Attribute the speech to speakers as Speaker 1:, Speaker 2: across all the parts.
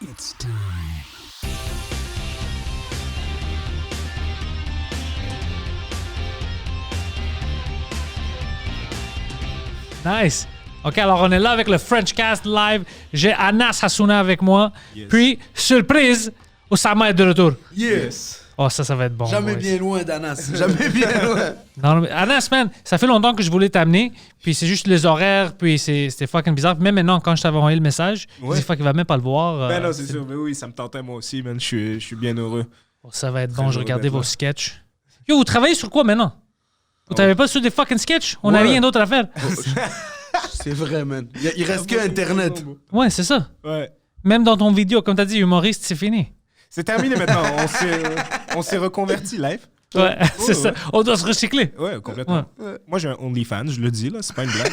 Speaker 1: It's time.
Speaker 2: Nice. OK, alors on est là avec le Frenchcast live. J'ai Anas Hassouna avec moi.
Speaker 3: Yes.
Speaker 2: Puis, surprise, Oussama est de retour.
Speaker 4: Yes.
Speaker 2: Oh, ça va être bon.
Speaker 4: Jamais
Speaker 2: boys.
Speaker 4: bien loin d'Anas. Jamais bien loin.
Speaker 2: Non, mais Anas, man, ça fait longtemps que je voulais t'amener. Puis c'est juste les horaires, puis c'était fucking bizarre. Puis même maintenant, quand je t'avais envoyé le message,
Speaker 3: Ouais.
Speaker 2: je dis, fuck, il va même pas le voir.
Speaker 3: Ben non, c'est sûr. Mais oui, ça me tentait moi aussi, man. Je suis bien heureux.
Speaker 2: Oh, ça va être
Speaker 3: Très
Speaker 2: bon, je
Speaker 3: heureux
Speaker 2: regardais
Speaker 3: d'être
Speaker 2: vos
Speaker 3: là.
Speaker 2: sketchs. Yo, vous travaillez sur quoi maintenant? Vous travaillez pas sur des fucking sketchs? On n'a
Speaker 4: Ouais.
Speaker 2: rien d'autre à faire.
Speaker 4: C'est vrai, man. Il reste que Internet.
Speaker 2: Ouais, c'est ça.
Speaker 3: Ouais.
Speaker 2: Même dans ton vidéo, comme t'as dit, humoriste, c'est fini.
Speaker 3: C'est terminé maintenant. On s'est reconverti live.
Speaker 2: Ouais, c'est ça.
Speaker 3: ouais.
Speaker 2: On doit se recycler.
Speaker 3: Ouais, complètement. Moi, j'ai un OnlyFans, je le dis, là. C'est pas une blague.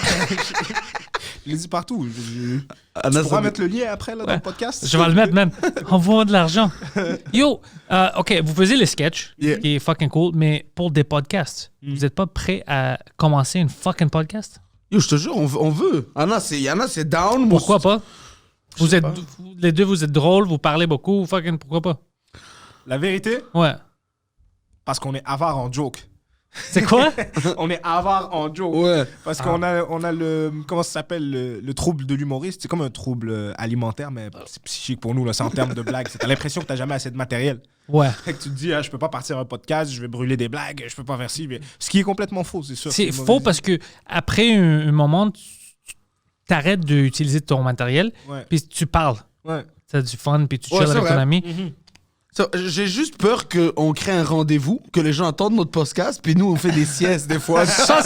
Speaker 3: Je le dis partout. Tu
Speaker 4: Anas,
Speaker 3: pourras mettre le lien après, là, dans le podcast?
Speaker 2: Je vais le mettre, man. Envoie-moi de l'argent. Yo, OK, vous faisiez les sketchs,
Speaker 4: Yeah.
Speaker 2: qui est fucking cool, mais pour des podcasts, vous êtes pas prêt à commencer une fucking podcast?
Speaker 4: Yo, je te jure, on veut. Anas, c'est down. moi.
Speaker 2: Pourquoi pas? Vous
Speaker 4: sais
Speaker 2: êtes,
Speaker 4: pas.
Speaker 2: les deux, vous êtes drôles, vous parlez beaucoup, fucking, pourquoi pas?
Speaker 3: La vérité,
Speaker 2: Ouais.
Speaker 3: parce qu'on est avare en joke.
Speaker 2: C'est quoi?
Speaker 3: On est avare en joke.
Speaker 4: Ouais.
Speaker 3: Parce qu'on a le... Comment ça s'appelle? Le trouble de l'humoriste. C'est comme un trouble alimentaire, mais c'est psychique pour nous, là. C'est en termes de blagues. T'as l'impression que t'as jamais assez de matériel.
Speaker 2: Ouais.
Speaker 3: Fait que tu te dis, ah, je peux pas partir un podcast, je vais brûler des blagues, je peux pas faire ci. Mais... Ce qui est complètement faux, c'est sûr.
Speaker 2: C'est
Speaker 3: une
Speaker 2: faux
Speaker 3: mauvaise
Speaker 2: parce que après un moment, tu t'arrêtes d'utiliser ton matériel,
Speaker 3: idée. Ouais.
Speaker 2: puis tu parles.
Speaker 3: Ouais.
Speaker 2: T'as du fun, puis tu
Speaker 4: Ouais,
Speaker 2: chill
Speaker 4: c'est
Speaker 2: avec ton
Speaker 4: vrai.
Speaker 2: ami.
Speaker 4: So, j'ai juste peur qu'on crée un rendez-vous, que les gens entendent notre podcast, puis nous, on fait des siestes des fois.
Speaker 2: Ça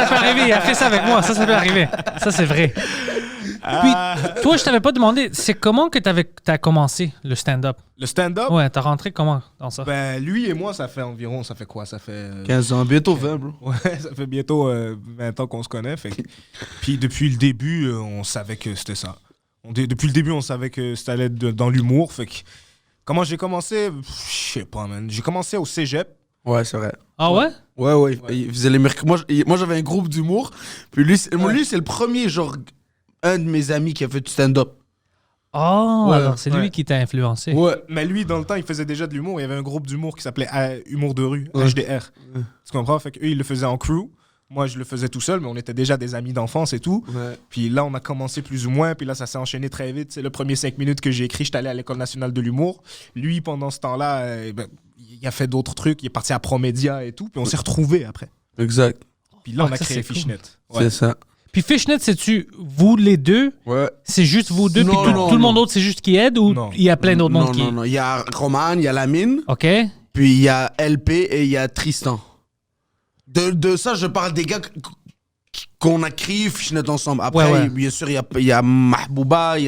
Speaker 2: peut arriver. Il a fait ça avec moi. Ça peut arriver. Ça, c'est vrai. Puis, toi, je t'avais pas demandé, c'est comment que t'as commencé le stand-up?
Speaker 3: Le stand-up,
Speaker 2: Ouais, t'as rentré comment dans ça?
Speaker 3: ben, lui et moi, ça fait quoi? Ça fait...
Speaker 4: 15 ans, bientôt 20, bro.
Speaker 3: Ouais, ça fait bientôt 20 ans qu'on se connaît. Fait que- Puis depuis le début, on savait que c'était ça. Depuis le début, on savait que ça allait être dans l'humour. Fait que comment j'ai commencé? Je sais pas, man. J'ai commencé au cégep.
Speaker 4: Ouais, c'est vrai.
Speaker 2: Ah ouais?
Speaker 4: Ouais. Il faisait les mercredis. Moi, j'avais un groupe d'humour. Puis lui, c'est le premier, genre, un de mes amis qui a fait du stand-up.
Speaker 2: Oh,
Speaker 4: Ouais,
Speaker 2: alors c'est lui
Speaker 3: ouais.
Speaker 2: qui t'a influencé.
Speaker 4: Ouais.
Speaker 3: Mais lui, dans le temps, il faisait déjà de l'humour. Il y avait un groupe d'humour qui s'appelait Humour de rue,
Speaker 4: Ouais.
Speaker 3: HDR. Tu comprends? Fait qu'eux, ils le faisaient en crew. Moi, je le faisais tout seul, mais on était déjà des amis d'enfance et tout.
Speaker 4: Ouais.
Speaker 3: Puis là, on a commencé plus ou moins. Puis là, ça s'est enchaîné très vite. C'est le premier 5 minutes que j'ai écrit. J'étais allé à l'École nationale de l'humour. Lui, pendant ce temps-là, il a fait d'autres trucs. Il est parti à Promédia et tout. Puis on s'est retrouvés après.
Speaker 4: Exact.
Speaker 3: Puis là, on
Speaker 2: Ah,
Speaker 3: a
Speaker 2: ça,
Speaker 3: créé
Speaker 2: c'est cool.
Speaker 3: Fishnet.
Speaker 4: C'est ça.
Speaker 2: Puis Fishnet, c'est-tu vous les deux?
Speaker 4: Ouais.
Speaker 2: C'est juste vous deux?
Speaker 4: Non,
Speaker 2: Puis
Speaker 4: non,
Speaker 2: tout le
Speaker 4: non.
Speaker 2: monde d'autre, c'est juste qui aide? Ou
Speaker 3: Non.
Speaker 2: il y a plein d'autres mondes qui...
Speaker 4: Non. Il y a Roman, il y a Lamine,
Speaker 2: OK?
Speaker 4: puis il y a LP et il y a Tristan. De ça, je parle des gars qu'on a créé Fishnet ensemble. Après,
Speaker 2: Ouais.
Speaker 4: bien sûr, il y a Mahbouba, il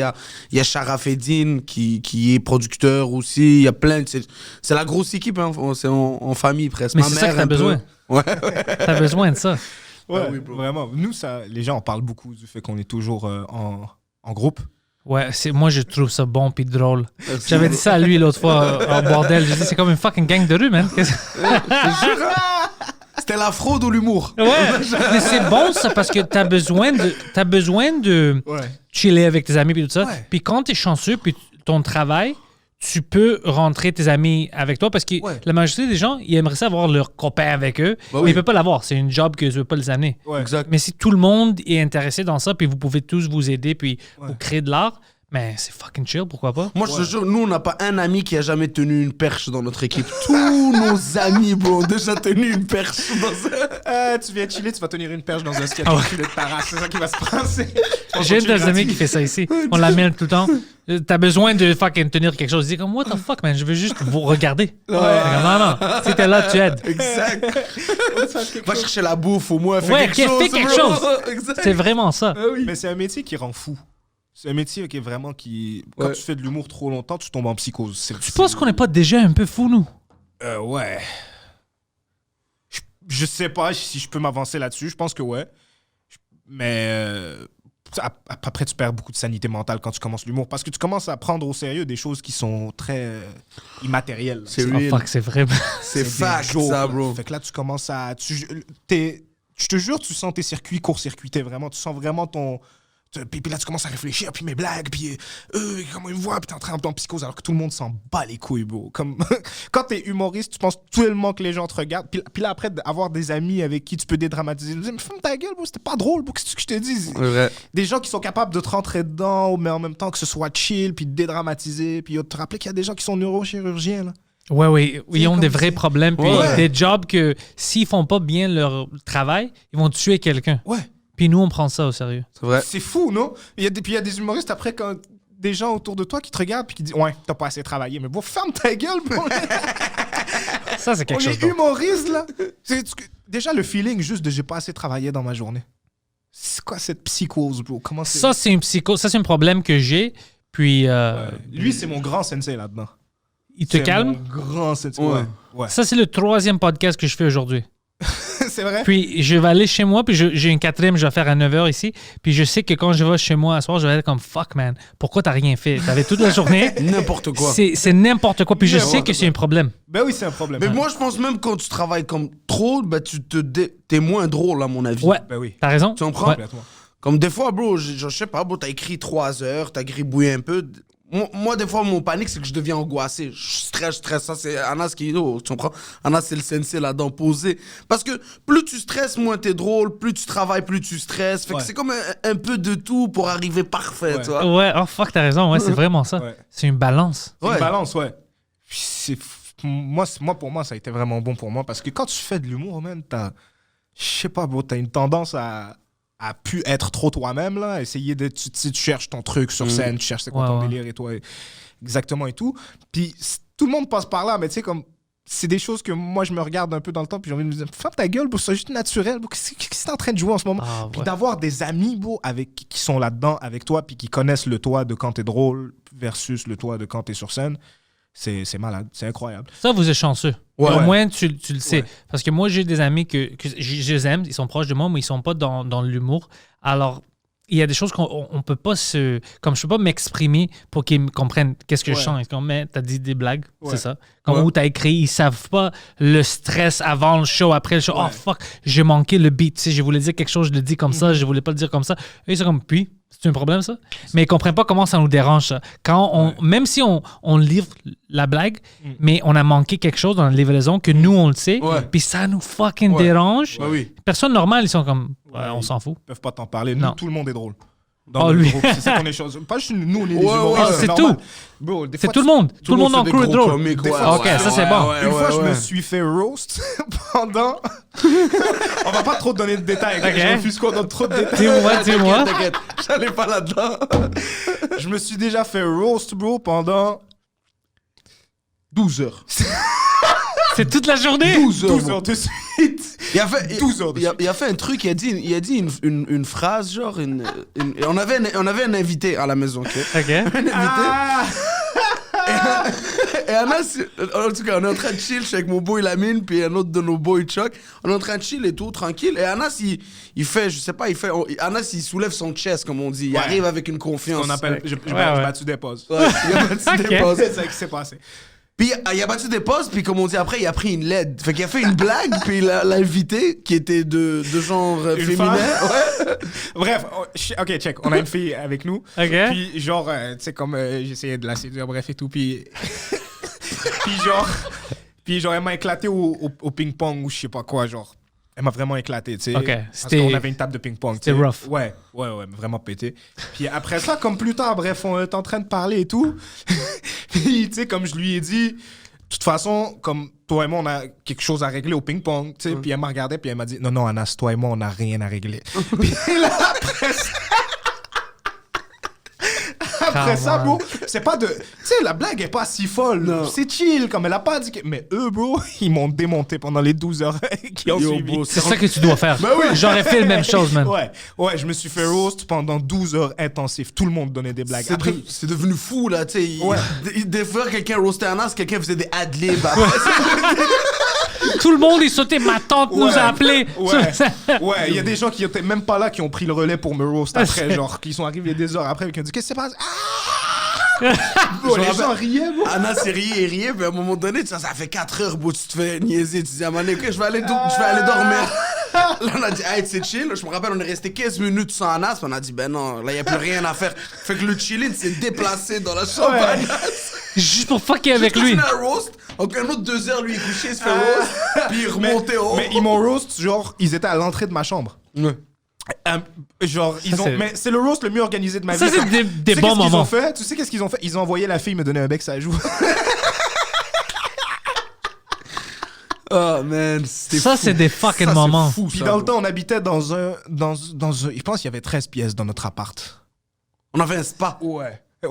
Speaker 4: y a Sharafeddine qui est producteur aussi. Il y a plein. C'est la grosse équipe, hein. C'est en famille presque.
Speaker 2: Mais
Speaker 4: Ma
Speaker 2: c'est ça
Speaker 4: mère,
Speaker 2: que t'as
Speaker 4: un peu.
Speaker 2: besoin.
Speaker 4: Ouais.
Speaker 2: T'as besoin de ça.
Speaker 3: Ouais,
Speaker 4: Ah oui, bro.
Speaker 3: vraiment. Nous, ça, les gens en parlent beaucoup du fait qu'on est toujours en groupe.
Speaker 2: Ouais, moi je trouve ça bon puis drôle. J'avais dit ça à lui l'autre fois au bordel. J'ai dit c'est comme une fucking gang de rue, man.
Speaker 4: C'était la fraude ou l'humour.
Speaker 2: Ouais, mais c'est bon ça parce que t'as besoin de
Speaker 3: Ouais.
Speaker 2: chiller avec tes amis puis tout ça.
Speaker 3: Ouais.
Speaker 2: Puis quand t'es chanceux puis ton travail, tu peux rentrer tes amis avec toi parce que
Speaker 4: Ouais.
Speaker 2: la majorité des gens, ils aimeraient ça avoir leur copain avec eux,
Speaker 4: Bah
Speaker 2: mais
Speaker 4: oui.
Speaker 2: ils peuvent pas l'avoir. C'est une job que je veux pas les amener.
Speaker 3: Ouais.
Speaker 4: Exact.
Speaker 2: Mais si tout le monde est intéressé dans ça puis vous pouvez tous vous aider puis
Speaker 3: Ouais.
Speaker 2: vous créer de l'art, ben c'est fucking chill, pourquoi pas?
Speaker 4: Moi, je te jure, nous, on n'a pas un ami qui a jamais tenu une perche dans notre équipe. Tous nos amis, bro, ont déjà tenu une perche dans ça.
Speaker 3: Tu viens chiller, tu vas tenir une perche dans un sketch
Speaker 2: Ah ouais.
Speaker 3: de Taras. C'est ça qui va se passer.
Speaker 2: J'ai une de nos amis qui fait ça ici. On l'amène tout le temps. T'as besoin de fucking tenir quelque chose. Il dit comme, what the fuck, man, je veux juste vous regarder. Non, non. Si t'es là, tu aides.
Speaker 4: Exact. Va chercher la bouffe au moins. Fais
Speaker 2: Ouais,
Speaker 4: quelque chose.
Speaker 2: fais quelque
Speaker 4: bro.
Speaker 2: chose.
Speaker 4: Exact.
Speaker 2: C'est vraiment ça.
Speaker 4: Ah oui.
Speaker 3: Mais c'est un métier qui rend fou. C'est un métier qui est vraiment qui... Quand
Speaker 4: Ouais.
Speaker 3: tu fais de l'humour trop longtemps, tu tombes en psychose.
Speaker 2: Tu penses qu'on n'est pas déjà un peu fou, nous?
Speaker 3: Ouais. Je sais pas si je peux m'avancer là-dessus. Je pense que ouais. Mais après, tu perds beaucoup de sanité mentale quand tu commences l'humour. Parce que tu commences à prendre au sérieux des choses qui sont très immatérielles.
Speaker 4: C'est
Speaker 2: Oh
Speaker 4: real.
Speaker 2: fuck, c'est vrai.
Speaker 4: C'est
Speaker 3: des
Speaker 4: fact,
Speaker 3: jours,
Speaker 4: ça,
Speaker 3: là.
Speaker 4: bro.
Speaker 3: Fait que là, tu commences à... Je te jure, tu sens tes circuits court-circuités vraiment. Tu sens vraiment Puis là, tu commences à réfléchir, puis mes blagues, puis comment ils me voient, puis t'es en train en psychose, alors que tout le monde s'en bat les couilles, bro. Comme, quand t'es humoriste, tu penses tellement que les gens te regardent. Puis là, après, avoir des amis avec qui tu peux dédramatiser, tu dis, mais ferme ta gueule, bro, c'était pas drôle, bro, qu'est-ce que je te dis?
Speaker 4: Ouais.
Speaker 3: Des gens qui sont capables de te rentrer dedans, mais en même temps que ce soit chill, puis de dédramatiser, puis te rappeler qu'il y a des gens qui sont neurochirurgiens, là.
Speaker 2: Oui, ils ont
Speaker 3: comme
Speaker 2: des vrais
Speaker 3: c'est-
Speaker 2: problèmes, puis
Speaker 3: Ouais.
Speaker 2: des jobs que s'ils font pas bien leur travail, ils vont tuer quelqu'un.
Speaker 3: Ouais.
Speaker 2: Puis nous, on prend ça au sérieux.
Speaker 4: C'est vrai.
Speaker 3: C'est fou, non? Puis il y a des humoristes après, quand des gens autour de toi qui te regardent, puis qui disent, ouais, t'as pas assez travaillé. Mais bon, ferme ta gueule, bro.
Speaker 2: Ça, c'est quelque
Speaker 3: On
Speaker 2: chose
Speaker 3: est
Speaker 2: d'autre.
Speaker 3: humoriste, là. Déjà, le feeling juste de j'ai pas assez travaillé dans ma journée. C'est quoi cette psychose, bro? Comment c'est.
Speaker 2: Ça, c'est une psycho. Ça, c'est un problème que j'ai. Puis,
Speaker 3: Lui, c'est mon grand sensei là-dedans.
Speaker 2: il te
Speaker 3: C'est
Speaker 2: calme.
Speaker 3: Mon grand sensei.
Speaker 4: Ouais.
Speaker 3: Ouais.
Speaker 2: Ça, c'est le 3e podcast que je fais aujourd'hui.
Speaker 3: C'est vrai?
Speaker 2: Puis je vais aller chez moi, puis j'ai une 4e, je vais faire à 9h ici. Puis je sais que quand je vais chez moi à soir, je vais être comme fuck, man. Pourquoi t'as rien fait? T'avais toute la journée.
Speaker 4: N'importe quoi.
Speaker 2: C'est n'importe quoi. Puis je
Speaker 3: N'importe
Speaker 2: sais que c'est un problème.
Speaker 3: Ben oui, c'est un problème.
Speaker 4: Mais moi, je pense même quand tu travailles comme trop, ben, t'es moins drôle, à mon avis.
Speaker 2: Ouais.
Speaker 3: Ben oui.
Speaker 2: T'as raison.
Speaker 4: Tu comprends?
Speaker 2: Ouais.
Speaker 3: Complètement.
Speaker 4: Comme des fois, bro, je sais pas, bro, t'as écrit 3 heures, t'as gribouillé un peu. Moi, des fois, mon panique, c'est que je deviens angoissé. Je stresse. Ça, c'est Anas qui... Oh, tu comprends? Anas, c'est le sensei là-dedans, posé. Parce que plus tu stresses, moins t'es drôle. Plus tu travailles, plus tu stresses. Fait
Speaker 3: Ouais.
Speaker 4: que c'est comme un peu de tout pour arriver parfait,
Speaker 3: Ouais.
Speaker 4: tu vois?
Speaker 2: Ouais, oh fuck, t'as raison. Ouais, c'est vraiment ça.
Speaker 3: Ouais.
Speaker 2: C'est une balance.
Speaker 3: C'est
Speaker 4: Ouais.
Speaker 3: une balance, ouais. Puis pour moi, ça a été vraiment bon pour moi parce que quand tu fais de l'humour, man, je sais pas, bro, t'as une tendance à pu être trop toi-même, là. Essayer de. Tu cherches ton truc sur scène, tu cherches c'est quoi
Speaker 2: Ouais,
Speaker 3: ton
Speaker 2: ouais.
Speaker 3: délire et toi, exactement et tout. Puis tout le monde passe par là, mais tu sais, comme. C'est des choses que moi, je me regarde un peu dans le temps, puis j'ai envie de me dire, ferme ta gueule, bro, c'est juste naturel, bro. Qu'est-ce que t'es en train de jouer en ce moment?
Speaker 2: Ah,
Speaker 3: Puis
Speaker 2: ouais.
Speaker 3: d'avoir des amis, bro, qui sont là-dedans avec toi, puis qui connaissent le toi de quand t'es drôle versus le toi de quand t'es sur scène, c'est malade, c'est incroyable.
Speaker 2: Ça, vous êtes chanceux.
Speaker 3: Ouais.
Speaker 2: Au moins, tu le sais.
Speaker 3: Ouais.
Speaker 2: Parce que moi, j'ai des amis que je les aime, ils sont proches de moi, mais ils sont pas dans l'humour. Alors, il y a des choses qu'on peut pas se... Comme je peux pas m'exprimer pour qu'ils me comprennent qu'est-ce que je
Speaker 3: Ouais.
Speaker 2: sens. Comme, mais t'as dit des blagues,
Speaker 3: Ouais.
Speaker 2: c'est ça. Comme
Speaker 3: Ouais.
Speaker 2: où t'as écrit, ils savent pas le stress avant le show, après le show.
Speaker 3: Ouais.
Speaker 2: Oh fuck, j'ai manqué le beat. Tu sais, je voulais dire quelque chose, je le dis comme ça, je voulais pas le dire comme ça. Et c'est comme, puis, c'est un problème ça? Mais ils comprennent pas comment ça nous dérange ça. Quand même si on livre la blague, mais on a manqué quelque chose dans la livraison que nous on le sait,
Speaker 4: Ouais.
Speaker 2: puis ça nous fucking
Speaker 4: Ouais.
Speaker 2: dérange.
Speaker 4: Ouais, oui.
Speaker 2: Personne normale, ils sont comme, ouais,
Speaker 3: Ouais,
Speaker 2: on s'en fout.
Speaker 3: Ils peuvent pas t'en parler.
Speaker 2: Non.
Speaker 3: Nous, tout le monde est drôle.
Speaker 2: Oh,
Speaker 3: le
Speaker 2: lui.
Speaker 3: groupe, c'est ça qu'on est chose. Pas juste nous, on est des
Speaker 4: Ouais,
Speaker 3: humoristes.
Speaker 4: ouais,
Speaker 2: c'est
Speaker 3: normal.
Speaker 2: tout.
Speaker 3: Bro, des
Speaker 2: C'est
Speaker 3: fois,
Speaker 2: tout le monde. Tout le monde en
Speaker 4: fait
Speaker 2: crew
Speaker 4: des
Speaker 2: est
Speaker 4: gros
Speaker 2: drôle.
Speaker 4: comiques,
Speaker 3: Des
Speaker 4: ouais,
Speaker 3: fois,
Speaker 2: ok,
Speaker 4: ouais,
Speaker 2: ça, c'est
Speaker 4: ouais,
Speaker 2: bon.
Speaker 4: ouais,
Speaker 3: Une fois,
Speaker 4: ouais,
Speaker 3: je me
Speaker 4: ouais.
Speaker 3: suis fait roast pendant. On va pas trop donner de détails.
Speaker 2: Ok.
Speaker 3: Je refuse qu'on donne trop de détails.
Speaker 2: Dis-moi.
Speaker 4: T'inquiète, j'allais pas là-dedans.
Speaker 3: Je me suis déjà fait roast, bro, pendant
Speaker 4: 12 heures.
Speaker 2: C'est toute la journée.
Speaker 4: 12 heures.
Speaker 3: 12
Speaker 4: bro.
Speaker 3: heures de suite.
Speaker 4: Il a fait,
Speaker 3: 12 heures de
Speaker 4: il a fait un truc, il a dit une phrase, genre, on avait un invité à la maison, ok?
Speaker 2: OK.
Speaker 4: Un invité.
Speaker 3: Ah!
Speaker 4: Et Anas, en tout cas, on est en train de chill, je suis avec mon boy Lamine, puis un autre de nos boys Chuck. On est en train de chill et tout, tranquille. Et Anas, il fait, je sais pas, Anas, il soulève son chest, comme on dit. Il
Speaker 3: Ouais.
Speaker 4: arrive avec une confiance.
Speaker 3: On appelle. Je
Speaker 2: Ouais.
Speaker 3: battu des pauses.
Speaker 4: Ouais, il a battu des
Speaker 2: Ok.
Speaker 4: pauses.
Speaker 3: C'est ça qui s'est passé.
Speaker 4: Puis il a battu des pauses, puis comme on dit après, il a pris une LED. Fait qu'il a fait une blague, puis il l'a invité, qui était de genre féminin.
Speaker 3: femme.
Speaker 4: Ouais.
Speaker 3: Bref, ok, check. On a une fille avec nous.
Speaker 2: OK.
Speaker 3: Puis genre, tu sais, comme j'essayais de la séduire, bref et tout. Puis puis genre, elle m'a éclaté au ping-pong ou je sais pas quoi, genre. Elle m'a vraiment éclaté, tu sais.
Speaker 2: Ok,
Speaker 3: Parce
Speaker 2: c'était-
Speaker 3: qu'on avait une table de ping-pong. tu
Speaker 2: c'était
Speaker 3: sais.
Speaker 2: rough.
Speaker 3: Ouais, vraiment pété. Puis après ça, comme plus tard, bref, on est en train de parler et tout. Puis, tu sais, comme je lui ai dit, de toute façon, comme toi et moi, on a quelque chose à régler au ping-pong, tu sais. Puis elle m'a regardé, puis elle m'a dit, non, Anas, toi et moi, on n'a rien à régler. Puis là, après ça,
Speaker 2: Come on.
Speaker 3: bro, c'est pas de. Tu sais, la blague est pas si folle.
Speaker 4: Non.
Speaker 3: C'est chill, comme elle a pas dit que. Mais eux, bro, ils m'ont démonté pendant les 12 heures qui ont
Speaker 4: Yo,
Speaker 3: suivi.
Speaker 4: bro,
Speaker 2: C'est ça que tu dois faire. J'aurais fait la même chose, man.
Speaker 3: Ouais, je me suis fait roast pendant 12 heures intensives. Tout le monde donnait des blagues. Après,
Speaker 4: C'est devenu fou, là, tu sais.
Speaker 3: Ouais.
Speaker 4: Des fois, quelqu'un roastait Anas, quelqu'un faisait des ad-libs. Après,
Speaker 2: Tout le monde, il sautait. Ma tante nous
Speaker 3: Ouais.
Speaker 2: a appelés.
Speaker 3: Ouais, il y a des gens qui étaient même pas là qui ont pris le relais pour me roast après, genre, qui sont arrivés des heures après et qui ont dit qu'est-ce qui s'est passé? Bro,
Speaker 4: Je
Speaker 3: les
Speaker 4: me
Speaker 3: gens
Speaker 4: rappelle-
Speaker 3: riaient, bro.
Speaker 4: Anas, il riait, puis à un moment donné, ça fait 4 heures, bro, tu te fais niaiser. Tu dis à Mané, ok, je vais aller dormir. Là, on a dit, hey, c'est chill. Je me rappelle, on est resté 15 minutes sans Anas. Puis on a dit, ben non, là, il n'y a plus rien à faire. Fait que le chillin s'est déplacé dans la chambre d'Anas.
Speaker 2: Juste pour fucker avec lui.
Speaker 4: Il a roast. Donc, un autre 2 heures, lui, il est couché, il se fait roast. Puis il remontait haut.
Speaker 3: Mais ils m'ont roast, genre, ils étaient à l'entrée de ma chambre.
Speaker 4: Ouais.
Speaker 3: Genre, mais c'est le roast le mieux organisé de ma vie.
Speaker 2: Ça, c'est des bons moments.
Speaker 3: Tu sais qu'est-ce qu'ils ont fait? Ils ont envoyé la fille me donner un bec, ça joue.
Speaker 4: Oh man, c'était
Speaker 2: Ça,
Speaker 4: fou.
Speaker 2: c'est des fucking
Speaker 3: Ça, c'est
Speaker 2: moments.
Speaker 3: fou, Puis dans le temps, on habitait dans un. Je pense qu'il y avait 13 pièces dans notre appart.
Speaker 4: On avait un spa.
Speaker 3: Ouais. Je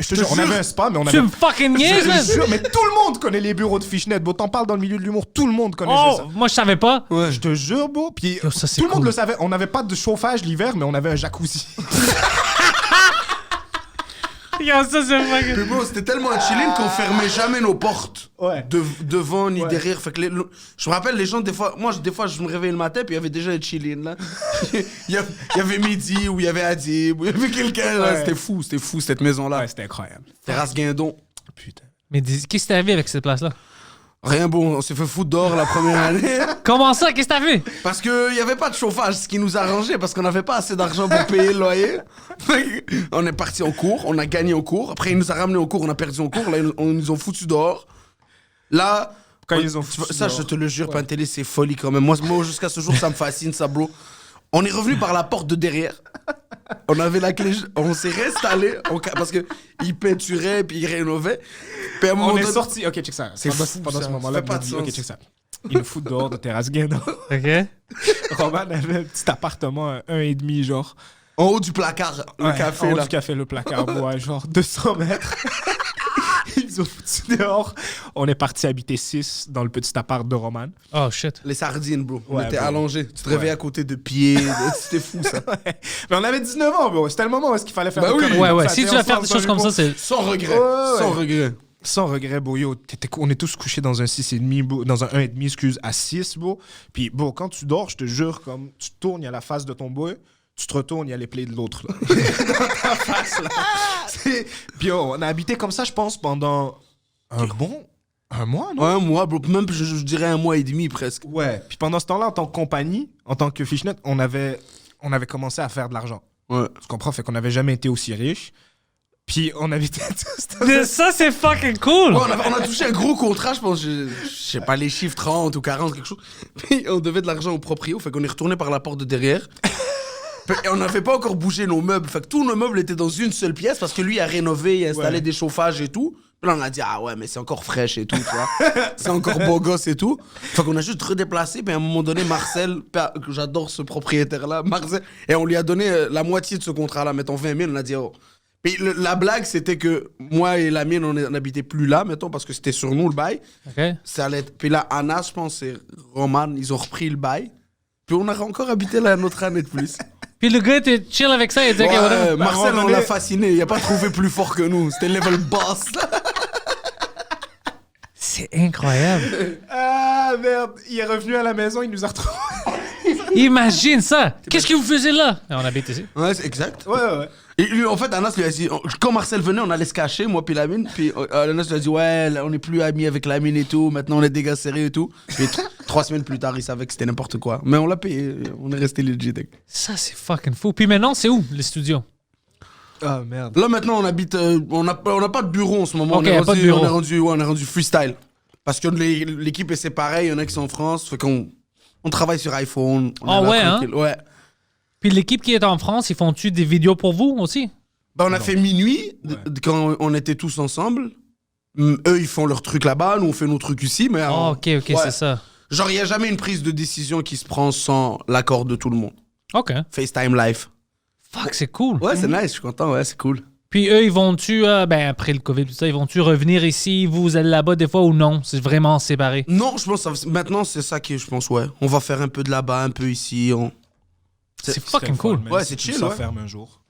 Speaker 3: te jure, on avait un spa, mais on
Speaker 2: Tu
Speaker 3: avait.
Speaker 2: me fucking niaises,
Speaker 3: Je
Speaker 2: man?
Speaker 3: te jure, mais tout le monde connaît les bureaux de Fishnet. Bon, t'en parles dans le milieu de l'humour, tout le monde connaissait
Speaker 2: Oh,
Speaker 3: ça.
Speaker 2: moi, je savais pas.
Speaker 3: Je te jure, beau. Puis
Speaker 2: Yo, ça, c'est
Speaker 3: tout le monde
Speaker 2: cool.
Speaker 3: le savait. On n'avait pas de chauffage l'hiver, mais on avait un jacuzzi.
Speaker 2: Yo, ça, c'est fucking...
Speaker 4: Puis bro, c'était tellement chillin qu'on fermait jamais nos portes.
Speaker 3: Ouais.
Speaker 4: Devant ni derrière. Fait que je me rappelle, les gens, des fois, je me réveillais le matin, puis il y avait déjà un chillin là. il y avait Midi, ou il y avait Adib, ou il y avait quelqu'un là.
Speaker 3: Ouais.
Speaker 4: C'était fou, cette maison-là.
Speaker 3: Ouais, c'était incroyable.
Speaker 4: Terrasse Guindon.
Speaker 3: Putain.
Speaker 2: Mais qu'est-ce qui t'est arrivé avec cette place-là?
Speaker 4: Rien bon, on s'est fait foutre dehors la première année.
Speaker 2: Comment ça? Qu'est-ce que t'as vu?
Speaker 4: Parce qu'il n'y avait pas de chauffage, ce qui nous arrangeait, parce qu'on n'avait pas assez d'argent pour payer le loyer. On est parti en cours, on a gagné au cours. Après, ils nous ont ramené au cours, on a perdu en cours. Là, ils nous ont foutus dehors. Là,
Speaker 3: Quand ils ont foutu
Speaker 4: ça,
Speaker 3: dehors.
Speaker 4: je te le jure, Pantelis, c'est folie quand même. Moi, jusqu'à ce jour, ça me fascine, ça, bro. On est revenu par la porte de derrière. On avait la clé, on s'est réinstallé parce qu'ils peinturaient puis ils rénovaient. Puis à un moment
Speaker 3: On est
Speaker 4: donné-
Speaker 3: sorti. Ok, check ça.
Speaker 4: C'est
Speaker 3: Pendant-
Speaker 4: fou,
Speaker 3: Pendant
Speaker 4: ça.
Speaker 3: ce moment-là,
Speaker 4: Ça fait pas de
Speaker 3: Mehdi, ok,
Speaker 4: sens.
Speaker 3: check ça. Ils nous foutent dehors de terrasse Guindon.
Speaker 2: OK.
Speaker 3: Roman avait un petit appartement, 1,5, genre.
Speaker 4: En haut du placard, le
Speaker 3: Ouais,
Speaker 4: café,
Speaker 3: en haut
Speaker 4: là.
Speaker 3: du café, le placard, ouais, genre 200 mètres. Ils nous ont foutus dehors. On est parti habiter 6 dans le petit appart de Roman.
Speaker 2: Oh, shit.
Speaker 4: Les sardines, bro. On
Speaker 3: Ouais,
Speaker 4: était
Speaker 3: bro.
Speaker 4: allongés. Tu te réveillais à côté de pieds. C'était fou, ça.
Speaker 3: Mais on avait 19 ans, bro. C'était le moment où est-ce qu'il fallait faire
Speaker 4: Bah
Speaker 3: des
Speaker 4: oui.
Speaker 3: conneries.
Speaker 2: Ouais, ouais.
Speaker 3: Ça,
Speaker 2: Si
Speaker 3: t'es
Speaker 2: tu vas faire
Speaker 3: ensemble
Speaker 2: des choses
Speaker 3: dans
Speaker 2: comme
Speaker 3: le
Speaker 2: ça, c'est...
Speaker 4: Sans regret.
Speaker 3: Ouais.
Speaker 4: Sans regret.
Speaker 3: Sans regret, bro. Yo, on est tous couchés dans un 6,5, bro, dans un 1,5, excuse, à 6, bro. Puis, bro, quand tu dors, je te jure, comme tu tournes, il y a la face de ton boy, tu te retournes, il y a les plaies de l'autre, là. Dans ta face, là. Puis, yo, on a habité comme ça, je pense, pendant un mois, non?
Speaker 4: Ouais, moi, bro. Même, je dirais 1 mois et demi, presque.
Speaker 3: Ouais. Puis pendant ce temps-là, en tant que compagnie, en tant que Fishnet, on avait commencé à faire de l'argent.
Speaker 4: Ouais.
Speaker 3: Tu comprends? Fait qu'on n'avait jamais été aussi riches. Puis on habitait tous dans
Speaker 2: Ça, c'est fucking cool!
Speaker 4: Ouais, on a touché un gros contrat, je pense, je sais pas les chiffres, 30 ou 40, quelque chose. Puis on devait de l'argent au proprio, fait qu'on est retourné par la porte de derrière. Et on n'avait pas encore bougé nos meubles, fait que tous nos meubles étaient dans une seule pièce parce que lui a rénové, il a installé
Speaker 3: Ouais.
Speaker 4: des chauffages et tout. Puis là on a dit, ah ouais, mais c'est encore fraîche et tout, tu vois. C'est encore beau gosse et tout. Fait qu'on a juste redéplacé, puis à un moment donné, Marcel, que j'adore ce propriétaire-là, Marcel, et on lui a donné la moitié de ce contrat-là, mettons 20 000, on a dit, oh. Puis la blague, c'était que moi et la mienne, on n'habitait plus là, mettons, parce que c'était sur nous le bail.
Speaker 2: OK.
Speaker 4: Ça allait être... Puis là, Anna, je pense, et Roman, ils ont repris le bail. Puis on a encore habité là une autre année de plus.
Speaker 2: Puis le gars était chill avec ça, il dit, OK,
Speaker 4: Ouais,
Speaker 2: whatever.
Speaker 4: Marcel,
Speaker 3: À un moment
Speaker 4: on l'a
Speaker 3: donné-
Speaker 4: fasciné. Il a pas trouvé plus fort que nous. C'était level boss.
Speaker 2: C'est incroyable.
Speaker 3: Ah merde, il est revenu à la maison, il nous a retrouvés.
Speaker 2: Imagine ça! Qu'est-ce que vous faisiez là? On habite ici.
Speaker 4: Ouais, c'est exact.
Speaker 3: Ouais.
Speaker 4: Et lui, en fait, Anas lui a dit, quand Marcel venait, on allait se cacher, moi puis Lamine. Puis Anas lui a dit, ouais, là, on n'est plus amis avec Lamine et tout. Maintenant, on est dégâts serrés et tout. Puis 3 semaines plus tard, il savait que c'était n'importe quoi. Mais on l'a payé. On est resté legit.
Speaker 2: Ça, c'est fucking fou. Puis maintenant, c'est où, les studios?
Speaker 3: Ah merde.
Speaker 4: Là, maintenant, on habite. On n'a pas de bureau en ce moment.
Speaker 2: Ok, y a pas de bureau.
Speaker 4: On est rendu freestyle. Parce que l'équipe est séparée. Il y en a qui sont en France. Fait qu'on travaille sur iPhone. On est
Speaker 2: Ah
Speaker 4: là,
Speaker 2: ouais, hein?
Speaker 4: tranquille. Ouais.
Speaker 2: Puis l'équipe qui est en France, ils font-tu des vidéos pour vous aussi?
Speaker 4: Ben, on a fait minuit quand on était tous ensemble. Eux, ils font leur truc là-bas. Nous, on fait nos trucs ici. Mais
Speaker 2: Ah, OK,
Speaker 4: ouais.
Speaker 2: c'est ça.
Speaker 4: Genre, il n'y a jamais une prise de décision qui se prend sans l'accord de tout le monde.
Speaker 2: OK.
Speaker 4: FaceTime live.
Speaker 2: Fuck, c'est cool.
Speaker 4: Ouais, c'est nice. Je suis content. Ouais, c'est cool.
Speaker 2: Puis eux, ils vont-tu, après le COVID, tout ça, ils vont-tu revenir ici, vous allez là-bas des fois ou non? C'est vraiment séparé.
Speaker 4: Non, je pense maintenant, c'est ça qui, je pense, ouais. On va faire un peu de là-bas, un peu ici.
Speaker 2: C'est fucking cool.
Speaker 4: Ouais, c'est chill,
Speaker 3: Ça
Speaker 4: ouais.
Speaker 3: ferme un jour.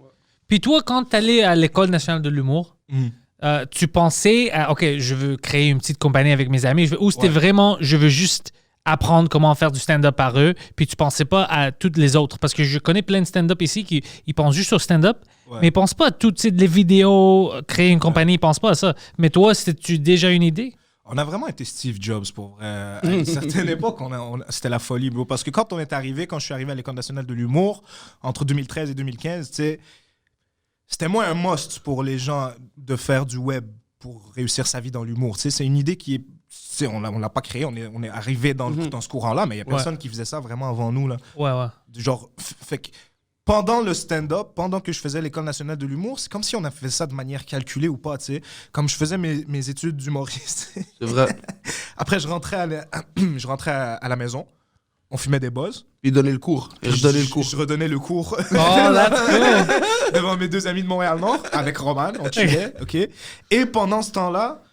Speaker 2: Puis toi, quand t'allais à l'École nationale de l'humour, tu pensais, OK, je veux créer une petite compagnie avec mes amis, ou c'était vraiment, je veux juste apprendre comment faire du stand-up par eux, puis tu pensais pas à toutes les autres? Parce que je connais plein de stand-up ici qui ils pensent juste au stand-up, mais ils pensent pas à toutes les vidéos, créer une compagnie, ils pensent pas à ça. Mais toi, c'était-tu déjà une idée?
Speaker 3: On a vraiment été Steve Jobs pour vrai. À une certaine époque, c'était la folie, bro. Parce que quand je suis arrivé à l'École nationale de l'humour, entre 2013 et 2015, tu sais, c'était moins un must pour les gens de faire du web pour réussir sa vie dans l'humour. Tu sais, c'est une idée qui est... On l'a pas créée, on est arrivé dans ce courant-là, mais il n'y a personne qui faisait ça vraiment avant nous. Là.
Speaker 2: Ouais.
Speaker 3: Genre, fait que pendant le stand-up, pendant que je faisais l'École nationale de l'humour, c'est comme si on a fait ça de manière calculée ou pas, tu sais. Comme je faisais mes études d'humoriste.
Speaker 4: C'est vrai.
Speaker 3: Après, je rentrais à la maison, on fumait des buzz.
Speaker 4: Il donnait le cours. Et je donnais le cours.
Speaker 3: Je redonnais le cours
Speaker 2: Oh, that's cool.
Speaker 3: devant mes 2 amis de Montréal-Nord, avec Roman, on chillait, OK? Et pendant ce temps-là,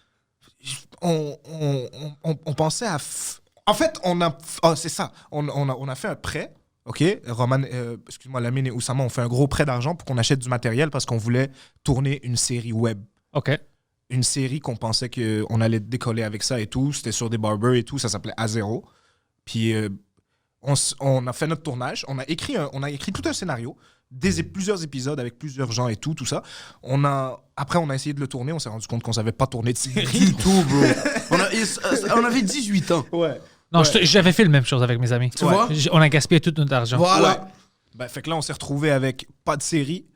Speaker 3: on pensait à... En fait, c'est ça. On a fait un prêt. OK, Roman, excuse-moi, Lamine et Oussama ont fait un gros prêt d'argent pour qu'on achète du matériel parce qu'on voulait tourner une série web.
Speaker 2: OK.
Speaker 3: Une série qu'on pensait qu'on allait décoller avec ça et tout. C'était sur des barbers et tout. Ça s'appelait A0. Puis on a fait notre tournage. On a écrit tout un scénario, plusieurs épisodes avec plusieurs gens et tout ça. Après, on a essayé de le tourner. On s'est rendu compte qu'on savait pas tourner de série.
Speaker 4: Du tout, bro. On avait 18 ans.
Speaker 3: Ouais.
Speaker 2: Non, j'avais fait la même chose avec mes amis.
Speaker 4: Tu vois?
Speaker 2: On a gaspillé tout notre argent.
Speaker 4: Voilà.
Speaker 3: Ouais. Ben, fait que là, on s'est retrouvé avec pas de série,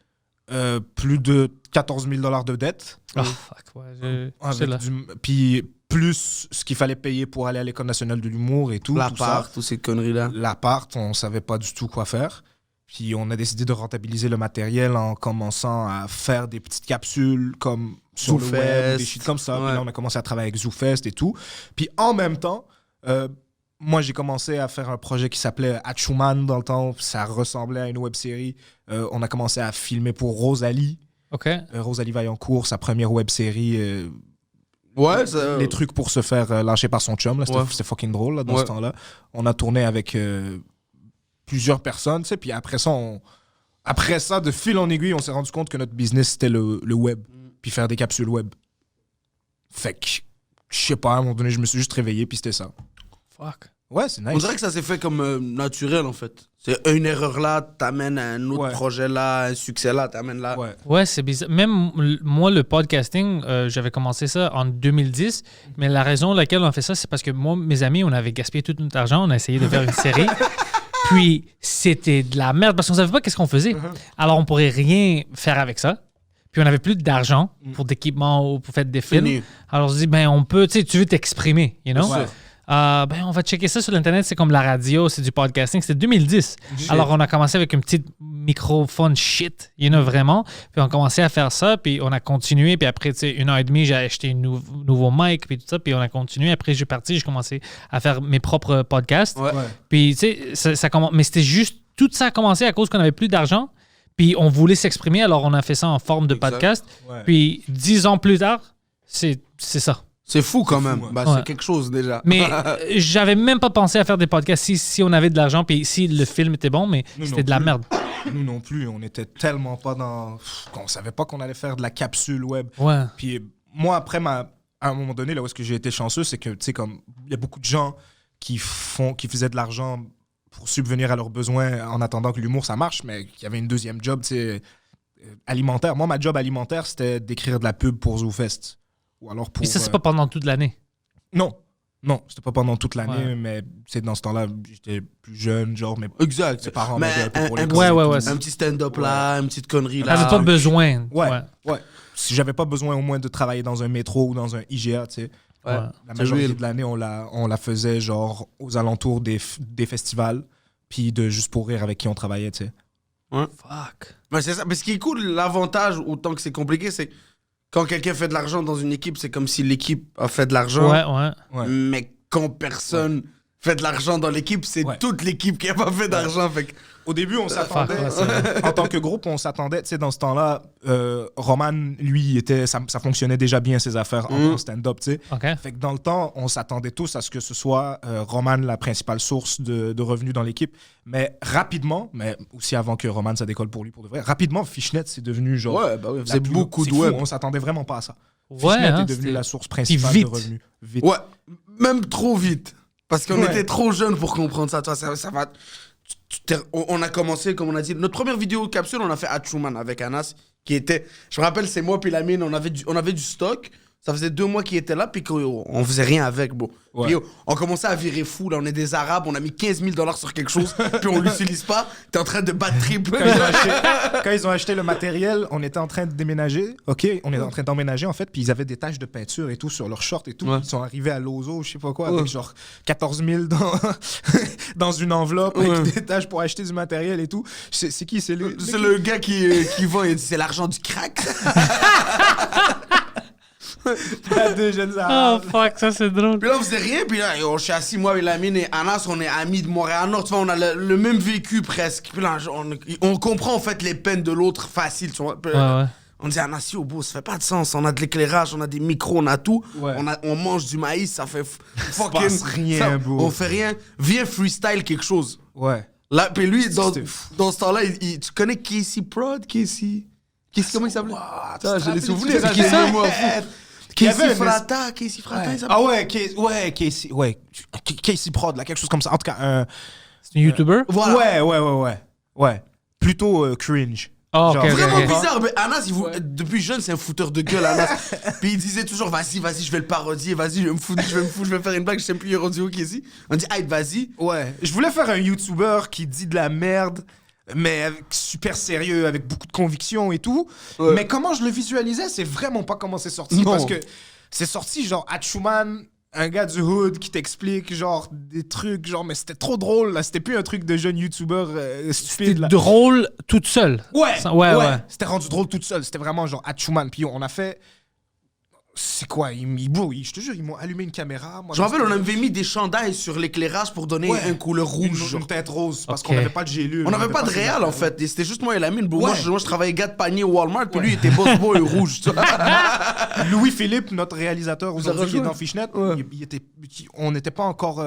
Speaker 3: plus de 14 000 $ de dette.
Speaker 2: Oh, fuck, ouais. C'est là.
Speaker 3: Puis plus ce qu'il fallait payer pour aller à l'École nationale de l'humour et tout.
Speaker 4: L'appart,
Speaker 3: tout
Speaker 4: toutes ces conneries-là.
Speaker 3: L'appart, on savait pas du tout quoi faire. Puis on a décidé de rentabiliser le matériel en commençant à faire des petites capsules comme sur le web, des shit comme ça.
Speaker 4: Ouais.
Speaker 3: Puis là, on a commencé à travailler avec ZooFest et tout. Puis en même temps, moi, j'ai commencé à faire un projet qui s'appelait Hachuman dans le temps. Ça ressemblait à une web-série. On a commencé à filmer pour Rosalie.
Speaker 2: OK.
Speaker 3: Rosalie Vaillancourt, sa première web-série.
Speaker 4: Ouais, ça...
Speaker 3: Les trucs pour se faire lâcher par son chum. Là,
Speaker 4: Ouais.
Speaker 3: c'était fucking drôle là, dans ce temps-là. On a tourné avec plusieurs personnes. Tu sais, puis après ça, de fil en aiguille, on s'est rendu compte que notre business, c'était le web. Puis faire des capsules web. Fait que, je sais pas, à un moment donné, je me suis juste réveillé, puis c'était ça.
Speaker 2: Fuck.
Speaker 3: Ouais, c'est nice.
Speaker 4: On dirait que ça s'est fait comme naturel, en fait. C'est une erreur là, t'amènes à un autre projet là, un succès là, t'amènes là.
Speaker 2: Ouais, c'est bizarre. Même moi, le podcasting, j'avais commencé ça en 2010, mais la raison pour laquelle on a fait ça, c'est parce que moi, mes amis, on avait gaspillé tout notre argent, on a essayé de faire une série, puis c'était de la merde parce qu'on savait pas qu'est-ce qu'on faisait. Alors, on pourrait rien faire avec ça. Puis on avait plus d'argent pour d'équipement ou pour faire des films. Alors, on se dit, ben, on peut, tu veux t'exprimer, you know?
Speaker 3: Ouais.
Speaker 2: Ben, on va checker ça sur l'Internet. C'est comme la radio, c'est du podcasting. C'était 2010. Alors, on a commencé avec une petite microphone shit, you know, vraiment. Puis, on a commencé à faire ça. Puis, on a continué. Puis, après, 1 an et demi, j'ai acheté un nouveau mic. Puis, tout ça. Puis, on a continué. Après, j'ai commencé à faire mes propres podcasts.
Speaker 4: Ouais.
Speaker 2: Puis, tu sais, ça commence. Mais c'était juste, tout ça a commencé à cause qu'on n'avait plus d'argent. Puis, on voulait s'exprimer. Alors, on a fait ça en forme de podcast.
Speaker 3: Ouais.
Speaker 2: Puis, 10 ans plus tard, c'est ça.
Speaker 4: C'est fou quand
Speaker 3: C'est
Speaker 4: même.
Speaker 3: fou, hein.
Speaker 4: Bah,
Speaker 2: Ouais.
Speaker 4: c'est quelque chose déjà.
Speaker 2: Mais j'avais même pas pensé à faire des podcasts si on avait de l'argent puis si le film était bon, mais
Speaker 3: Nous
Speaker 2: c'était
Speaker 3: non
Speaker 2: de la
Speaker 3: plus.
Speaker 2: merde.
Speaker 3: Nous non plus, on était tellement pas dans... On savait pas qu'on allait faire de la capsule web.
Speaker 2: Ouais.
Speaker 3: Puis moi, après, à un moment donné, là où est-ce que j'ai été chanceux, c'est que, tu sais, comme il y a beaucoup de gens qui faisaient de l'argent pour subvenir à leurs besoins en attendant que l'humour, ça marche, mais qui avaient une deuxième job, tu sais, alimentaire. Moi, ma job alimentaire, c'était d'écrire de la pub pour ZooFest. Ou alors pour...
Speaker 2: Et ça, c'est pas pendant toute l'année.
Speaker 3: Non, c'était pas pendant toute l'année,
Speaker 2: Ouais.
Speaker 3: mais c'est dans ce temps-là, j'étais plus jeune, genre, mes
Speaker 4: Exact.
Speaker 3: parents
Speaker 4: Mais
Speaker 3: m'aidaient un peu pour les
Speaker 2: ouais, ouais, ouais.
Speaker 4: Un petit stand-up là, une petite connerie là.
Speaker 2: T'avais pas besoin.
Speaker 3: Ouais. Si j'avais pas besoin au moins de travailler dans un métro ou dans un IGA, tu sais.
Speaker 4: Ouais.
Speaker 2: Ouais.
Speaker 3: La
Speaker 4: C'est
Speaker 3: majorité
Speaker 4: real.
Speaker 3: de l'année, on la faisait genre aux alentours des festivals, puis de Juste pour rire avec qui on travaillait, tu sais.
Speaker 2: Fuck.
Speaker 4: Mais c'est ça. Mais ce qui est cool, l'avantage, autant que c'est compliqué, c'est quand quelqu'un fait de l'argent dans une équipe, c'est comme si l'équipe a fait de l'argent.
Speaker 2: Ouais.
Speaker 3: Ouais.
Speaker 4: Mais quand personne fait de l'argent dans l'équipe, c'est
Speaker 3: Ouais.
Speaker 4: toute l'équipe qui a pas fait d'argent. Fait que...
Speaker 3: Au début, on s'attendait.
Speaker 2: fuck, ouais, c'est vrai.
Speaker 3: En tant que groupe, on s'attendait. Tu sais, dans ce temps-là, Roman, lui, ça fonctionnait déjà bien ses affaires en stand-up, tu sais.
Speaker 2: OK.
Speaker 3: Fait que dans le temps, on s'attendait tous à ce que ce soit Roman la principale source de revenus dans l'équipe. Mais rapidement, mais aussi avant que Roman ça décolle pour lui pour de vrai, rapidement, Fishnet, c'est devenu genre.
Speaker 4: Ouais, bah oui,
Speaker 3: la
Speaker 4: c'est
Speaker 3: plus-
Speaker 4: beaucoup
Speaker 3: c'est
Speaker 4: de
Speaker 3: fou,
Speaker 4: web.
Speaker 3: On s'attendait vraiment pas à ça.
Speaker 2: Ouais,
Speaker 3: Fishnet
Speaker 2: hein,
Speaker 3: est devenu
Speaker 2: c'était-
Speaker 3: la source principale
Speaker 2: vite.
Speaker 3: de revenus. Vite.
Speaker 4: Ouais, même trop vite. Parce qu'on
Speaker 3: Ouais.
Speaker 4: était trop jeunes pour comprendre ça. Toi, ça va. On a commencé, comme on a dit, notre première vidéo capsule, on a fait Hachuman avec Anas, qui était. Je me rappelle, c'est moi puis Lamine, on avait du stock. Ça faisait 2 mois qu'il était là, puis qu'on faisait rien avec, bro.
Speaker 3: Ouais.
Speaker 4: Puis on commençait à virer fou, là. On est des Arabes, on a mis 15 000 $ sur quelque chose, puis on l'utilise pas. T'es en train de battre trip.
Speaker 3: Quand ils ont acheté le matériel, on était en train de déménager. OK, on est en train d'emménager, en fait. Puis ils avaient des taches de peinture et tout sur leurs shorts et tout.
Speaker 4: Ouais.
Speaker 3: Ils sont arrivés à Lozo, je sais pas quoi, avec genre 14 000 dans une enveloppe avec des taches pour acheter du matériel et tout. C'est qui? C'est
Speaker 4: le gars qui vend, il dit c'est l'argent du crack.
Speaker 3: deux jeunes
Speaker 2: Oh
Speaker 3: Arabes.
Speaker 2: fuck, ça c'est drôle.
Speaker 4: Puis là, on faisait rien, puis là, je suis assis, moi, Lamine et Anas, on est amis de Montréal-Nord, tu vois, on a le même vécu presque. Puis là, on comprend en fait les peines de l'autre facile, tu vois. Puis là,
Speaker 2: Ouais.
Speaker 4: on dit, Anas, yo, beau, ça fait pas de sens, on a de l'éclairage, on a des micros, on a tout.
Speaker 3: Ouais.
Speaker 4: On mange du maïs, ça fait fucking...
Speaker 3: passe rien, bro.
Speaker 4: On fait rien, viens freestyle quelque chose.
Speaker 3: Ouais.
Speaker 4: Là, puis lui,
Speaker 3: C'était fou.
Speaker 4: dans ce temps-là, tu connais Casey Prod, Casey, comment il s'appelait?
Speaker 3: Ça,
Speaker 4: J'ai les souvenirs,
Speaker 3: c'est
Speaker 4: j'ai
Speaker 3: qui
Speaker 4: les
Speaker 3: ça?
Speaker 4: mémoires fous.
Speaker 3: Il y avait
Speaker 4: Casey
Speaker 3: un-
Speaker 4: Frata, Casey Frata, il s'appelle.
Speaker 3: Ah ouais, Casey Prod, là, quelque chose comme ça. En tout cas,
Speaker 2: C'est un YouTuber?
Speaker 4: Voilà.
Speaker 3: Ouais. Plutôt cringe.
Speaker 2: Oh, ok,
Speaker 3: Genre,
Speaker 2: ok,
Speaker 4: Vraiment
Speaker 2: ok.
Speaker 4: bizarre, mais Anas, depuis jeune, c'est un fouteur de gueule, Anas. Puis il disait toujours, vas-y, je vais le parodier, vas-y, je vais me foutre, je vais faire une blague, je sais plus, il est rendu où qui est ici. On dit, aïe, vas-y.
Speaker 3: Ouais. Je voulais faire un YouTuber qui dit de la merde, mais super sérieux, avec beaucoup de conviction et tout.
Speaker 4: Ouais.
Speaker 3: Mais comment je le visualisais, c'est vraiment pas comment c'est sorti.
Speaker 4: Non.
Speaker 3: Parce que c'est sorti genre Hachuman, un gars du hood qui t'explique genre des trucs, genre, mais c'était trop drôle, là. C'était plus un truc de jeune YouTuber
Speaker 2: C'était
Speaker 3: stupide, là.
Speaker 2: drôle toute seule.
Speaker 3: Ouais,
Speaker 2: Ça- ouais.
Speaker 3: C'était rendu drôle toute seule. C'était vraiment genre Hachuman. Puis on a fait. C'est quoi? Je te jure, ils m'ont allumé une caméra. Moi,
Speaker 4: Je me rappelle, on avait mis des chandails sur l'éclairage pour donner
Speaker 3: Ouais.
Speaker 4: une couleur rouge.
Speaker 3: une tête rose parce
Speaker 2: Ok.
Speaker 3: qu'on n'avait pas de gélule.
Speaker 4: On n'avait pas de
Speaker 3: ces
Speaker 4: réal, en
Speaker 3: affaires-là.
Speaker 4: fait. Et c'était juste moi et Lamine. Bro.
Speaker 3: Ouais.
Speaker 4: Moi, je travaillais gars de panier au Walmart, puis lui, il était boss boy rouge. Tu vois.
Speaker 3: Louis-Philippe, notre réalisateur aujourd'hui, qui est
Speaker 4: rejoint.
Speaker 3: dans Fishnet,
Speaker 4: Ouais.
Speaker 3: on n'était pas encore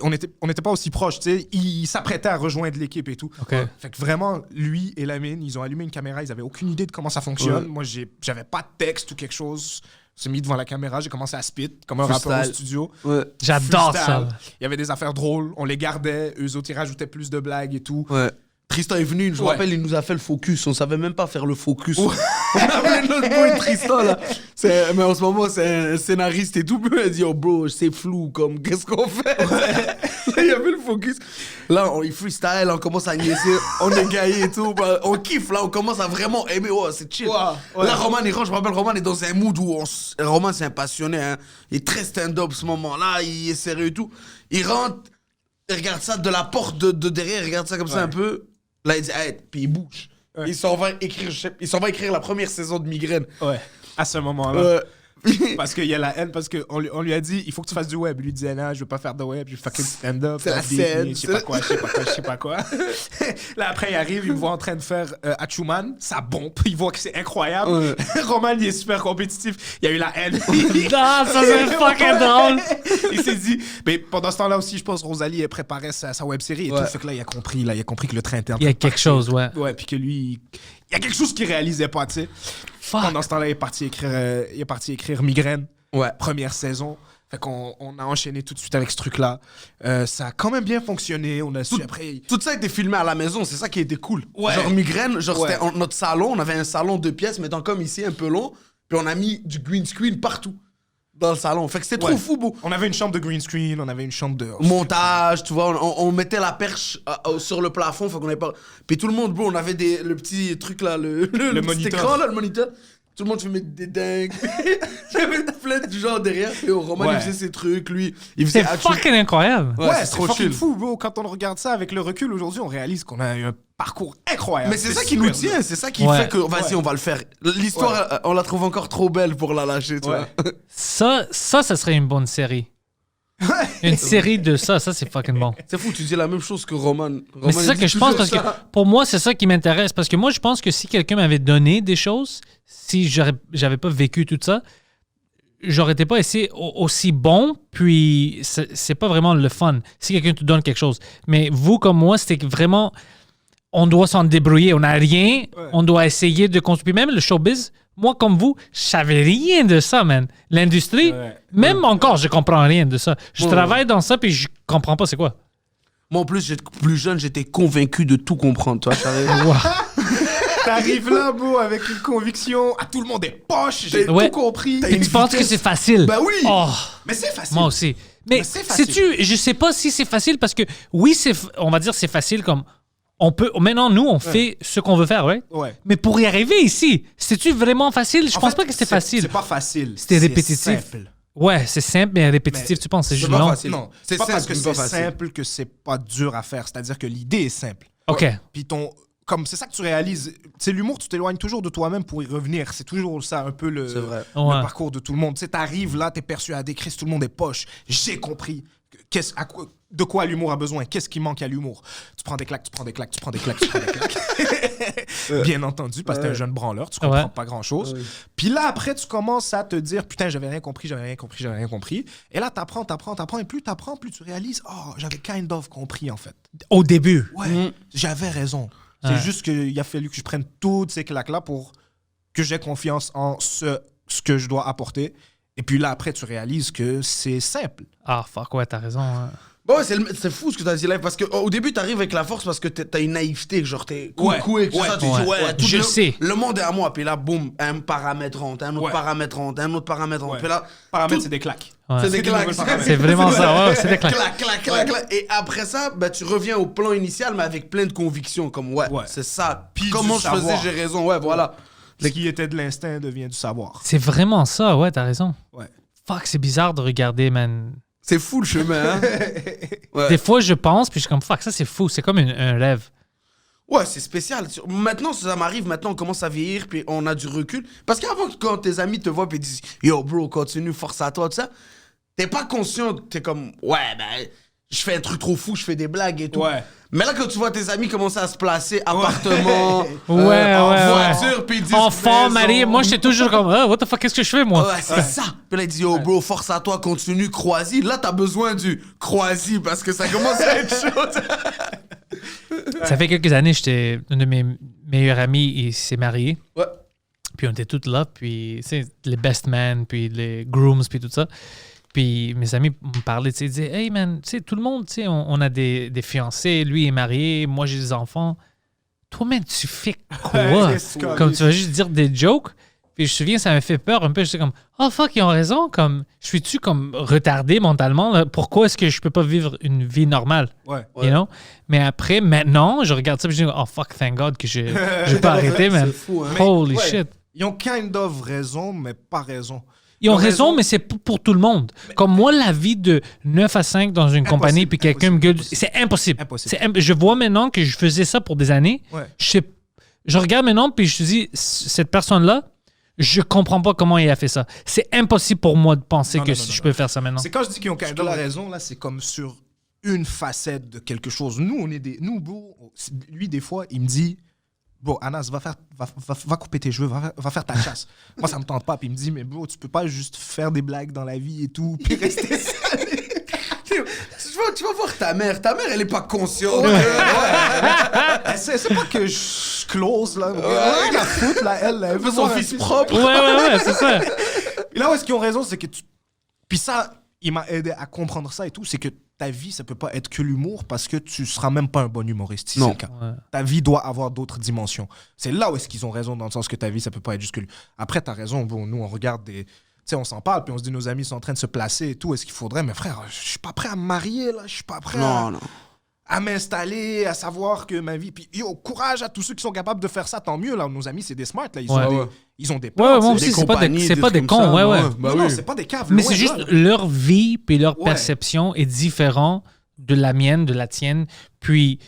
Speaker 3: on n'était pas aussi proches, tu sais. Il s'apprêtait à rejoindre l'équipe et tout.
Speaker 2: Ok.
Speaker 3: Fait que vraiment, lui et Lamine, ils ont allumé une caméra, ils avaient aucune idée de comment ça fonctionne.
Speaker 4: Ouais.
Speaker 3: Moi, j'avais pas de texte ou quelque chose. Je me mis devant la caméra, j'ai commencé à spit comme un rappeur au
Speaker 4: Freestyle.
Speaker 3: studio.
Speaker 4: Ouais.
Speaker 2: J'adore
Speaker 3: Freestyle.
Speaker 2: ça.
Speaker 3: Il y avait des affaires drôles, on les gardait, eux autres, ils rajoutaient plus de blagues et tout.
Speaker 4: Ouais. Tristan est venu, je me
Speaker 3: Ouais.
Speaker 4: rappelle, il nous a fait le focus. On savait même pas faire le focus. On avait notre boy Tristan là. Mais en ce moment, c'est un scénariste et tout. Puis il a dit, oh bro, c'est flou, comme qu'est-ce qu'on fait? Là, il y avait le focus. Là, il freestyle, on commence à niaiser, on est gaillé et tout. Bah, on kiffe, là, on commence à vraiment aimer. Oh, c'est chill.
Speaker 3: Ouais.
Speaker 4: Là, Roman, il rentre, je me rappelle, Roman est dans un mood où Roman, c'est un passionné. Hein. Il est très stand-up ce moment-là, il est sérieux et tout. Il rentre, il regarde ça de la porte de derrière, il regarde ça comme ça un peu. Là, il dit, hey, puis il bouge.
Speaker 3: Ouais.
Speaker 4: Il s'en va écrire la première saison de Migraine.
Speaker 3: Ouais, à ce moment-là. Parce qu'il y a la haine, parce qu'on lui a dit, il faut que tu fasses du web. Lui il disait, non, je veux pas faire de web, je veux fucking stand-up.
Speaker 4: C'est la
Speaker 3: ça beat
Speaker 4: scène,
Speaker 3: me, je sais pas quoi. Là, après, il arrive, il me voit en train de faire Hachuman, ça bombe, il voit que c'est incroyable.
Speaker 4: Ouais.
Speaker 3: Roman, il est super compétitif, il y a eu la haine.
Speaker 2: Ah, ça c'est fucking drôle.
Speaker 3: Il s'est dit, mais pendant ce temps-là aussi, je pense Rosalie elle préparait sa web série et
Speaker 4: Ouais.
Speaker 3: tout. Fait que là, il a compris que le train était en
Speaker 2: Il y a
Speaker 3: train de
Speaker 2: quelque chose, ouais.
Speaker 3: Ouais, puis que lui, il y a quelque chose qu'il réalisait pas, tu sais.
Speaker 2: Fuck.
Speaker 3: Pendant ce temps-là, il est parti écrire Migraine,
Speaker 4: Ouais.
Speaker 3: première saison. Fait qu'on a enchaîné tout de suite avec ce truc-là. Ça a quand même bien fonctionné. On a su après.
Speaker 4: Tout ça a été filmé à la maison, c'est ça qui a été cool.
Speaker 3: Ouais.
Speaker 4: Genre Migraine, genre
Speaker 3: Ouais.
Speaker 4: c'était notre salon, on avait un salon 2 pièces, mais comme ici, un peu long, puis on a mis du green screen partout dans le salon. Fait que c'était trop
Speaker 3: Ouais.
Speaker 4: fou, beau.
Speaker 3: On avait une chambre de green screen, on avait une chambre de.
Speaker 4: Montage, tu vois, on mettait la perche sur le plafond, faut qu'on ait pas. Puis tout le monde, bro, on avait le petit truc là, le petit
Speaker 3: moniteur.
Speaker 4: écran là, le moniteur. Tout le monde faisait des dingues. Il y avait des flèches du genre derrière. Et Roman,
Speaker 3: Ouais.
Speaker 4: il faisait ses trucs, lui. Il faisait
Speaker 2: C'est fucking incroyable.
Speaker 3: Ouais,
Speaker 4: c'est
Speaker 3: c'est
Speaker 4: trop
Speaker 3: fucking
Speaker 4: chill.
Speaker 3: fou, bro. Quand on regarde ça avec le recul aujourd'hui, on réalise qu'on a eu un parcours incroyable.
Speaker 4: Mais c'est ça qui
Speaker 3: super
Speaker 4: nous tient, c'est ça qui
Speaker 2: Ouais.
Speaker 4: fait que vas-y, on va le faire. L'histoire, on la trouve encore trop belle pour la lâcher, tu
Speaker 3: Ouais.
Speaker 4: vois.
Speaker 2: Ça serait une bonne série. Une série de ça c'est fucking bon.
Speaker 4: C'est fou, tu dis la même chose que Roman.
Speaker 2: Mais c'est ça que je pense parce que pour moi, c'est ça qui m'intéresse. Parce que moi, je pense que si quelqu'un m'avait donné des choses, si j'avais pas vécu tout ça, j'aurais été pas aussi bon, puis c'est pas vraiment le fun si quelqu'un te donne quelque chose. Mais vous, comme moi, c'était vraiment, on doit s'en débrouiller. On n'a rien, on doit essayer de construire. Même le showbiz, moi, comme vous, je savais rien de ça, man. L'industrie,
Speaker 3: Ouais.
Speaker 2: même encore, je comprends rien de ça. Je
Speaker 4: Ouais.
Speaker 2: travaille dans ça, puis je comprends pas c'est quoi.
Speaker 4: Moi, en plus, plus jeune, j'étais convaincu de tout comprendre, tu vois.
Speaker 3: T'arrives là, bro, avec une conviction. Ah, tout le monde est poche. J'ai
Speaker 2: Ouais.
Speaker 3: tout compris.
Speaker 2: Et tu penses que c'est facile?
Speaker 4: Bah oui.
Speaker 2: Oh,
Speaker 3: Mais c'est facile.
Speaker 2: moi aussi. Mais
Speaker 3: Mais c'est facile.
Speaker 2: sais-tu, je sais pas si c'est facile parce que oui, on va dire c'est facile comme maintenant nous on fait ce qu'on veut faire, ouais.
Speaker 3: Ouais.
Speaker 2: Mais pour y arriver ici, c'est-tu vraiment facile? Je
Speaker 3: En
Speaker 2: pense
Speaker 3: fait,
Speaker 2: pas que c'était facile.
Speaker 3: C'est pas facile.
Speaker 2: C'était
Speaker 3: C'est
Speaker 2: répétitif.
Speaker 3: simple.
Speaker 2: Ouais, c'est simple mais répétitif,
Speaker 3: Mais
Speaker 2: tu penses, c'est
Speaker 4: c'est
Speaker 2: juste
Speaker 4: pas
Speaker 2: long.
Speaker 4: facile.
Speaker 3: Non,
Speaker 4: C'est
Speaker 3: c'est pas parce
Speaker 4: simple,
Speaker 3: que
Speaker 4: mais pas
Speaker 3: c'est
Speaker 4: facile.
Speaker 3: simple que c'est pas dur à faire. C'est-à-dire que l'idée est simple.
Speaker 2: OK.
Speaker 3: Puis comme c'est ça que tu réalises. C'est l'humour, tu t'éloignes toujours de toi-même pour y revenir. C'est toujours ça, un peu le
Speaker 2: Ouais.
Speaker 3: parcours de tout le monde. Tu sais, t'arrives là, t'es persuadé, Chris, tout le monde est poche. J'ai compris. De quoi l'humour a besoin? Qu'est-ce qui manque à l'humour? Tu prends des claques, tu prends des claques, tu prends des claques, tu prends des claques. Bien entendu, parce que t'es un jeune branleur, tu comprends
Speaker 2: Ouais.
Speaker 3: pas grand-chose. Puis là, après, tu commences à te dire, putain, j'avais rien compris. Et là, t'apprends. Et plus t'apprends, plus tu réalises, oh, j'avais kind of compris, en fait.
Speaker 2: Au début.
Speaker 3: Ouais, j'avais raison. C'est
Speaker 2: Ouais.
Speaker 3: juste qu'il a fallu que je prenne toutes ces claques-là pour que j'ai confiance en ce que je dois apporter. Et puis là, après, tu réalises que c'est simple.
Speaker 2: Ah, fuck, ouais, t'as raison. Hein.
Speaker 4: Bon, c'est fou ce que t'as dit live parce qu'au début t'arrives avec la force parce que t'as une naïveté, genre t'es cool,
Speaker 3: Ouais.
Speaker 4: et tout ça, tu dis ouais, tout
Speaker 2: Je sais.
Speaker 4: le monde est à moi, puis là boum, un paramètre rentre, un autre
Speaker 3: Ouais.
Speaker 4: paramètre rentre, un autre paramètre rentre,
Speaker 3: Ouais.
Speaker 4: puis là
Speaker 3: Paramètres,
Speaker 4: tout-
Speaker 3: c'est des claques.
Speaker 2: Ouais.
Speaker 4: c'est des
Speaker 3: des
Speaker 4: claques.
Speaker 3: nouvelles paramètres.
Speaker 2: C'est vraiment ça, ouais, c'est des claques.
Speaker 4: Clac. Et après ça, bah, tu reviens au plan initial mais avec plein de convictions comme ouais. C'est ça.
Speaker 3: Puis
Speaker 4: comment
Speaker 3: du
Speaker 4: je faisais,
Speaker 3: savoir.
Speaker 4: j'ai raison, ouais, voilà.
Speaker 3: Ce qui était de l'instinct devient du savoir.
Speaker 2: C'est vraiment ça, ouais, t'as raison.
Speaker 3: Ouais.
Speaker 2: Fuck, c'est bizarre de regarder, man.
Speaker 4: C'est fou le chemin, hein. Ouais.
Speaker 2: Des fois, je pense, puis je suis comme, fuck, ça c'est fou, c'est comme un rêve.
Speaker 4: Ouais, c'est spécial. Maintenant, ça m'arrive, maintenant, on commence à vieillir, puis on a du recul. Parce qu'avant, quand tes amis te voient, puis ils disent yo, bro, continue, force à toi, tout ça, t'es pas conscient, t'es comme, ouais, ben, je fais un truc trop fou, je fais des blagues et tout.
Speaker 3: Ouais.
Speaker 4: Mais là, quand tu vois tes amis commencer à se placer, appartement,
Speaker 2: Ouais,
Speaker 4: en
Speaker 2: ouais,
Speaker 4: voiture, puis ils disent.
Speaker 2: Enfant,
Speaker 4: maison.
Speaker 2: marié, moi j'étais toujours comme, ah, what the fuck, qu'est-ce que je fais, moi?
Speaker 4: Ouais, c'est ça. Puis là, il dit, yo, bro, force à toi, continue, croisi. Là, t'as besoin du croisi parce que ça commence à être chaud.
Speaker 2: Ça fait quelques années, j'étais un de mes meilleurs amis, il s'est marié.
Speaker 4: Ouais.
Speaker 2: Puis on était tous là, puis tu sais, les best men, puis les grooms, puis tout ça. Puis mes amis me parlaient, tu sais, ils disaient, hey man, tu sais, tout le monde, tu sais, on a des fiancés, lui est marié, moi j'ai des enfants. Toi, man, tu fais quoi?
Speaker 3: Qu'est-ce que-
Speaker 2: Comme tu vas juste dire des jokes. Puis je me souviens, ça m'a fait peur un peu. J'étais comme, oh fuck, ils ont raison. Comme, je suis-tu comme retardé mentalement? Là? Pourquoi est-ce que je peux pas vivre une vie normale?
Speaker 3: Ouais.
Speaker 2: You know? Mais après, maintenant, je regarde ça et je dis, oh fuck, thank God que j'ai pas arrêté, man.
Speaker 4: C'est fou, hein.
Speaker 2: Holy
Speaker 3: Ouais.
Speaker 2: shit.
Speaker 3: Ils ont kind of raison, mais pas raison.
Speaker 2: Ils ont
Speaker 3: Ils ont
Speaker 2: raison,
Speaker 3: raison.
Speaker 2: mais c'est pour tout le monde. Comme moi, la vie de 9 à 5 dans une compagnie, puis quelqu'un me gueule, c'est impossible.
Speaker 3: Impossible.
Speaker 2: Je vois maintenant que je faisais ça pour des années.
Speaker 3: Ouais.
Speaker 2: Je regarde maintenant, puis je me dis, cette personne-là, je comprends pas comment il a fait ça. C'est impossible pour moi de penser
Speaker 3: Non,
Speaker 2: que
Speaker 3: non, non,
Speaker 2: je
Speaker 3: non.
Speaker 2: peux faire ça maintenant.
Speaker 3: C'est quand je dis qu'ils ont kind of raison, là, c'est comme sur une facette de quelque chose. Nous, on est des. Nous, bro, lui, des fois, il me dit, bro, Anas, va couper tes cheveux, va faire ta chasse. Moi, ça me tente pas. Puis il me dit, mais bro, tu peux pas juste faire des blagues dans la vie et tout, puis rester
Speaker 4: Tu vas voir ta mère. Ta mère, elle est pas consciente.
Speaker 3: c'est pas que je close, là. Rien à foutre, là, elle. Elle
Speaker 4: veut son fils propre.
Speaker 2: Ouais, c'est ça.
Speaker 3: Et là où est-ce qu'ils ont raison, c'est que tu. Puis ça, il m'a aidé à comprendre ça et tout, c'est que ta vie, ça peut pas être que l'humour parce que tu seras même pas un bon humoriste si c'est
Speaker 4: Non.
Speaker 3: le cas.
Speaker 2: Ouais.
Speaker 3: Ta vie doit avoir d'autres dimensions. C'est là où est-ce qu'ils ont raison, dans le sens que ta vie, ça peut pas être juste que lui. Après, t'as raison, bon, nous, on regarde des. Tu sais, on s'en parle, puis on se dit, nos amis sont en train de se placer et tout. Est-ce qu'il faudrait. Mais frère, je suis pas prêt à me marier, là. Je suis pas prêt
Speaker 4: Non.
Speaker 3: à m'installer, à savoir que ma vie. Puis, yo, courage à tous ceux qui sont capables de faire ça, tant mieux, là. Nos amis, c'est des smarts, là. Ils,
Speaker 2: Ouais.
Speaker 3: ont,
Speaker 4: Ouais.
Speaker 3: Ils ont des
Speaker 2: Ouais,
Speaker 3: plans.
Speaker 2: moi
Speaker 3: tu sais.
Speaker 2: aussi, c'est pas des,
Speaker 4: compagnies,
Speaker 2: c'est
Speaker 4: des
Speaker 2: pas des
Speaker 4: trucs
Speaker 2: cons,
Speaker 4: comme ça,
Speaker 2: ouais, ouais.
Speaker 4: ouais. Bah
Speaker 3: non,
Speaker 4: oui.
Speaker 3: c'est pas des caves.
Speaker 2: Mais
Speaker 3: loin
Speaker 2: c'est
Speaker 3: de
Speaker 2: juste
Speaker 3: là.
Speaker 2: leur vie puis leur
Speaker 3: Ouais.
Speaker 2: perception est différente de la mienne, de la tienne. Puis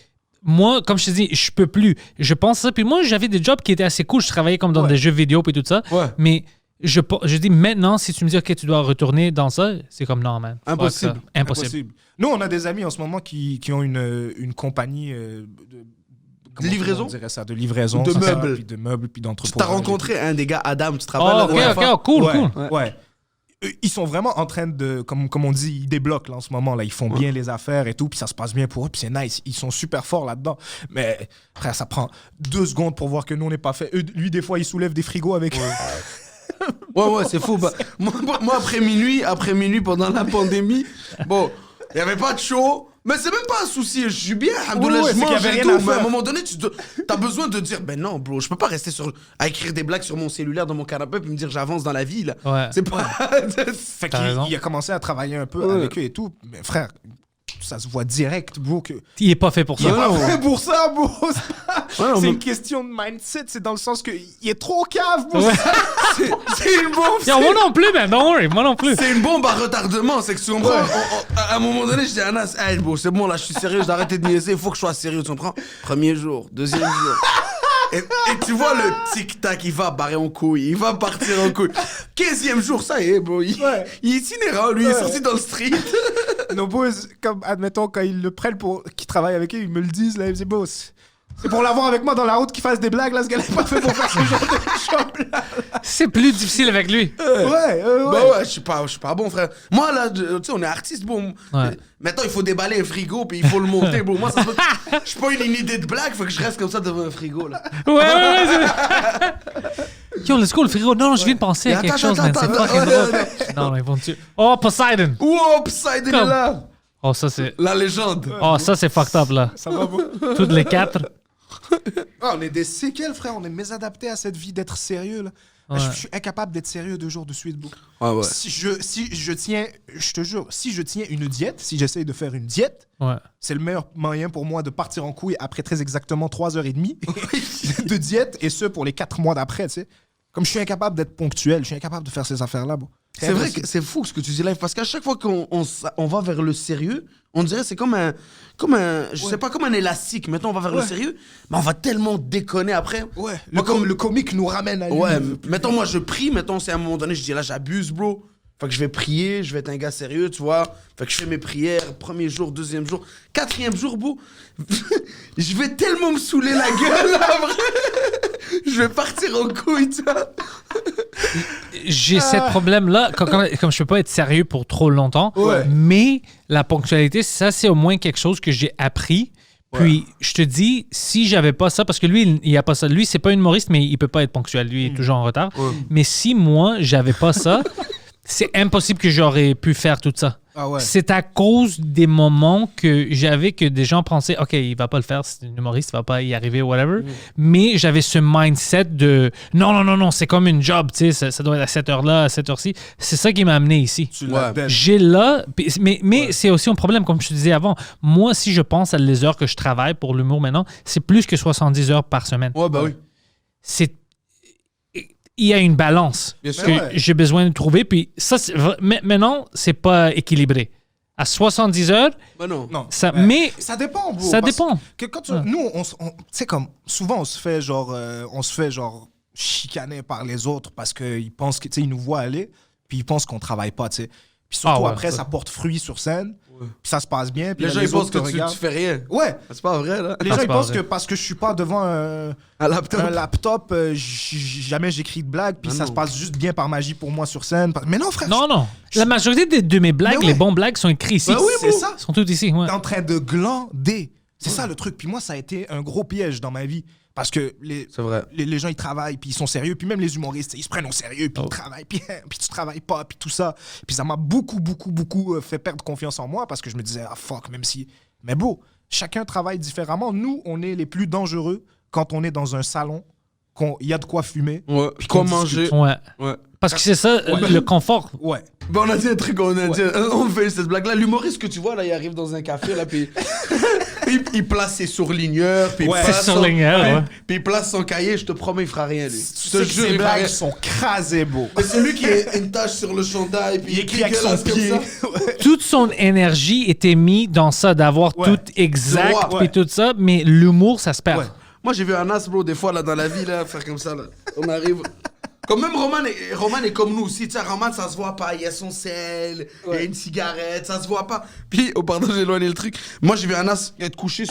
Speaker 2: moi, comme je te dis, je peux plus. Je pense ça. Puis moi, j'avais des jobs qui étaient assez cool. Je travaillais comme dans
Speaker 3: Ouais.
Speaker 2: des jeux vidéo puis tout ça.
Speaker 4: Ouais.
Speaker 2: Mais je dis maintenant, si tu me dis, OK, tu dois retourner dans ça, c'est comme non, man. Fuck
Speaker 4: Impossible.
Speaker 2: ça. Impossible.
Speaker 3: Nous, on a des amis en ce moment qui ont une compagnie comment
Speaker 4: livraison?
Speaker 3: on dirait ça, de livraison.
Speaker 4: De
Speaker 3: c'est ça,
Speaker 4: meubles.
Speaker 3: Puis de meubles, puis
Speaker 4: Tu
Speaker 3: d'entreposage.
Speaker 4: t'as rencontré un des gars, Adam, tu te rappelles
Speaker 2: Oh,
Speaker 4: la
Speaker 2: OK,
Speaker 4: dernière fois?
Speaker 2: OK, cool,
Speaker 3: Ouais,
Speaker 2: cool.
Speaker 3: ouais. Ils sont vraiment en train de, comme on dit, ils débloquent là, en ce moment. Là. Ils font bien les affaires et tout, puis ça se passe bien pour eux, puis c'est nice. Ils sont super forts là-dedans. Mais frère, ça prend 2 secondes pour voir que nous, on n'est pas fait. Lui, des fois, il soulève des frigos avec...
Speaker 4: Ouais, c'est fou. Bah, moi, après minuit, pendant la pandémie, bon, il n'y avait pas de show, Mais c'est même pas un souci, je suis bien, alhamdoulilah,
Speaker 3: Ouais,
Speaker 4: je
Speaker 3: c'est qu'il y
Speaker 4: mange
Speaker 3: avait
Speaker 4: et
Speaker 3: rien à
Speaker 4: tout, mais à un
Speaker 3: faire.
Speaker 4: moment donné, t'as besoin de dire, ben non, bro, je peux pas rester à écrire des blagues sur mon cellulaire dans mon canapé puis me dire j'avance dans la vie, là.
Speaker 2: Ouais.
Speaker 4: C'est pas...
Speaker 3: Fait
Speaker 2: T'as raison.
Speaker 3: qu'il a commencé à travailler un peu avec eux et tout. Mais frère, ça se voit direct, bro, que...
Speaker 2: Il est pas fait pour
Speaker 3: Il est
Speaker 2: ça.
Speaker 3: pas fait pour ça, bro.
Speaker 4: non,
Speaker 3: C'est
Speaker 4: mais-
Speaker 3: une question de mindset. C'est dans le sens qu'il est trop cave, bro.
Speaker 2: Ouais.
Speaker 3: C'est une bombe.
Speaker 2: Yo, moi non plus, man. Don't worry, moi non plus.
Speaker 4: C'est une bombe à retardement, c'est que tu comprends, à un moment donné, je dis à Anas, hey, bon, c'est bon, là, je suis sérieux, je dois arrêter de niaiser, il faut que je sois sérieux, tu comprends? Premier jour, deuxième jour. Et tu vois le tic-tac, il va barrer en couille, il va partir en couille. 15e jour, ça y est, bro, il est itinérant, lui, il est sorti dans le street.
Speaker 3: Nos boys, comme, admettons, quand ils le prennent pour qu'ils travaillent avec eux, ils me le disent, là, ils me disent, boss, c'est pour l'avoir avec moi dans la route qu'il fasse des blagues, là, ce gars-là est pas fait pour faire ce genre de job, là.
Speaker 2: C'est plus difficile avec lui.
Speaker 3: Ouais.
Speaker 4: Bah ouais, je suis pas bon, frère. Moi, là, tu sais, on est artiste, bon.
Speaker 2: Ouais.
Speaker 4: Maintenant, il faut déballer un frigo, puis il faut le monter, bro. Moi, ça se peut... Je suis pas une idée de blague, faut que je reste comme ça devant un frigo, là.
Speaker 2: Yo, let's go, le frigo. Non, je viens de penser à
Speaker 4: Attends,
Speaker 2: quelque chose, man. C'est
Speaker 4: attends,
Speaker 2: fucking
Speaker 4: attends.
Speaker 2: drôle. Non, ils vont tuer. Oh, Poseidon.
Speaker 4: Oups, Poseidon est
Speaker 2: Comme-
Speaker 4: là.
Speaker 2: Oh, ça, c'est...
Speaker 4: La légende.
Speaker 2: Oh, ça, c'est fucked up, là.
Speaker 3: Ça va, bro.
Speaker 2: Toutes les 4.
Speaker 3: Ah, on est des séquelles, frère. On est mésadaptés à cette vie d'être sérieux, là.
Speaker 2: Ouais.
Speaker 3: Je suis incapable d'être sérieux 2 jours de suite, bro.
Speaker 4: Ah ouais.
Speaker 3: Si je tiens, je te jure, si je tiens une diète, si j'essaye de faire une diète,
Speaker 2: Ouais.
Speaker 3: c'est le meilleur moyen pour moi de partir en couille après très exactement 3h30 de diète, et ce pour les 4 mois d'après, tu sais. Comme je suis incapable d'être ponctuel, je suis incapable de faire ces affaires-là, bro.
Speaker 4: C'est vrai que c'est fou ce que tu dis live, parce qu'à chaque fois qu'on va vers le sérieux, on dirait c'est comme un je sais pas, comme un élastique. Maintenant, on va vers le sérieux, mais on va tellement déconner après.
Speaker 3: Ouais,
Speaker 4: Moi,
Speaker 3: le comique nous ramène à lui.
Speaker 4: Ouais, mettons, moi, je prie. Mettons, c'est à un moment donné, je dis là, j'abuse, bro. Fait que je vais prier, je vais être un gars sérieux, tu vois. Fait que je fais mes prières, premier jour, deuxième jour, 4e jour, bro. Je vais tellement me saouler la gueule, là, vrai. Je vais partir en couille, tu vois.
Speaker 2: J'ai ce problème-là, comme je peux pas être sérieux pour trop longtemps, mais la ponctualité, ça, c'est au moins quelque chose que j'ai appris. Puis, je te dis, si j'avais pas ça, parce que lui, il a pas ça. Lui, c'est pas un humoriste, mais il peut pas être ponctuel. Lui, il est toujours en retard. Mais si moi, j'avais pas ça, c'est impossible que j'aurais pu faire tout ça.
Speaker 3: Ah ouais.
Speaker 2: C'est à cause des moments que j'avais que des gens pensaient, OK, il va pas le faire, c'est un humoriste, il va pas y arriver, whatever. Mais j'avais ce mindset de non, c'est comme une job, tu sais, ça doit être à cette heure-là, à cette heure-ci. C'est ça qui m'a amené ici.
Speaker 3: Tu l'as
Speaker 2: J'ai là, mais c'est aussi un problème, comme je te disais avant. Moi, si je pense à les heures que je travaille pour l'humour maintenant, c'est plus que 70 heures par semaine.
Speaker 4: Ouais, bah oui.
Speaker 2: Il y a une balance
Speaker 4: Bien sûr.
Speaker 2: que
Speaker 3: Ouais.
Speaker 2: j'ai besoin de trouver. Puis ça, maintenant, c'est pas équilibré. À 70 heures,
Speaker 4: Bah non.
Speaker 3: Non.
Speaker 2: ça,
Speaker 3: Ouais.
Speaker 2: mais
Speaker 3: Ça dépend, bro.
Speaker 2: ça
Speaker 3: parce
Speaker 2: dépend.
Speaker 3: Que quand nous, tu sais, comme souvent, on se fait genre chicaner par les autres parce qu'ils pensent que, tu sais, ils nous voient aller, puis ils pensent qu'on travaille pas, tu sais. Puis surtout
Speaker 2: Ah ouais,
Speaker 3: après,
Speaker 2: ça.
Speaker 3: ça porte fruit sur scène, puis ça se passe bien. Puis
Speaker 4: Les
Speaker 3: là,
Speaker 4: gens, ils pensent
Speaker 3: autres te
Speaker 4: que tu
Speaker 3: regardent.
Speaker 4: fais rien.
Speaker 3: Ouais.
Speaker 4: C'est pas vrai, là.
Speaker 3: Les
Speaker 2: Ah,
Speaker 3: gens,
Speaker 2: c'est
Speaker 3: ils
Speaker 2: pas
Speaker 3: pensent
Speaker 2: vrai.
Speaker 3: que parce que je suis pas devant
Speaker 4: Un laptop.
Speaker 3: un laptop, jamais j'écris de blagues, puis
Speaker 4: Ah
Speaker 3: ça
Speaker 4: non.
Speaker 3: se passe juste bien par magie pour moi sur scène. Mais non, frère,
Speaker 2: Non. La majorité de mes blagues,
Speaker 3: Mais ouais.
Speaker 2: les bons blagues, sont écrits ici.
Speaker 3: Bah oui, c'est ça.
Speaker 2: Ils sont tous ici. Ouais.
Speaker 3: t'es en train de glander. C'est ça le truc. Puis moi, ça a été un gros piège dans ma vie. Parce que
Speaker 4: C'est vrai.
Speaker 3: les gens, ils travaillent, puis ils sont sérieux. Puis même les humoristes, ils se prennent au sérieux, puis ils travaillent, puis tu travailles pas, puis tout ça. Puis ça m'a beaucoup fait perdre confiance en moi parce que je me disais, ah fuck, même si... Mais bro, chacun travaille différemment. Nous, on est les plus dangereux quand on est dans un salon, qu'il y a de quoi fumer.
Speaker 4: Ouais.
Speaker 3: Puis qu'on
Speaker 4: Quoi manger.
Speaker 2: Ouais.
Speaker 4: Ouais.
Speaker 2: Parce que c'est ça, le confort.
Speaker 3: Ouais.
Speaker 4: Bah, on a dit un truc, on fait cette blague-là. L'humoriste que tu vois, là, il arrive dans un café, là, puis il place ses surligneurs, puis
Speaker 3: Ouais.
Speaker 4: il place
Speaker 2: Ses surligneurs,
Speaker 4: puis-
Speaker 2: ouais.
Speaker 4: puis il place son cahier, je te promets, il fera rien, lui.
Speaker 3: Tu
Speaker 4: Je
Speaker 3: sais
Speaker 4: te
Speaker 3: que
Speaker 4: jure,
Speaker 3: ces
Speaker 4: il fera rien.
Speaker 3: blagues sont crasées, bro.
Speaker 4: Mais celui qui a une tache sur le chandail, puis
Speaker 3: Il écrit avec son
Speaker 4: dégueulasse comme
Speaker 3: pied.
Speaker 4: ça.
Speaker 2: Toute son énergie était mise dans ça, d'avoir
Speaker 3: Ouais.
Speaker 2: tout exact,
Speaker 4: Droit,
Speaker 2: puis
Speaker 3: ouais.
Speaker 2: tout ça, mais l'humour, ça se perd.
Speaker 3: Ouais.
Speaker 4: Moi, j'ai vu un as, bro, des fois, là, dans la vie, là, faire comme ça, là. On arrive... Comme même Roman est comme nous aussi, tu sais, Roman, ça se voit pas, il y a son sel, il y a une cigarette, ça se voit pas. Puis, oh pardon, j'ai éloigné le truc. Moi, j'ai vu un as être couché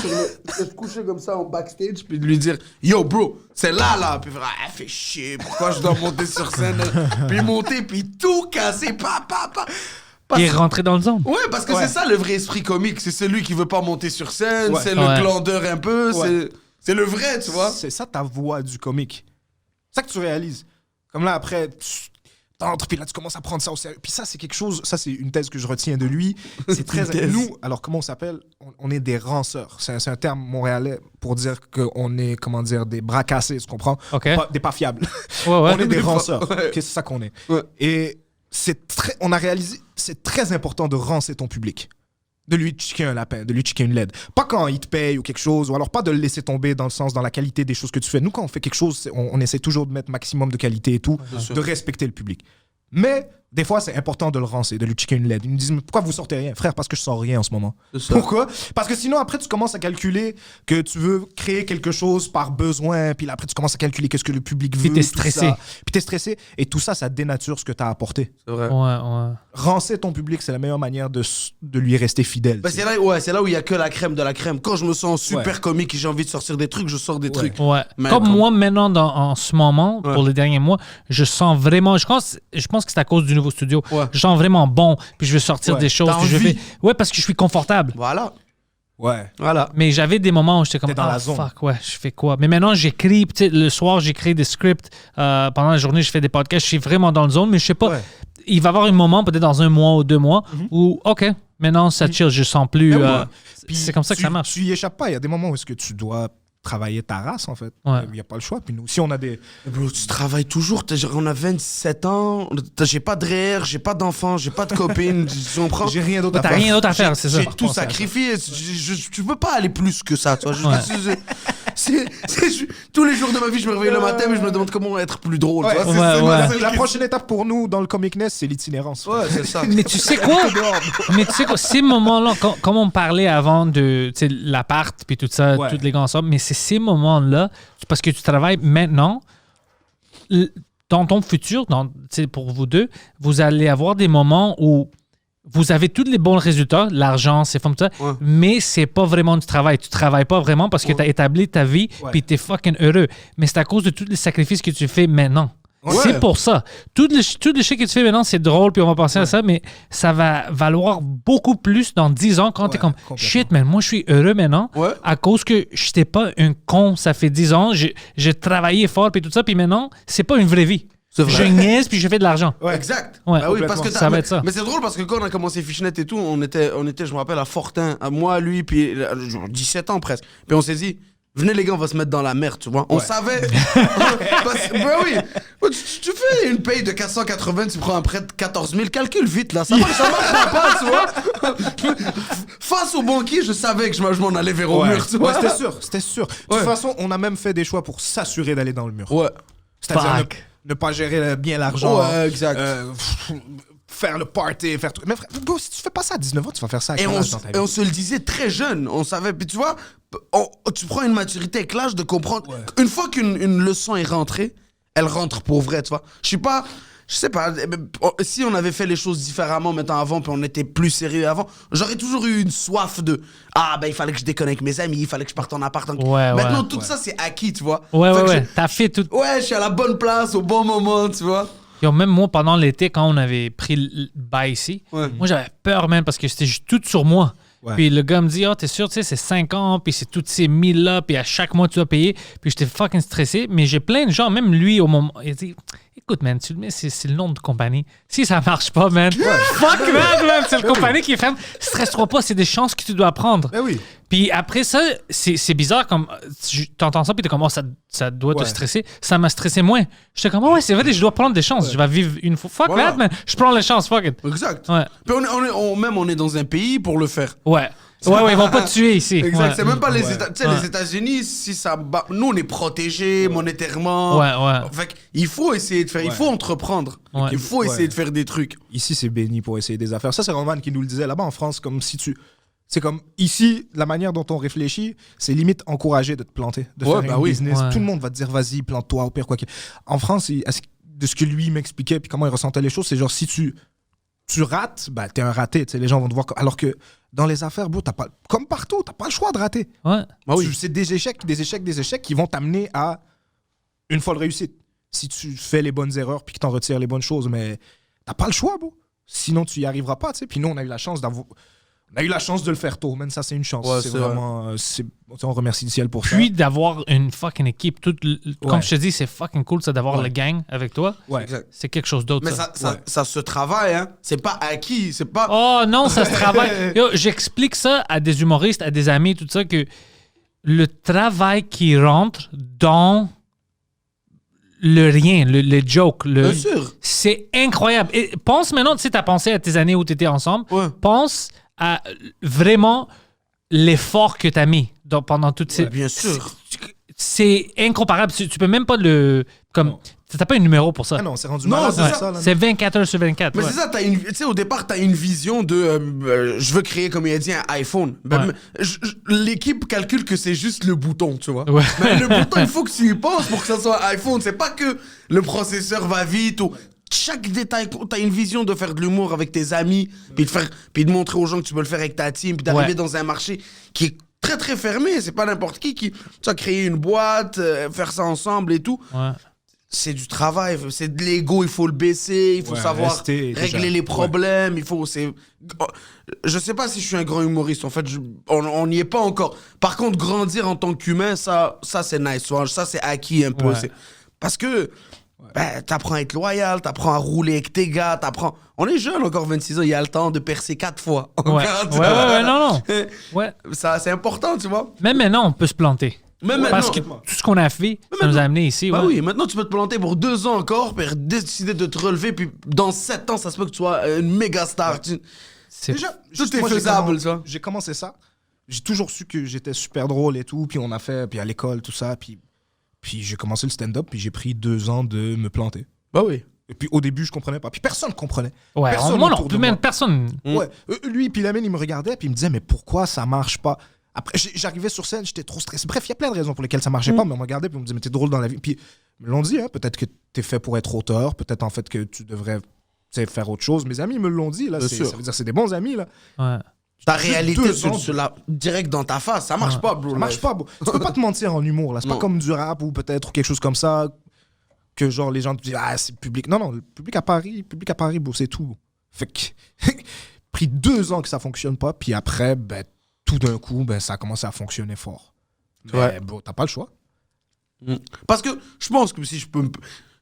Speaker 4: comme ça en backstage, puis de lui dire, yo, bro, c'est là, puis il fait, ah, fais chier, pourquoi je dois monter sur scène, puis monter, puis tout casser, pa. Parce-
Speaker 2: Il est rentré dans le zone.
Speaker 4: Ouais, parce que
Speaker 3: Ouais.
Speaker 4: c'est ça le vrai esprit comique, c'est celui qui veut pas monter sur scène,
Speaker 3: Ouais.
Speaker 4: c'est le
Speaker 2: Ouais.
Speaker 4: glandeur un peu,
Speaker 3: Ouais.
Speaker 4: c'est le vrai, tu vois.
Speaker 3: C'est ça ta voix du comique. C'est ça que tu réalises. Comme là, après, t'entres, puis là, tu commences à prendre ça au sérieux. Puis ça, c'est quelque chose, ça, c'est une thèse que je retiens de lui. C'est très... Nous, alors, comment on s'appelle? On est des ranceurs. C'est un terme montréalais pour dire qu'on est, comment dire, des bras cassés, tu comprends?
Speaker 2: OK.
Speaker 3: Des pas fiables.
Speaker 2: Ouais.
Speaker 3: On est des ranceurs.
Speaker 4: Ouais.
Speaker 3: C'est ça qu'on est.
Speaker 4: Ouais.
Speaker 3: Et on a réalisé, c'est très important de rancer ton public. De lui checker un lapin, de lui checker une LED. Pas quand il te paye ou quelque chose, ou alors pas de le laisser tomber dans le sens, dans la qualité des choses que tu fais. Nous, quand on fait quelque chose, on essaie toujours de mettre maximum de qualité et tout, de respecter le public. Mais des fois, c'est important de le rancer, de lui checker une LED. Ils me disent, mais pourquoi vous sortez rien? Frère, parce que je sors rien en ce moment. Pourquoi? Parce que sinon, après, tu commences à calculer que tu veux créer quelque chose par besoin, puis là, après, tu commences à calculer qu'est-ce que le public veut.
Speaker 2: Puis t'es stressé.
Speaker 3: Puis t'es stressé. Et tout ça, ça dénature ce que t'as apporté.
Speaker 4: C'est vrai.
Speaker 2: Ouais.
Speaker 3: Rancer ton public, c'est la meilleure manière de lui rester fidèle.
Speaker 4: Bah, c'est là où il y a que la crème de la crème. Quand je me sens super comique et j'ai envie de sortir des trucs, je sors des trucs.
Speaker 2: Ouais.
Speaker 4: Mais
Speaker 2: Comme
Speaker 4: comme-
Speaker 2: moi, maintenant, en ce moment, pour les derniers mois, je sens vraiment... Je pense que c'est à cause du nouveau studio.
Speaker 4: Ouais.
Speaker 2: Je sens vraiment bon, puis je veux sortir des choses.
Speaker 4: T'as
Speaker 2: Puis je
Speaker 4: envie.
Speaker 2: fais... Ouais, parce que je suis confortable.
Speaker 4: Voilà.
Speaker 3: Ouais.
Speaker 4: Voilà.
Speaker 2: Mais j'avais des moments où j'étais comme,
Speaker 3: T'es dans la zone.
Speaker 2: fuck, ouais, je fais quoi? Mais maintenant, j'écris, tu sais, le soir, j'écris des scripts. Pendant la journée, je fais des podcasts. Je suis vraiment dans le zone, mais je sais pas.
Speaker 3: Ouais.
Speaker 2: Il va y avoir un moment, peut-être dans 1 mois ou 2 mois, où, OK, maintenant, ça chill, je sens plus...
Speaker 3: Ben ouais. Puis
Speaker 2: c'est comme ça que ça marche.
Speaker 3: Tu y échappes pas. Il y a des moments où est-ce que tu dois travailler ta race, en fait.
Speaker 2: Ouais.
Speaker 3: Il n'y a pas le choix. Puis nous, si on a des...
Speaker 4: Bro, tu travailles toujours. On a 27 ans. J'ai pas de REER, j'ai pas d'enfants, j'ai pas de copine. Tu comprends?
Speaker 3: J'ai rien d'autre à
Speaker 2: T'as
Speaker 3: faire.
Speaker 2: rien d'autre à faire, c'est ça.
Speaker 4: J'ai tout sacrifié. Tu peux pas aller plus que ça, toi. Tous les jours de ma vie, je me réveille le matin, mais je me demande comment être plus drôle.
Speaker 3: Ouais,
Speaker 4: tu vois.
Speaker 2: Ouais.
Speaker 3: La prochaine étape pour nous dans le comicness, c'est l'itinérance.
Speaker 4: Ouais, c'est ça.
Speaker 2: Mais tu sais quoi? Ces moments-là, comme on parlait avant de tu sais, l'appart puis tout ça,
Speaker 3: Ouais.
Speaker 2: toutes les grands sommes, mais c'est ces moments-là, parce que tu travailles maintenant, dans ton futur, tu sais, pour vous deux, vous allez avoir des moments où vous avez tous les bons résultats, l'argent, c'est comme ça, mais c'est pas vraiment du travail. Tu travailles pas vraiment parce que tu as établi ta vie puis tu es fucking heureux. Mais c'est à cause de tous les sacrifices que tu fais maintenant.
Speaker 3: Ouais.
Speaker 2: C'est pour ça. Tout le shit que tu fais maintenant, c'est drôle, puis on va penser à ça, mais ça va valoir beaucoup plus dans 10 ans quand tu es comme
Speaker 3: complètement.
Speaker 2: shit, man, moi je suis heureux maintenant à cause que je n'étais pas un con, ça fait 10 ans, j'ai travaillé fort, puis tout ça, puis maintenant, c'est pas une vraie vie.
Speaker 4: C'est vrai.
Speaker 2: Je niaise, puis je fais de l'argent.
Speaker 3: Ouais.
Speaker 4: Exact.
Speaker 2: Ouais.
Speaker 4: Bah oui, parce que
Speaker 2: Ça va être ça.
Speaker 4: Mais c'est drôle parce que quand on a commencé Fishnet et tout, on était, je me rappelle, à Fortin, à moi, lui, puis genre 17 ans presque. Puis on s'est dit, venez les gars, on va se mettre dans la merde, tu vois. On savait. Ben oui. Tu fais une paye de 480, tu prends un prêt de 14 000, calcule vite là. Ça marche pas, tu vois. Face au banquier, je savais que je m'en allais vers au mur, tu vois.
Speaker 3: Ouais, c'était sûr. De toute façon, on a même fait des choix pour s'assurer d'aller dans le mur.
Speaker 4: Ouais.
Speaker 3: C'est-à-dire
Speaker 2: Fuck.
Speaker 3: ne pas gérer bien l'argent.
Speaker 4: Ouais, exact.
Speaker 3: Faire le party, faire tout. Mais frère, bro, si tu fais pas ça à 19 ans, tu vas faire ça à
Speaker 4: Et
Speaker 3: quel
Speaker 4: on,
Speaker 3: âge dans ta vie?
Speaker 4: et on se le disait très jeune, on savait. Puis tu vois, tu prends une maturité avec l'âge de comprendre. Une fois qu'une leçon est rentrée, elle rentre pour vrai, tu vois. Je sais pas, si on avait fait les choses différemment maintenant avant, puis on était plus sérieux avant, j'aurais toujours eu une soif de il fallait que je déconne avec mes amis, il fallait que je parte en appart. Maintenant, tout ça, c'est acquis, tu vois.
Speaker 2: Ouais. T'as fait tout.
Speaker 4: Ouais, je suis à la bonne place, au bon moment, tu vois.
Speaker 2: Yo, même moi, pendant l'été, quand on avait pris le bail ici, moi, j'avais peur, man, parce que c'était juste tout sur moi.
Speaker 3: Ouais.
Speaker 2: Puis le gars me dit, t'es sûr, tu sais, c'est 5 ans, puis c'est toutes ces 1000-là, puis à chaque mois, tu dois payer. Puis j'étais fucking stressé. Mais j'ai plein de gens, même lui, au moment, il dit, écoute, man, tu le mets, c'est le nom de compagnie. Si ça marche pas, man, fuck, man, c'est le compagnie qui est ferme. Stresse-toi pas, c'est des chances que tu dois prendre.
Speaker 3: Ben oui.
Speaker 2: Puis après ça, c'est bizarre, comme t'entends ça, puis t'es comme, ça doit te stresser. Ça m'a stressé moins. J'étais comme, ouais, c'est vrai, je dois prendre des chances. Je vais vivre une fois. Fuck that, man. Je prends les chances, fuck it.
Speaker 4: Exact.
Speaker 2: Ouais.
Speaker 4: Puis on est dans un pays pour le faire.
Speaker 2: Ouais, ils vont pas te tuer ici.
Speaker 4: Exact,
Speaker 2: Ouais.
Speaker 4: c'est même pas les États. Tu sais, les États-Unis, si ça nous on est protégés monétairement.
Speaker 2: Ouais.
Speaker 4: Fait il faut essayer de faire, il faut entreprendre.
Speaker 2: Ouais.
Speaker 4: Il faut essayer de faire des trucs.
Speaker 3: Ici, c'est béni pour essayer des affaires. Ça, c'est Roman qui nous le disait là-bas en France, comme si tu. C'est comme ici, la manière dont on réfléchit, c'est limite encouragé de te planter, de faire un business.
Speaker 2: Ouais.
Speaker 3: Tout le monde va te dire vas-y, plante-toi, au pire quoi qu'il. En France, de ce que lui m'expliquait puis comment il ressentait les choses, c'est genre si tu rates, bah t'es un raté. Les gens vont te voir. Alors que dans les affaires, bro, t'as pas, comme partout, t'as pas le choix de rater.
Speaker 2: Ouais.
Speaker 3: C'est des échecs qui vont t'amener à une folle réussite. Si tu fais les bonnes erreurs puis que t'en retires les bonnes choses, mais t'as pas le choix, bro. Sinon, tu y arriveras pas, tu sais. Puis nous, on a eu la chance On a eu la chance de le faire tôt, man. Ça, c'est une chance.
Speaker 4: Ouais,
Speaker 3: c'est
Speaker 4: c'est
Speaker 3: vraiment... on remercie le ciel pour ça.
Speaker 2: Puis d'avoir une fucking équipe, comme
Speaker 3: Ouais.
Speaker 2: je te dis, c'est fucking cool ça d'avoir le gang avec toi.
Speaker 3: Ouais.
Speaker 4: Exact.
Speaker 2: C'est quelque chose d'autre.
Speaker 4: Mais ça se travaille, hein. C'est pas acquis, c'est pas...
Speaker 2: Oh non, ça se travaille. Yo, j'explique ça à des humoristes, à des amis, tout ça, que le travail qui rentre dans le rien, le joke,
Speaker 4: Bien sûr.
Speaker 2: c'est incroyable. Et pense maintenant, tu sais, t'as pensé à tes années où t'étais ensemble.
Speaker 4: Ouais.
Speaker 2: Pense à vraiment l'effort que t'as mis pendant toutes ces...
Speaker 4: Bien sûr.
Speaker 2: C'est incomparable. Tu peux même pas le... Comme, t'as pas un numéro pour ça.
Speaker 3: Ah non, c'est rendu
Speaker 4: Non,
Speaker 3: malade
Speaker 4: c'est
Speaker 3: de
Speaker 4: ça.
Speaker 3: ça. Là.
Speaker 2: C'est 24 heures sur 24.
Speaker 4: Mais
Speaker 2: ouais.
Speaker 4: c'est ça, tu sais, au départ, t'as une vision de je veux créer, comme il a dit, un iPhone. Ben,
Speaker 2: Ouais.
Speaker 4: l'équipe calcule que c'est juste le bouton, tu vois.
Speaker 2: Ouais.
Speaker 4: Mais le bouton, il faut que tu y penses pour que ça soit un iPhone. C'est pas que le processeur va vite ou. Chaque détail, t'as une vision de faire de l'humour avec tes amis, puis de montrer aux gens que tu peux le faire avec ta team, puis d'arriver
Speaker 2: Ouais.
Speaker 4: dans un marché qui est très très fermé. C'est pas n'importe qui. Tu vas créer une boîte, faire ça ensemble et tout.
Speaker 2: Ouais.
Speaker 4: C'est du travail, c'est de l'ego, il faut le baisser, il faut
Speaker 3: Ouais,
Speaker 4: savoir
Speaker 3: rester
Speaker 4: régler
Speaker 3: déjà.
Speaker 4: les problèmes, il faut... Je sais pas si je suis un grand humoriste, en fait, on n'y est pas encore. Par contre, grandir en tant qu'humain, ça c'est nice, tu vois, ça c'est acquis un peu.
Speaker 2: Ouais.
Speaker 4: Parce que t'apprends à être loyal, t'apprends à rouler avec tes gars, t'apprends... On est jeune encore, 26 ans, il y a le temps de percer 4 fois.
Speaker 2: Ouais. Ouais, non. Ouais.
Speaker 4: Ça, c'est important, tu vois.
Speaker 2: Même maintenant, on peut se planter.
Speaker 4: Même
Speaker 2: Parce que
Speaker 4: maintenant.
Speaker 2: tout ce qu'on a fait, ça nous a amené ici.
Speaker 4: Bah
Speaker 2: ouais.
Speaker 4: oui, maintenant tu peux te planter pour 2 ans encore, puis décider de te relever, puis dans 7 ans, ça se peut que tu sois une méga star.
Speaker 2: C'est-
Speaker 3: Déjà,
Speaker 4: Tout
Speaker 3: juste
Speaker 4: est
Speaker 3: moi,
Speaker 4: faisable, ça.
Speaker 3: J'ai commencé ça. J'ai toujours su que j'étais super drôle et tout. Puis on a fait, puis à l'école, tout ça. Puis j'ai commencé le stand-up. Puis j'ai pris 2 ans de me planter.
Speaker 4: Bah oui.
Speaker 3: Et puis au début, je comprenais pas. Puis personne comprenait.
Speaker 2: Ouais,
Speaker 3: Personne
Speaker 2: moi non,
Speaker 3: autour de
Speaker 2: même
Speaker 3: moi.
Speaker 2: personne.
Speaker 3: Ouais. Lui, puis Lamine, il me regardait. Puis il me disait, mais pourquoi ça marche pas? Après, j'arrivais sur scène, j'étais trop stressé. Bref, il y a plein de raisons pour lesquelles ça marchait pas. Mais on me regardait. Puis on me disait, mais t'es drôle dans la vie. Puis ils me l'ont dit, hein, peut-être que t'es fait pour être auteur. Peut-être en fait que tu devrais faire autre chose. Mes amis me l'ont dit. Là,
Speaker 4: Bien
Speaker 3: ça
Speaker 4: sûr.
Speaker 3: veut dire que c'est des bons amis. Là.
Speaker 2: Ouais.
Speaker 4: Ta
Speaker 3: Juste
Speaker 4: réalité
Speaker 3: 2 ans.
Speaker 4: direct dans ta face, ça marche pas, bro.
Speaker 3: Ça marche pas, bro. Tu peux pas te mentir en humour, là. C'est pas
Speaker 4: Non.
Speaker 3: comme du rap ou peut-être quelque chose comme ça que genre les gens te disent ah, c'est le public. Non, le public à Paris, bro, c'est tout. Fait que pris 2 ans que ça fonctionne pas, puis après, ben, tout d'un coup, ben, ça a commencé à fonctionner fort. Mais,
Speaker 4: Ouais.
Speaker 3: bro, t'as pas le choix.
Speaker 4: Parce que je pense que si je peux...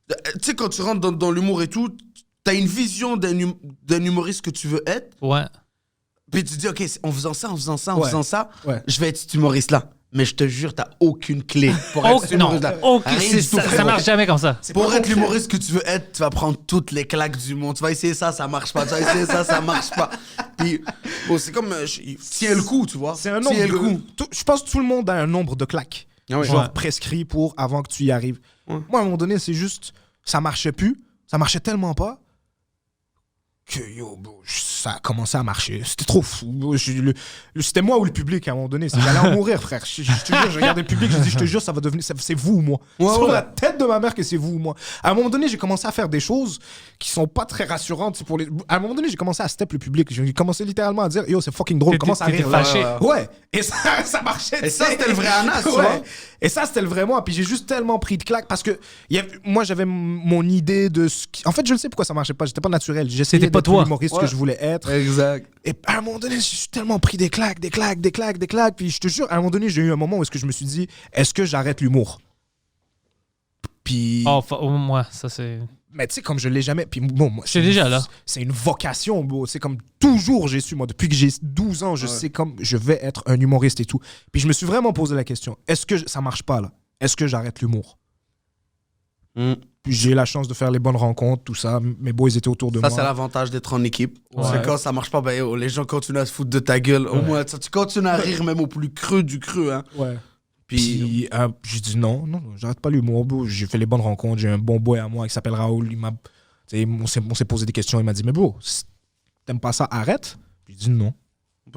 Speaker 4: Tu sais, quand tu rentres dans l'humour et tout, t'as une vision d'un humoriste que tu veux être,
Speaker 2: Ouais.
Speaker 4: puis tu te dis, OK, en faisant ça,
Speaker 3: Ouais.
Speaker 4: je vais être cet humoriste-là. Mais je te jure, t'as aucune clé pour être cet
Speaker 2: non,
Speaker 4: humoriste-là.
Speaker 2: aucun-
Speaker 4: Rien du tout,
Speaker 2: ça
Speaker 4: frérot.
Speaker 2: marche jamais comme ça.
Speaker 4: Pour être l'humoriste que tu veux être, tu vas prendre toutes les claques du monde. Tu vas essayer ça marche pas. Tu vas essayer ça marche pas. Puis, bon, c'est comme, tiens le coup, tu vois.
Speaker 3: C'est un
Speaker 4: Tiens le
Speaker 3: nombre
Speaker 4: coup.
Speaker 3: de... Je pense que tout le monde a un nombre de claques.
Speaker 4: Ah ouais.
Speaker 3: Genre
Speaker 2: Ouais.
Speaker 3: prescrit pour avant que tu y arrives.
Speaker 4: Ouais.
Speaker 3: Moi, à un moment donné, c'est juste... Ça marchait plus. Ça marchait tellement pas que yo, bro, ça a commencé à marcher. C'était trop fou. Bro. C'était moi ou le public à un moment donné. J'allais en mourir, frère. Je te jure, je regardais le public, je dis, je te jure, ça va devenir. C'est vous ou moi.
Speaker 4: Ouais,
Speaker 3: Sur
Speaker 4: ouais.
Speaker 3: la tête de ma mère que c'est vous ou moi. À un moment donné, j'ai commencé à faire des choses qui sont pas très rassurantes. C'est pour les... À un moment donné, j'ai commencé à step le public. J'ai commencé littéralement à dire, yo, c'est fucking drôle. Commence à
Speaker 2: T'étais
Speaker 3: rire. là.
Speaker 2: fâché.
Speaker 3: Ouais. Et ça marchait.
Speaker 4: Et ça,
Speaker 3: tu sais.
Speaker 4: c'était le vrai Anas, tu
Speaker 3: Ouais.
Speaker 4: vois.
Speaker 3: Et ça, c'était le vrai moi. Puis j'ai juste tellement pris de claques parce que moi, j'avais mon idée de ce qui... En fait, je le sais pourquoi ça marchait pas. J'étais pas naturel. J'essayais
Speaker 2: C'était pas
Speaker 3: d'être
Speaker 2: toi.
Speaker 3: l'humoriste que
Speaker 4: Ouais.
Speaker 3: je voulais être.
Speaker 4: Exact.
Speaker 3: Et à un moment donné, j'ai tellement pris des claques. Puis je te jure, à un moment donné, j'ai eu un moment où est-ce que je me suis dit, est-ce que j'arrête l'humour? Puis...
Speaker 2: Moi, ça c'est.
Speaker 3: Mais tu sais, comme je l'ai jamais... Puis bon, moi...
Speaker 2: J'étais déjà là.
Speaker 3: C'est une vocation, bro. C'est comme toujours, j'ai su, moi, depuis que j'ai 12 ans, je sais comme je vais être un humoriste et tout. Puis je me suis vraiment posé la question, est-ce que ça marche pas, là? Est-ce que j'arrête l'humour? Puis j'ai eu la chance de faire les bonnes rencontres, tout ça. Mes boys étaient autour de
Speaker 4: Ça,
Speaker 3: moi.
Speaker 4: c'est l'avantage d'être en équipe.
Speaker 2: Ouais.
Speaker 4: C'est quand ça marche pas, ben, les gens continuent à se foutre de ta gueule. Au moins, tu continues à rire même au plus creux du creux. Hein.
Speaker 3: Ouais.
Speaker 4: Puis,
Speaker 3: Puis j'ai dit non, j'arrête pas l'humour. Bro. J'ai fait les bonnes rencontres. J'ai un bon boy à moi qui s'appelle Raoul. On s'est posé des questions. Il m'a dit, mais bro, si t'aimes pas ça, arrête. J'ai dit non.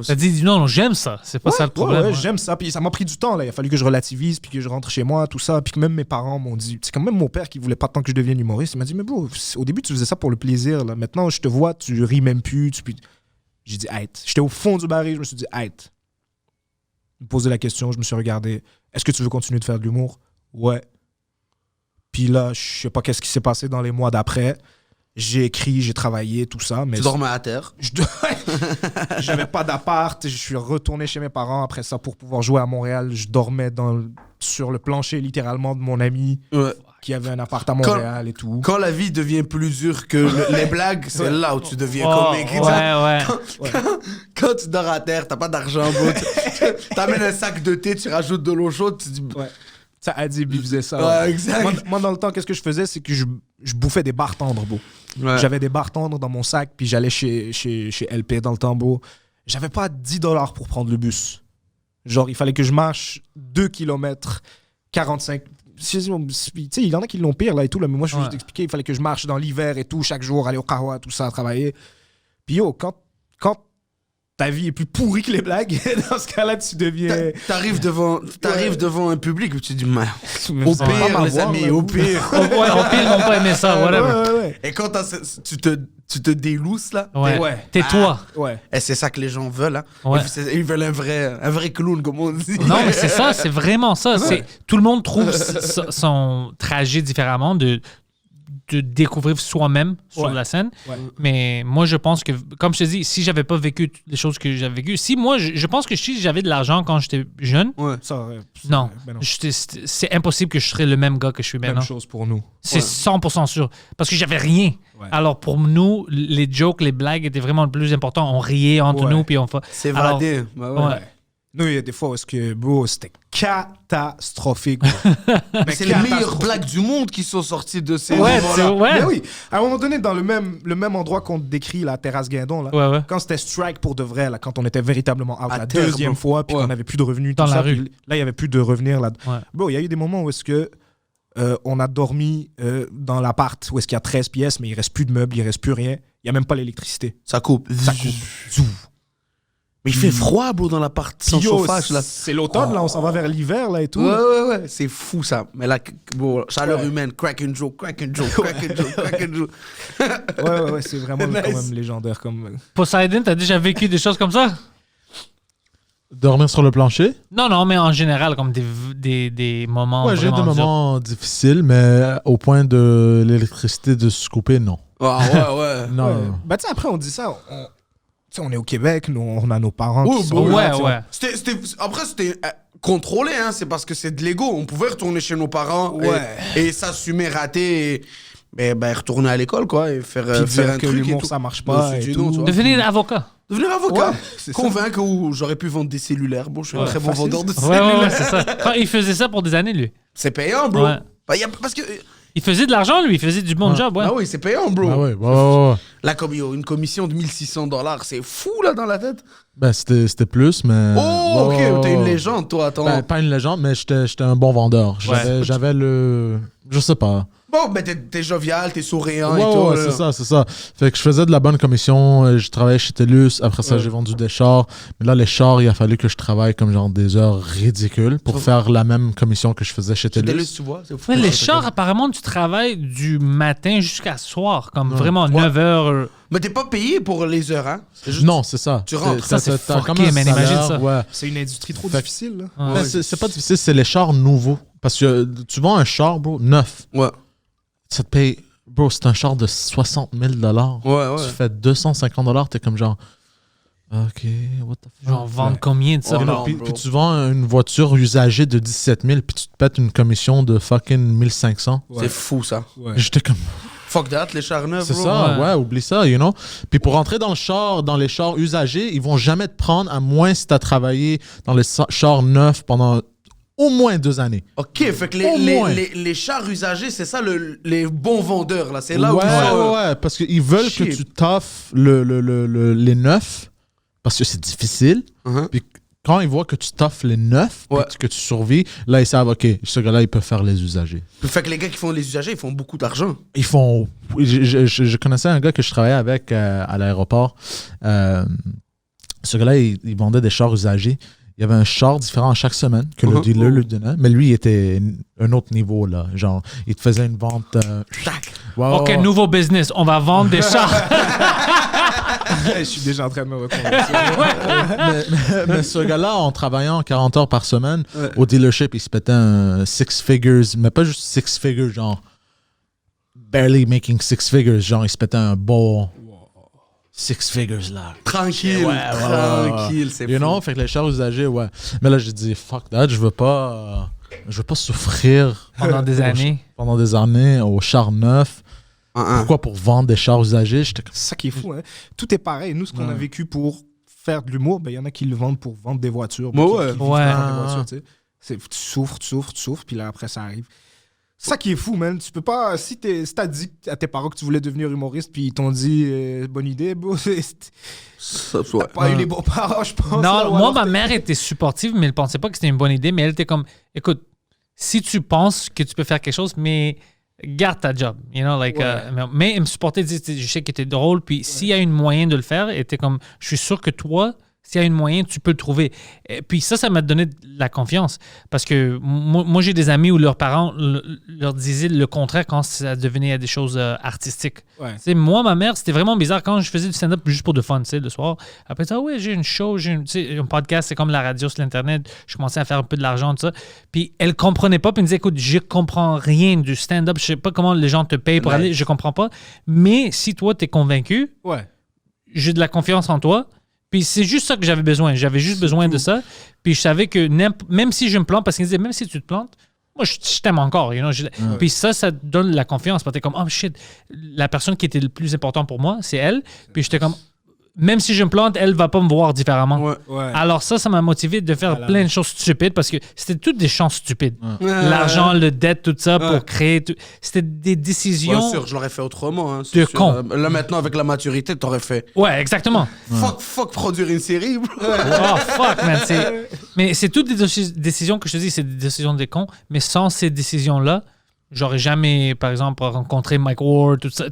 Speaker 2: T'as dit non, j'aime ça. C'est pas ça le problème.
Speaker 3: Ouais,
Speaker 2: ouais.
Speaker 3: j'aime ça. Puis ça m'a pris du temps. Là. Il a fallu que je relativise, puis que je rentre chez moi, tout ça. Puis que même mes parents m'ont dit, c'est quand même mon père qui voulait pas tant que je devienne humoriste. Il m'a dit, mais bro, au début, tu faisais ça pour le plaisir. Là. Maintenant, je te vois, tu ris même plus. J'ai dit, aïe. J'étais au fond du baril, je me suis dit, aïe. Je me posais la question, je me suis regardé. Est-ce que tu veux continuer de faire de l'humour? Ouais. Puis là, je sais pas qu'est-ce qui s'est passé dans les mois d'après. J'ai écrit, j'ai travaillé, tout ça. Mais
Speaker 4: Tu dormais à terre.
Speaker 3: j'avais pas d'appart. Je suis retourné chez mes parents après ça pour pouvoir jouer à Montréal. Je dormais sur le plancher littéralement de mon ami qui avait un appart à Montréal et tout.
Speaker 4: Quand la vie devient plus dure que les blagues, c'est là où tu deviens comique. Quand tu dors à terre, t'as pas d'argent, bro. T'amènes un sac de thé, tu rajoutes de l'eau chaude, tu dis...
Speaker 3: Ça, Adib, il faisait ça.
Speaker 4: Ouais, exact.
Speaker 3: Moi, dans le temps, qu'est-ce que je faisais? C'est que je bouffais des barres tendres, bro.
Speaker 4: Ouais.
Speaker 3: J'avais des barres tendres dans mon sac, puis j'allais chez LP dans le temps, bro. J'avais pas 10 $ pour prendre le bus. Genre, il fallait que je marche 2 km, 45... Tu sais, il y en a qui l'ont pire, là, et tout, là, mais moi, je vais juste t'expliquer. Il fallait que je marche dans l'hiver et tout, chaque jour, aller au Kawa, tout ça, travailler. Puis yo, quand ta vie est plus pourrie que les blagues, dans ce cas-là, tu deviens...
Speaker 4: T'arrives devant un public où tu dis,
Speaker 3: au
Speaker 4: au pire, les amis, au pire.
Speaker 2: Au pire, ils n'ont pas aimé ça, whatever.
Speaker 3: Ouais.
Speaker 4: Et quand tu te délousses, là,
Speaker 2: T'es toi.
Speaker 3: Ouais.
Speaker 4: et c'est ça que les gens veulent. Hein.
Speaker 2: Ouais.
Speaker 4: Ils veulent un vrai clown, comme on dit.
Speaker 2: Non, mais c'est ça, c'est vraiment ça. Tout le monde trouve son trajet différemment de découvrir soi-même sur la scène.
Speaker 3: Ouais.
Speaker 2: Mais moi, je pense que, comme je te dis, si j'avais pas vécu toutes les choses que j'avais vécues, si moi, je pense que si j'avais de l'argent quand j'étais jeune,
Speaker 3: Ça,
Speaker 2: non,
Speaker 3: ben
Speaker 2: c'est impossible que je serais le même gars que je suis
Speaker 3: même
Speaker 2: maintenant.
Speaker 3: chose pour nous.
Speaker 2: C'est 100% sûr. Parce que j'avais rien.
Speaker 3: Ouais.
Speaker 2: Alors pour nous, les jokes, les blagues étaient vraiment le plus important. On riait entre nous, puis on fait...
Speaker 4: C'est
Speaker 2: Alors,
Speaker 4: vadé.
Speaker 2: ouais.
Speaker 3: Nous, il y a des fois où est-ce que, bro, c'était catastrophique. Bro. Mais
Speaker 4: C'est les meilleures blagues du monde qui sont sorties de ces
Speaker 2: Ouais,
Speaker 4: moments-là.
Speaker 2: ouais.
Speaker 3: Mais oui, à un moment donné, dans le même endroit qu'on te décrit, la terrasse Guindon, là,
Speaker 2: Ouais.
Speaker 3: quand c'était strike pour de vrai, là, quand on était véritablement out
Speaker 4: À
Speaker 3: la
Speaker 4: terre,
Speaker 3: deuxième
Speaker 4: bro.
Speaker 3: fois, puis qu'on n'avait plus de revenus,
Speaker 2: Dans
Speaker 3: tout
Speaker 2: la
Speaker 3: ça,
Speaker 2: rue.
Speaker 3: puis là, il n'y avait plus de revenir. Là.
Speaker 2: Ouais.
Speaker 3: Bro, il y a eu des moments où est-ce que on a dormi dans l'appart, où est-ce qu'il y a 13 pièces, mais il ne reste plus de meubles, il ne reste plus rien. Il n'y a même pas l'électricité.
Speaker 4: Ça coupe.
Speaker 3: Zouf.
Speaker 4: Mais il fait froid, bro, dans l'appart sans
Speaker 3: Yo,
Speaker 4: chauffage, là.
Speaker 3: c'est l'automne, là, on s'en va vers l'hiver, là, et tout.
Speaker 4: Ouais. C'est fou, ça. Mais là, bon, chaleur humaine, crack and joke.
Speaker 3: Ouais, c'est vraiment
Speaker 4: Nice.
Speaker 3: quand même légendaire. Comme...
Speaker 2: Poseidon, t'as déjà vécu des choses comme ça?
Speaker 1: Dormir sur le plancher?
Speaker 2: Non, mais en général, comme des moments
Speaker 1: Ouais, j'ai eu
Speaker 2: vraiment
Speaker 1: des
Speaker 2: durs.
Speaker 1: moments difficiles, mais au point de l'électricité de se couper, non.
Speaker 4: Ah, ouais.
Speaker 1: Non.
Speaker 3: Ouais. Bah, tu sais, après, on dit ça. On est au Québec, nous, on a nos parents
Speaker 4: Ouais,
Speaker 3: qui sont
Speaker 2: Ouais,
Speaker 3: là, tu sais,
Speaker 2: ouais.
Speaker 4: Après, c'était contrôlé, hein. C'est parce que c'est de l'ego. On pouvait retourner chez nos parents
Speaker 3: Ouais.
Speaker 4: et s'assumer rater et retourner à l'école, quoi, et faire
Speaker 3: Puis dire
Speaker 4: un
Speaker 3: que
Speaker 4: truc et
Speaker 3: l'humour,
Speaker 4: tout.
Speaker 3: ça marche
Speaker 4: Ouais,
Speaker 3: pas
Speaker 4: c'est
Speaker 3: et
Speaker 4: du
Speaker 3: tout.
Speaker 4: non, tu vois.
Speaker 2: Devenir avocat.
Speaker 4: Devenir avocat.
Speaker 3: Ouais, c'est ça.
Speaker 4: Convaincre où j'aurais pu vendre des cellulaires. Bon, je suis un très bon
Speaker 3: facile.
Speaker 4: vendeur de
Speaker 2: Ouais,
Speaker 4: cellulaires.
Speaker 2: c'est ça. Il faisait ça pour des années, lui.
Speaker 4: C'est payant, bro.
Speaker 2: Ouais.
Speaker 4: Bah, parce que...
Speaker 2: Il faisait de l'argent, lui. Il faisait du bon job, ouais.
Speaker 4: Ah oui, c'est payant, bro.
Speaker 1: Ah ouais.
Speaker 4: Là, comme une commission de $1 600, c'est fou, là, dans la tête.
Speaker 1: Ben, c'était plus, mais...
Speaker 4: Oh, ok,
Speaker 1: Ouais.
Speaker 4: t'es une légende, toi, attends.
Speaker 1: Ben, pas une légende, mais j'étais un bon vendeur. J'avais le... Je sais pas.
Speaker 4: Bon, ben t'es jovial, t'es souriant
Speaker 1: Ouais,
Speaker 4: et tout.
Speaker 1: ouais,
Speaker 4: là.
Speaker 1: c'est ça. Fait que je faisais de la bonne commission, je travaillais chez TELUS, après ça j'ai vendu des chars. Mais là, les chars, il a fallu que je travaille comme genre des heures ridicules pour faire la même commission que je faisais chez
Speaker 4: TELUS,
Speaker 1: TELUS.
Speaker 4: tu vois, c'est fou.
Speaker 2: Ouais, les chars, apparemment, tu travailles du matin jusqu'à soir, comme vraiment 9 heures.
Speaker 4: Mais t'es pas payé pour les heures, hein. C'est juste-
Speaker 1: Non, c'est ça.
Speaker 4: Tu rentres.
Speaker 2: Ça, c'est
Speaker 1: t'as
Speaker 2: fucké,
Speaker 1: comme un
Speaker 2: man, imagine
Speaker 1: salaire,
Speaker 2: ça.
Speaker 1: ouais.
Speaker 3: C'est une industrie trop
Speaker 1: Fait-
Speaker 3: difficile. Là.
Speaker 2: Ouais.
Speaker 1: Mais c'est pas difficile, c'est les chars nouveaux. Parce que tu vends un char, bro, neuf.
Speaker 4: Ouais.
Speaker 1: Ça te paye... Bro, c'est un char de 60 000 $.
Speaker 4: Ouais.
Speaker 1: Tu fais 250 $, t'es comme genre... OK, what the fuck?
Speaker 2: Genre, vendre combien de ça?
Speaker 4: Oh,
Speaker 2: bro?
Speaker 4: non.
Speaker 1: Puis,
Speaker 4: bro.
Speaker 1: puis tu vends une voiture usagée de 17 000 puis tu te pètes une commission de fucking 1500.
Speaker 4: C'est fou, ça.
Speaker 3: Ouais.
Speaker 1: J'étais comme...
Speaker 4: Fuck that, les chars neufs,
Speaker 1: C'est
Speaker 4: bro.
Speaker 1: ça,
Speaker 2: Ouais.
Speaker 1: ouais, oublie ça, you know. Puis pour rentrer dans les chars usagés, ils vont jamais te prendre, à moins si tu as travaillé dans les chars neufs pendant au moins 2 années.
Speaker 4: Ok, fait que
Speaker 1: Au moins.
Speaker 4: les chars usagés, c'est ça les bons vendeurs, là. C'est là où
Speaker 1: ouais,
Speaker 4: ils sont,
Speaker 1: ouais, parce qu'ils veulent
Speaker 4: shit.
Speaker 1: que tu t'offres les neufs, parce que c'est difficile.
Speaker 4: Uh-huh.
Speaker 1: Puis quand ils voient que tu t'offres les neufs, puis
Speaker 4: Ouais.
Speaker 1: que tu survis, là, ils savent, OK, ce gars-là, il peut faire les usagés.
Speaker 4: Fait que les gars qui font les usagers, ils font beaucoup d'argent.
Speaker 1: Ils font... Je connaissais un gars que je travaillais avec à l'aéroport. Ce gars-là, il vendait des chars usagés. Il y avait un char différent chaque semaine que le dealer lui donnait. Mais lui, il était un autre niveau, là. Genre, il te faisait une vente... wow.
Speaker 2: OK, nouveau business. On va vendre des chars.
Speaker 3: Je suis déjà en train de me reconvertir.
Speaker 1: mais ce gars-là, en travaillant 40 heures par semaine, au dealership, il se pétait un 6 figures, mais pas juste 6 figures, genre barely making 6 figures. Genre, il se pétait un beau 6 figures, là.
Speaker 4: Tranquille, tranquille, c'est
Speaker 1: You
Speaker 4: fou.
Speaker 1: know? Fait que les chars usagés, ouais. Mais là, j'ai dit, fuck that, je veux pas souffrir
Speaker 2: Pendant des années.
Speaker 1: pendant des années au char neuf. Pourquoi? Pour vendre des chars usagés? J'étais comme...
Speaker 3: C'est ça qui est fou. Hein? Tout est pareil. Nous, ce qu'on a vécu pour faire de l'humour, ben, y en a qui le vendent pour vendre des voitures.
Speaker 4: Ouais,
Speaker 3: qui
Speaker 4: ouais.
Speaker 3: vivent
Speaker 2: Ouais.
Speaker 3: dans des voitures, tu sais. Tu souffres, puis là, après, ça arrive. C'est ça qui est fou, man. Tu peux pas... Si t'as dit à tes parents que tu voulais devenir humoriste, puis ils t'ont dit bonne idée, bro, t'as pas eu les bons parents, je pense.
Speaker 2: Non,
Speaker 3: là, ou
Speaker 2: moi,
Speaker 3: alors
Speaker 2: ma mère était supportive, mais elle pensait pas que c'était une bonne idée. Mais elle était comme, écoute, si tu penses que tu peux faire quelque chose, mais garde ta job, you know, like. Mais elle me supportait, elle disait, je sais que t'es drôle, puis s'il y a une moyen de le faire, elle était comme, je suis sûr que toi, s'il y a une moyen, tu peux le trouver. Et puis ça m'a donné de la confiance. Parce que moi j'ai des amis où leurs parents leur disaient le contraire quand ça devenait des choses artistiques.
Speaker 3: Ouais.
Speaker 2: Tu sais, moi, ma mère, c'était vraiment bizarre quand je faisais du stand-up juste pour de fun, tu sais, le soir. Après ça, ouais, j'ai une show, tu sais, un podcast, c'est comme la radio sur l'Internet. Je commençais à faire un peu de l'argent, tout ça. Puis elle comprenait pas, puis elle me disait, écoute, je comprends rien du stand-up. Je sais pas comment les gens te payent pour aller, je comprends pas. Mais si toi, t'es convaincu,
Speaker 3: Ouais.
Speaker 2: j'ai de la confiance en toi. Puis c'est juste ça que j'avais besoin. J'avais juste besoin de ça. Puis je savais que même si je me plante, parce qu'ils disaient, même si tu te plantes, moi, je t'aime encore. You know? Puis ça te donne la confiance. Parce que t'es comme, oh shit, la personne qui était le plus important pour moi, c'est elle. Puis j'étais comme, même si je me plante, elle va pas me voir différemment.
Speaker 3: Ouais.
Speaker 2: Alors ça m'a motivé de faire plein de choses stupides parce que c'était toutes des chances stupides. L'argent, le dette, tout ça pour créer... C'était des décisions...
Speaker 4: Bien sûr, je l'aurais fait autrement. Hein,
Speaker 2: De
Speaker 4: sûr.
Speaker 2: con.
Speaker 4: Là, maintenant, avec la maturité, t'aurais fait
Speaker 2: Ouais, exactement.
Speaker 4: fuck produire une série, bro.
Speaker 2: Oh, fuck, man. Mais c'est toutes des décisions que je te dis, c'est des décisions des cons. Mais sans ces décisions-là, j'aurais jamais, par exemple, rencontré Mike Ward, tout ça.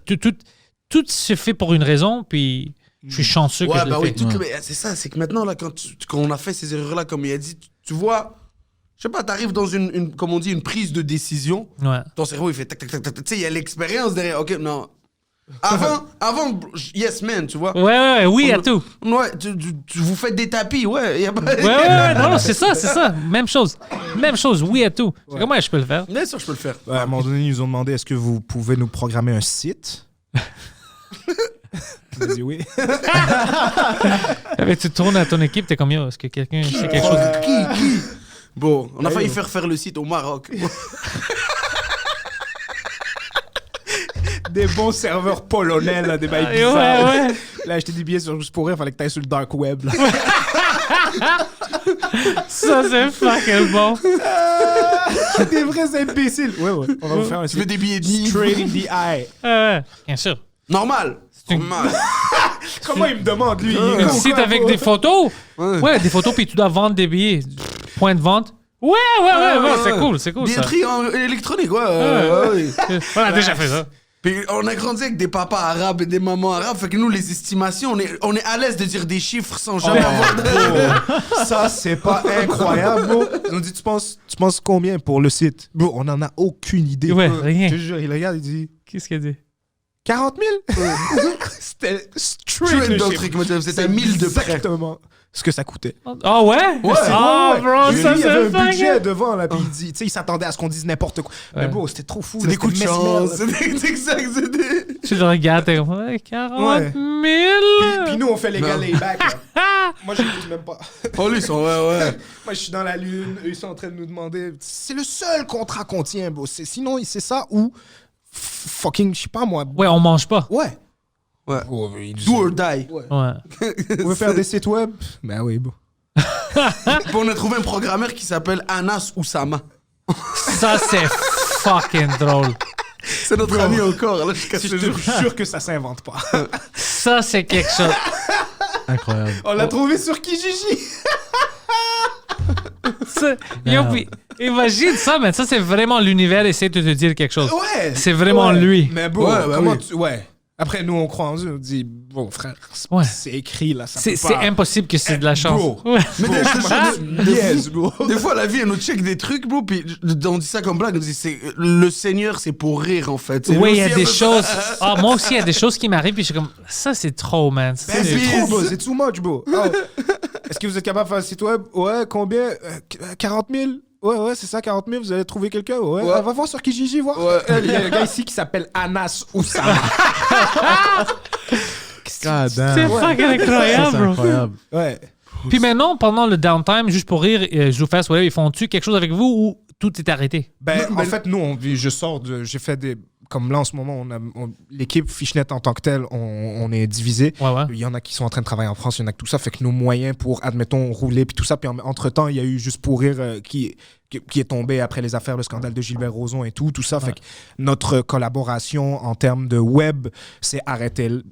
Speaker 2: Tout se fait pour une raison, puis je suis chanceux que je l'ai fait.
Speaker 4: Mais c'est ça, c'est que maintenant, là, quand on a fait ces erreurs-là, comme il a dit, tu vois, je sais pas, t'arrives dans comme on dit, une prise de décision.
Speaker 2: Ouais.
Speaker 4: Ton cerveau, il fait tac, tac, tac, tac. Tu sais, il y a l'expérience derrière. Ok, non. Avant, yes, man, tu vois.
Speaker 2: Ouais, oui à tout.
Speaker 4: Ouais, tu vous faites des tapis, ouais. Y a pas...
Speaker 2: Ouais, non, c'est ça. Même chose, oui à tout. Comment je peux le faire?
Speaker 4: Bien sûr, je peux le faire.
Speaker 3: Ouais, à un moment donné, ils nous ont demandé est-ce que vous pouvez nous programmer un site. On a dit oui.
Speaker 2: Tu tournes à ton équipe, t'es comme, yo, est-ce que quelqu'un sait quelque chose?
Speaker 4: Qui Bon, on a failli faire le site au Maroc.
Speaker 3: Des bons serveurs polonais, là, des bails
Speaker 2: Ouais,
Speaker 3: bizarres.
Speaker 2: ouais.
Speaker 3: Là, acheter des billets sur Juste pour rire, fallait que t'ailles sur le dark web. Là.
Speaker 2: Ça, c'est fucking bon.
Speaker 3: Des vrais imbéciles. Ouais. On va vous faire un
Speaker 4: Tu veux
Speaker 3: site
Speaker 4: des billets de
Speaker 3: straight in the eye.
Speaker 2: Ouais, bien sûr.
Speaker 4: Normal. Normal.
Speaker 3: Comment il me demande, lui? Il est
Speaker 2: Un
Speaker 3: con,
Speaker 2: site
Speaker 3: quoi,
Speaker 2: avec
Speaker 3: bro?
Speaker 2: des photos. Ouais, des photos, puis tu dois vendre des billets. Point de vente. Ouais, c'est cool ça.
Speaker 4: Billetterie électronique, ouais.
Speaker 2: On a déjà fait ça.
Speaker 4: Puis on a grandi avec des papas arabes et des mamans arabes, fait que nous, les estimations, on est à l'aise de dire des chiffres sans jamais avoir de...
Speaker 3: Bro, ça, c'est pas incroyable, bro. Ils ont dit, tu penses combien pour le site? Bro, on en a aucune idée.
Speaker 2: Ouais, rien.
Speaker 3: Je te jure, il regarde, il dit
Speaker 2: Qu'est-ce qu'il a dit?
Speaker 3: 40 000? C'était straight
Speaker 4: Straight
Speaker 3: le
Speaker 4: d'un
Speaker 3: chiffre.
Speaker 4: truc, c'était 1000 de près.
Speaker 3: Exactement ce que ça coûtait.
Speaker 2: Ah ouais? Ah,
Speaker 3: Ouais.
Speaker 2: bro,
Speaker 3: Lui,
Speaker 2: ça
Speaker 3: il y avait
Speaker 2: c'est
Speaker 3: un budget
Speaker 2: fucking...
Speaker 3: devant, là, puis il dit, tu sais, il s'attendait à ce qu'on dise n'importe quoi. Mais bro, c'était trop fou.
Speaker 4: C'est
Speaker 3: là,
Speaker 4: des coups de
Speaker 3: c'était
Speaker 4: chance.
Speaker 3: mesmer, là.
Speaker 4: C'est exact, c'est des...
Speaker 2: Tu le regardes, t'es comme, ouais, 40 000.
Speaker 3: Puis nous, on fait les gars
Speaker 4: Non.
Speaker 3: layback. Moi, j'écoute même pas.
Speaker 4: Oh, lui, ils sont... Ouais.
Speaker 3: Moi, je suis dans la lune, eux, ils sont en train de nous demander. C'est le seul contrat qu'on tient, bro. Sinon, c'est ça ou fucking, je sais pas moi.
Speaker 2: Ouais, on mange pas.
Speaker 3: Ouais.
Speaker 4: Ouais.
Speaker 3: Oh, ils
Speaker 4: Do or die.
Speaker 2: Ouais.
Speaker 3: Vous pouvez faire des sites web? Ben oui, bro.
Speaker 4: Puis on a trouvé un programmeur qui s'appelle Anas Oussama.
Speaker 2: Ça, c'est fucking drôle.
Speaker 4: C'est notre ami encore, là, jusqu'à ce
Speaker 3: Je
Speaker 4: jour.
Speaker 3: te jure que ça s'invente pas.
Speaker 2: Ça, c'est quelque chose.
Speaker 1: Incroyable.
Speaker 3: On l'a trouvé sur Kijiji.
Speaker 2: Yo, puis, imagine ça, mais ça, c'est vraiment l'univers essaie de te dire quelque chose.
Speaker 3: Ouais.
Speaker 2: C'est vraiment lui.
Speaker 3: Mais bon,
Speaker 4: Ouais, bah
Speaker 3: comment
Speaker 4: oui.
Speaker 3: tu... Ouais. Après, nous, on croit en Dieu. On dit, bon, frère,
Speaker 2: Ouais.
Speaker 3: c'est écrit, là. Ça
Speaker 2: C'est
Speaker 3: peut pas...
Speaker 2: impossible que c'est de la chance.
Speaker 3: Bro.
Speaker 2: Ouais.
Speaker 4: Mais
Speaker 3: Yes, bro.
Speaker 4: des fois, la vie, elle nous check des trucs, bro, puis on dit ça comme blague, on dit, le Seigneur, c'est pour rire, en fait. C'est
Speaker 2: Oui, il y
Speaker 4: lui
Speaker 2: a
Speaker 4: aussi,
Speaker 2: des
Speaker 4: un peu
Speaker 2: choses.
Speaker 4: ça.
Speaker 2: Ah, moi aussi, il y a des choses qui m'arrivent, puis je suis comme, ça, c'est trop, man. Ça,
Speaker 3: Ben,
Speaker 2: c'est
Speaker 3: c'est
Speaker 4: trop,
Speaker 3: trop, bro. C'est too much, bro. Oh. Est-ce que vous êtes capable de faire un site web? Ouais, combien? 40 000? Ouais, c'est ça, 40 000, vous allez trouver quelqu'un. Ouais.
Speaker 4: Ouais.
Speaker 3: Va voir sur Kijiji, voir.
Speaker 4: Ouais.
Speaker 3: Il y a un gars ici qui s'appelle Anas Oussama.
Speaker 1: God damn.
Speaker 2: C'est
Speaker 1: Ouais.
Speaker 2: fucking
Speaker 1: Ça,
Speaker 2: incroyable,
Speaker 1: c'est
Speaker 2: bro.
Speaker 1: incroyable.
Speaker 3: Ouais.
Speaker 2: Puis maintenant, pendant le downtime, juste pour rire, ZooFest, whatever, ils font-tu quelque chose avec vous ou tout est arrêté?
Speaker 3: En fait, nous, j'ai fait des... Comme là, en ce moment, l'équipe Fishnet en tant que telle, on est divisé.
Speaker 2: Ouais.
Speaker 3: Il y en a qui sont en train de travailler en France, il y en a que tout ça. Fait que nos moyens pour, admettons, rouler puis tout ça. Puis entre-temps, il y a eu Juste pour rire qui est tombé après les affaires, le scandale de Gilbert Rozon et tout ça. Fait que notre collaboration en termes de web s'est arrêtée là.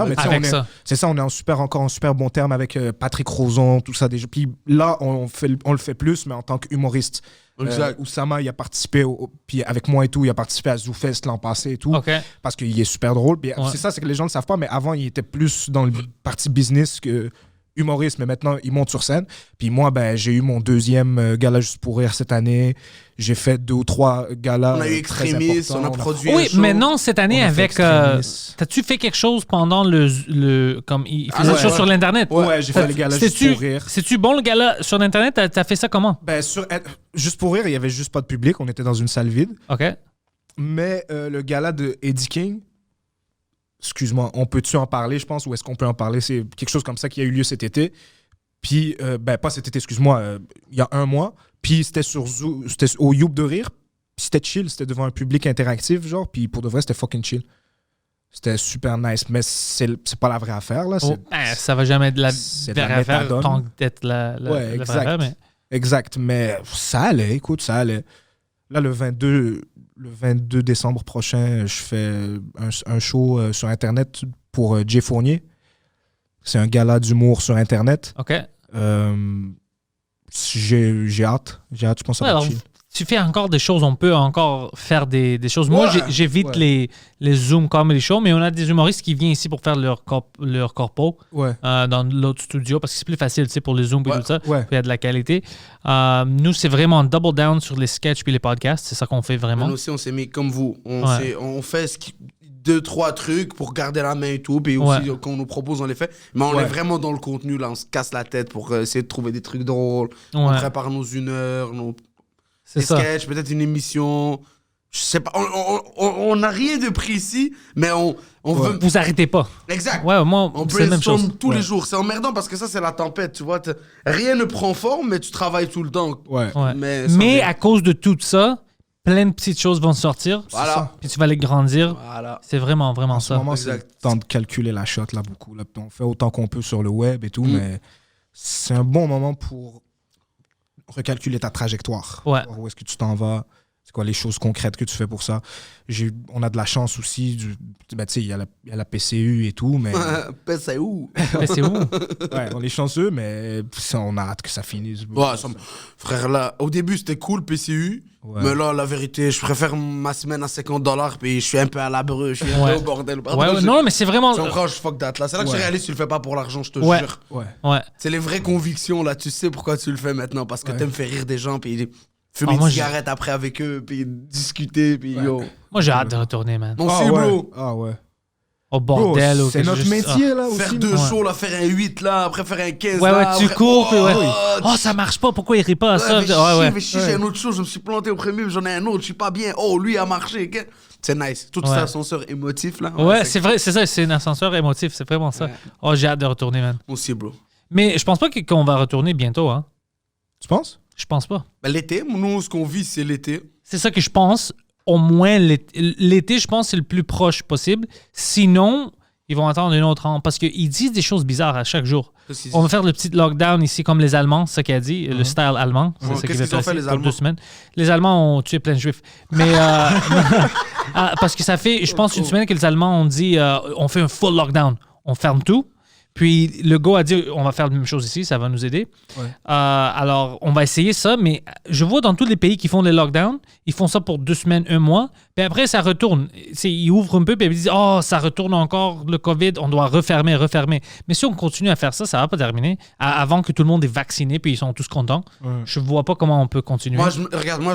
Speaker 3: Mais tu sais,
Speaker 2: Avec ça.
Speaker 3: c'est ça, on est encore en super bon terme avec Patrick Rozon, tout ça déjà. Puis là, on le fait plus, mais en tant qu'humoriste.
Speaker 4: Exact.
Speaker 3: Oussama, il a participé, puis avec moi et tout, il a participé à ZooFest l'an passé et tout,
Speaker 2: OK.
Speaker 3: parce qu'il est super drôle. Puis
Speaker 2: Ouais.
Speaker 3: c'est ça, c'est que les gens ne le savent pas, mais avant, il était plus dans le parti business que humoriste, mais maintenant, il monte sur scène. Puis moi, j'ai eu mon 2e gala Juste pour rire cette année. J'ai fait 2 ou 3 galas.
Speaker 4: On a eu
Speaker 3: très
Speaker 4: Extrémiste, on a
Speaker 3: importants.
Speaker 4: produit un
Speaker 2: Oui,
Speaker 4: show.
Speaker 2: mais non, cette année,
Speaker 3: On a fait
Speaker 2: avec...
Speaker 3: Extrémiste.
Speaker 2: T'as-tu fait quelque chose pendant le comme il faisait
Speaker 3: ouais,
Speaker 2: des choses
Speaker 3: ouais.
Speaker 2: sur l'Internet?
Speaker 3: Ouais, j'ai fait le gala Juste pour rire.
Speaker 2: C'est-tu bon, le gala sur l'Internet? T'as fait ça comment?
Speaker 3: Juste pour rire, il y avait juste pas de public. On était dans une salle vide.
Speaker 2: OK.
Speaker 3: Mais le gala de Eddie King, excuse-moi, on peut-tu en parler, je pense, ou est-ce qu'on peut en parler? C'est quelque chose comme ça qui a eu lieu cet été. Puis, pas cet été, excuse-moi, il y a 1 mois. Puis c'était c'était au Youp de rire. Puis c'était chill, c'était devant un public interactif, genre. Puis pour de vrai, c'était fucking chill. C'était super nice. Mais c'est pas la vraie affaire, là.
Speaker 2: Ça va jamais être la
Speaker 3: c'est de la
Speaker 2: vraie affaire
Speaker 3: méthadone.
Speaker 2: tant que d'être la
Speaker 3: Ouais,
Speaker 2: vraie
Speaker 3: exact.
Speaker 2: affaire, mais...
Speaker 3: Exact, mais ça allait, écoute, ça allait. Là, le 22 décembre prochain, je fais un show sur Internet pour Jay Fournier. C'est un gala d'humour sur Internet.
Speaker 2: OK.
Speaker 3: J'ai hâte. Je pense que ça
Speaker 2: Ouais,
Speaker 3: va
Speaker 2: alors,
Speaker 3: être chill.
Speaker 2: tu fais encore des choses, on peut encore faire des choses. Moi,
Speaker 3: Ouais,
Speaker 2: j'évite
Speaker 3: ouais.
Speaker 2: les Zoom comedy shows, mais on a des humoristes qui viennent ici pour faire leur corpo
Speaker 3: Ouais.
Speaker 2: dans l'autre studio parce que c'est plus facile, tu sais, pour les Zooms et
Speaker 4: Ouais,
Speaker 2: tout ça.
Speaker 3: ouais.
Speaker 2: Il y a de la qualité. Nous, c'est vraiment double down sur les sketchs puis les podcasts. C'est ça qu'on fait vraiment.
Speaker 4: Nous aussi, on s'est mis comme vous.
Speaker 2: Ouais.
Speaker 4: On fait 2-3 trucs pour garder la main et tout. Puis aussi, quand on nous propose, on les fait. Mais on est vraiment dans le contenu. Là, on se casse la tête pour essayer de trouver des trucs drôles. On
Speaker 2: Ouais.
Speaker 4: prépare nos 1 heure, nos
Speaker 2: C'est
Speaker 4: des
Speaker 2: ça.
Speaker 4: sketchs, peut-être une émission. Je sais pas. On n'a rien de précis, mais on veut.
Speaker 2: Vous arrêtez pas.
Speaker 4: Exact.
Speaker 2: Ouais, moi,
Speaker 4: On
Speaker 2: c'est la même chose.
Speaker 4: brainstorm tous les jours. C'est emmerdant parce que ça, c'est la tempête, tu vois. Rien ne prend forme, mais tu travailles tout le temps.
Speaker 3: Ouais.
Speaker 2: Ouais.
Speaker 4: Mais
Speaker 2: Mais
Speaker 4: ça
Speaker 2: à cause de tout ça, plein de petites choses vont sortir.
Speaker 4: Voilà.
Speaker 2: Puis tu vas les grandir.
Speaker 4: Voilà.
Speaker 2: C'est vraiment, vraiment
Speaker 3: En ce
Speaker 2: ça.
Speaker 3: moment, c'est le
Speaker 4: Exact.
Speaker 3: temps de calculer la shot, là, beaucoup. Là. On fait autant qu'on peut sur le web et tout, mais c'est un bon moment pour recalculer ta trajectoire.
Speaker 2: Ouais.
Speaker 3: Voir où est-ce que tu t'en vas? C'est quoi les choses concrètes que tu fais pour ça? On a de la chance aussi. Tu sais, il y a la PCU et tout, mais
Speaker 4: C'est où?
Speaker 2: Mais c'est où?
Speaker 3: ouais, on est chanceux, mais on a hâte que ça finisse.
Speaker 4: Ouais, frère, là, au début, c'était cool, PCU.
Speaker 3: Ouais.
Speaker 4: Mais là, la vérité, je préfère ma semaine à $50 puis je suis un peu à la breu. Je suis un
Speaker 2: Ouais.
Speaker 4: peu au bordel.
Speaker 2: Ouais, non, mais c'est vraiment.
Speaker 4: Tu comprends, je fuck that. Là, c'est là que j'ai réalisé que tu le fais pas pour l'argent, je te
Speaker 2: Ouais.
Speaker 4: jure.
Speaker 3: Ouais.
Speaker 2: Ouais.
Speaker 4: C'est les vraies convictions, là. Tu sais pourquoi tu le fais maintenant. Parce que
Speaker 3: Ouais.
Speaker 4: t'aimes faire rire des gens, puis fumer
Speaker 2: moi,
Speaker 4: une cigarette après avec eux, puis discuter, puis yo.
Speaker 2: Moi, j'ai hâte de retourner, man.
Speaker 4: On
Speaker 3: Ah
Speaker 4: sait,
Speaker 3: ouais.
Speaker 4: bro.
Speaker 3: Ah ouais.
Speaker 2: Au
Speaker 3: Bro,
Speaker 2: bordel. ou
Speaker 3: c'est
Speaker 2: quelque
Speaker 3: notre
Speaker 2: chose-
Speaker 3: métier, là, aussi.
Speaker 4: Faire 2
Speaker 2: Ouais.
Speaker 4: shows, là, faire un 8, là, après faire un 15,
Speaker 2: Ouais,
Speaker 4: là.
Speaker 2: ouais, tu
Speaker 4: après-
Speaker 2: cours, puis ouais.
Speaker 4: Oh,
Speaker 2: Oh, ça marche pas, pourquoi il rit pas à ça?
Speaker 4: mais
Speaker 2: Ouais, ouais.
Speaker 4: chier, j'ai un autre show, je me suis planté au premier, j'en ai un autre, je suis pas bien. Oh, lui a marché. C'est nice. Tout
Speaker 2: Ouais.
Speaker 4: cet ascenseur émotif, là.
Speaker 2: Ouais, c'est vrai, c'est ça, c'est un ascenseur émotif, c'est vraiment ça. Oh, j'ai hâte de retourner, man.
Speaker 4: Moi aussi, bro.
Speaker 2: Mais je pense pas qu'on va retourner bientôt, hein.
Speaker 3: Tu penses?
Speaker 2: Je pense pas.
Speaker 4: Ben, l'été, nous, ce qu'on vit, c'est l'été.
Speaker 2: C'est ça que je pense. Au moins, l'été, je pense, c'est le plus proche possible. Sinon, ils vont attendre une autre an. Parce qu'ils disent des choses bizarres à chaque jour. On va faire le petit lockdown ici, comme les Allemands, c'est ça qu'il a dit, le style allemand. C'est
Speaker 4: Ouais,
Speaker 2: ça qu'il
Speaker 4: qu'est-ce
Speaker 2: va
Speaker 4: qu'ils ont
Speaker 2: faire
Speaker 4: fait,
Speaker 2: ici
Speaker 4: les
Speaker 2: pour 2
Speaker 4: Allemands?
Speaker 2: semaines. Les Allemands ont tué plein de Juifs. Mais parce que ça fait, je pense, une semaine que les Allemands ont dit on fait un full lockdown. On ferme tout. Puis le gars a dit on va faire la même chose ici, ça va nous aider.
Speaker 3: Ouais.
Speaker 2: Alors, on va essayer ça, mais je vois dans tous les pays qui font les lockdowns, ils font ça pour 2 semaines, 1 mois, puis après, ça retourne. Ils ouvrent un peu, puis ils disent oh, ça retourne encore le COVID, on doit refermer. Mais si on continue à faire ça, ça va pas terminer avant que tout le monde est vacciné, puis ils sont tous contents.
Speaker 3: Ouais.
Speaker 2: Je vois pas comment on peut continuer.
Speaker 4: Moi, je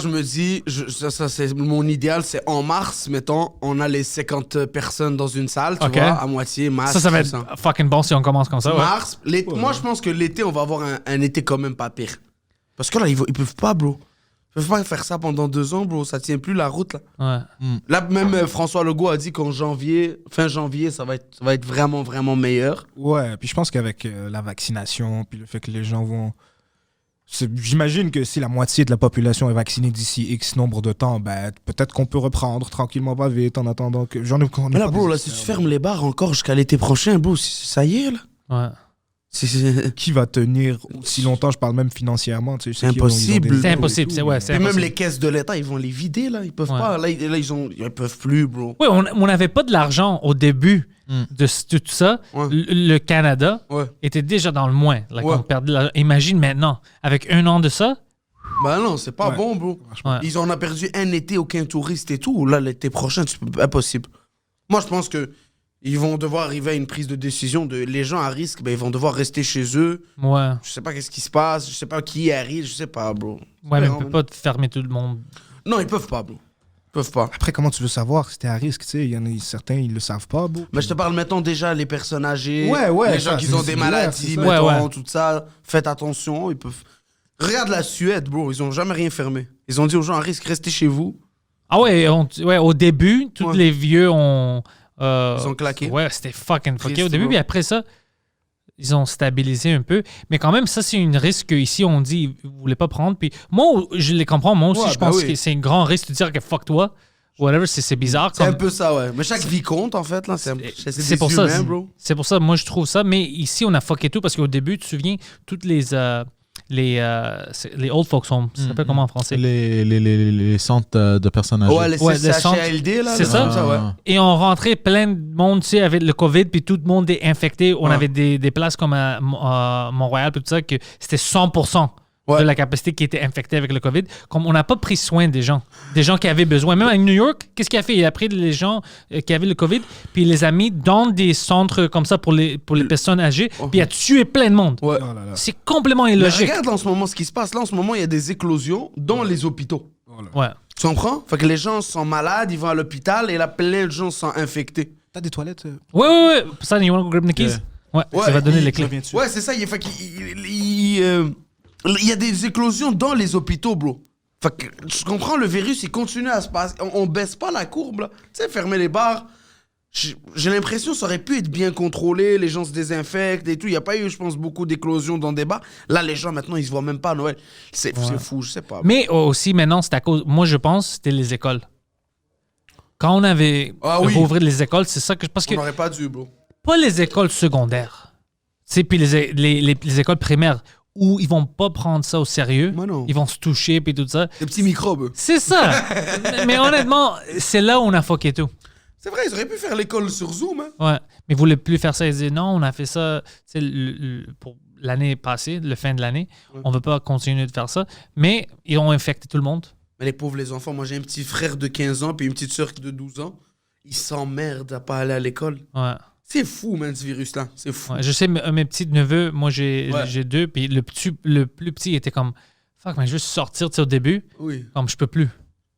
Speaker 4: me dis, ça c'est mon idéal, c'est en mars, mettons, on a les 50 personnes dans une salle, tu
Speaker 2: Ok.
Speaker 4: vois, à moitié, masque,
Speaker 2: ça va
Speaker 4: tout
Speaker 2: être fucking bon si on commence comme ça. Ouais.
Speaker 4: Mars, moi, je pense que l'été, on va avoir un été quand même pas pire. Parce que là, ils peuvent pas, bro. Ils peuvent pas faire ça pendant 2 ans, bro. Ça tient plus la route, là.
Speaker 2: Ouais.
Speaker 4: Là, même François Legault a dit qu'en fin janvier, ça va être vraiment, vraiment meilleur.
Speaker 3: Ouais, puis je pense qu'avec la vaccination, puis le fait que les gens vont... J'imagine que si la moitié de la population est vaccinée d'ici X nombre de temps, ben, peut-être qu'on peut reprendre tranquillement, pas vite, en attendant que...
Speaker 4: Mais là, bro, là, si tu fermes les bars encore jusqu'à l'été prochain, bro, ça y est, là.
Speaker 2: Ouais.
Speaker 3: Qui va tenir aussi longtemps, je parle même financièrement. Tu sais,
Speaker 4: C'est impossible.
Speaker 2: C'est impossible, c'est
Speaker 4: Puis même
Speaker 2: impossible.
Speaker 4: les caisses de l'État, ils vont les vider, là. Ils peuvent pas. Là, ils peuvent plus, bro.
Speaker 2: Oui, on n'avait pas de l'argent au début de tout ça.
Speaker 4: Ouais.
Speaker 2: Le Canada
Speaker 4: Ouais.
Speaker 2: était déjà dans le moins. Là,
Speaker 4: Ouais.
Speaker 2: qu'on perdait de l'argent. Imagine maintenant, avec 1 an de ça.
Speaker 4: Bah non, c'est pas
Speaker 3: Ouais.
Speaker 4: bon, bro.
Speaker 2: Ouais.
Speaker 4: On a perdu un été, aucun touriste et tout. Là, l'été prochain, c'est impossible. Moi, je pense que ils vont devoir arriver à une prise de décision de les gens à risque, ben, ils vont devoir rester chez eux.
Speaker 2: Ouais.
Speaker 4: Je sais pas qu'est-ce qui se passe, je sais pas qui arrive, je sais pas, bro.
Speaker 2: Ouais, mais on
Speaker 4: Vraiment.
Speaker 2: peut pas fermer tout le monde.
Speaker 4: Non, ils peuvent pas, bro. Ils peuvent pas.
Speaker 3: Après, comment tu veux savoir si t'es à risque? Tu sais, il y en a certains, ils le savent pas. Beau.
Speaker 4: Mais je te parle, mettons déjà les personnes âgées,
Speaker 3: Ouais,
Speaker 4: les gens
Speaker 3: ça,
Speaker 4: qui
Speaker 3: c'est
Speaker 4: ont des
Speaker 3: similaire,
Speaker 4: maladies,
Speaker 3: c'est ça.
Speaker 4: mettons,
Speaker 2: Ouais.
Speaker 4: tout ça. Faites attention, ils peuvent. Regarde la Suède, bro, ils ont jamais rien fermé. Ils ont dit aux gens à risque, restez chez vous.
Speaker 2: Ah ouais, au début, tous
Speaker 4: Ouais.
Speaker 2: les vieux ont...
Speaker 4: Ils ont claqué.
Speaker 2: Ouais, c'était fucking fucké
Speaker 4: Triste,
Speaker 2: au début,
Speaker 4: bro.
Speaker 2: puis après ça, ils ont stabilisé un peu. Mais quand même, ça, c'est une risque qu'ici, on dit, vous voulez pas prendre. Puis moi, je les comprends. Moi aussi,
Speaker 4: Ouais,
Speaker 2: je
Speaker 4: bah
Speaker 2: pense
Speaker 4: oui.
Speaker 2: que c'est un grand risque de dire que fuck toi, whatever, c'est bizarre.
Speaker 4: C'est un
Speaker 2: Comme...
Speaker 4: peu ça, ouais. Mais chaque vie compte, en fait, là. C'est
Speaker 2: C'est pour ça.
Speaker 4: humains, bro.
Speaker 2: C'est pour ça, moi, je trouve ça. Mais ici, on a fucké tout parce qu'au début, tu te souviens, toutes les old folks homes, ça s'appelle comment en français?
Speaker 1: Les centres de personnes âgées.
Speaker 4: Ouais, les
Speaker 2: Ouais, le centre-
Speaker 4: CHLD, là.
Speaker 2: c'est
Speaker 4: le
Speaker 2: ça?
Speaker 4: truc, ouais.
Speaker 2: Et on rentrait plein de monde, tu sais, avec le COVID, puis tout le monde est infecté. On
Speaker 4: Ouais.
Speaker 2: avait des places comme à Montréal, puis tout ça, que c'était 100%
Speaker 4: Ouais.
Speaker 2: de la capacité qui était infectée avec le COVID. Comme on n'a pas pris soin des gens qui avaient besoin. Même à New York, qu'est-ce qu'il a fait? Il a pris les gens qui avaient le COVID, puis il les a mis dans des centres comme ça pour les personnes âgées, puis il a tué plein de monde.
Speaker 4: Ouais.
Speaker 3: Oh là là.
Speaker 2: C'est complètement
Speaker 4: Mais
Speaker 2: illogique.
Speaker 4: regarde là, en ce moment ce qui se passe. Là, en ce moment, il y a des éclosions dans les hôpitaux.
Speaker 3: Oh là.
Speaker 2: Ouais.
Speaker 4: Tu comprends? Fait que les gens sont malades, ils vont à l'hôpital et là, plein de gens sont infectés.
Speaker 3: T'as des toilettes?
Speaker 2: Ouais. Ça, you want to grab the keys? Ouais,
Speaker 4: Ouais,
Speaker 2: ça va donner
Speaker 4: il-
Speaker 2: les clés.
Speaker 3: Reviens-tu?
Speaker 4: Ouais, c'est ça. Il y a des éclosions dans les hôpitaux, bro. Fait que, tu comprends, le virus, il continue à se passer. On baisse pas la courbe, là. Tu sais, fermer les bars. J'ai l'impression que ça aurait pu être bien contrôlé, les gens se désinfectent et tout. Il n'y a pas eu, je pense, beaucoup d'éclosions dans des bars. Là, les gens, maintenant, ils se voient même pas à Noël. C'est fou, je sais pas.
Speaker 2: Mais aussi, maintenant, c'est à cause. Moi, je pense que c'était les écoles. Quand on avait
Speaker 4: Ah oui.
Speaker 2: rouvert les écoles, c'est ça que. Parce que
Speaker 4: On n'aurait pas dû, bro.
Speaker 2: pas les écoles secondaires. Tu sais, puis les écoles primaires où ils vont pas prendre ça au sérieux.
Speaker 4: Moi, non.
Speaker 2: Ils vont se toucher, puis tout ça.
Speaker 4: Des petits microbes.
Speaker 2: C'est ça. Mais honnêtement, c'est là où on a fucké tout.
Speaker 4: C'est vrai, ils auraient pu faire l'école sur Zoom, hein.
Speaker 2: Ouais. Mais ils voulaient plus faire ça. Ils disaient non, on a fait ça tu sais, pour l'année passée, le fin de l'année.
Speaker 4: Ouais.
Speaker 2: On veut pas continuer de faire ça. Mais ils ont infecté tout le monde.
Speaker 4: Mais les pauvres, les enfants, moi j'ai un petit frère de 15 ans puis une petite soeur de 12 ans. Ils s'emmerdent à pas aller à l'école.
Speaker 2: Ouais.
Speaker 4: C'est fou, man, ce virus-là. C'est fou.
Speaker 2: Ouais, je sais, mes petits neveux, moi j'ai
Speaker 4: Ouais.
Speaker 2: 2, puis le plus petit était comme fuck, mais juste sortir tu sais, au début,
Speaker 4: Oui.
Speaker 2: comme je peux plus.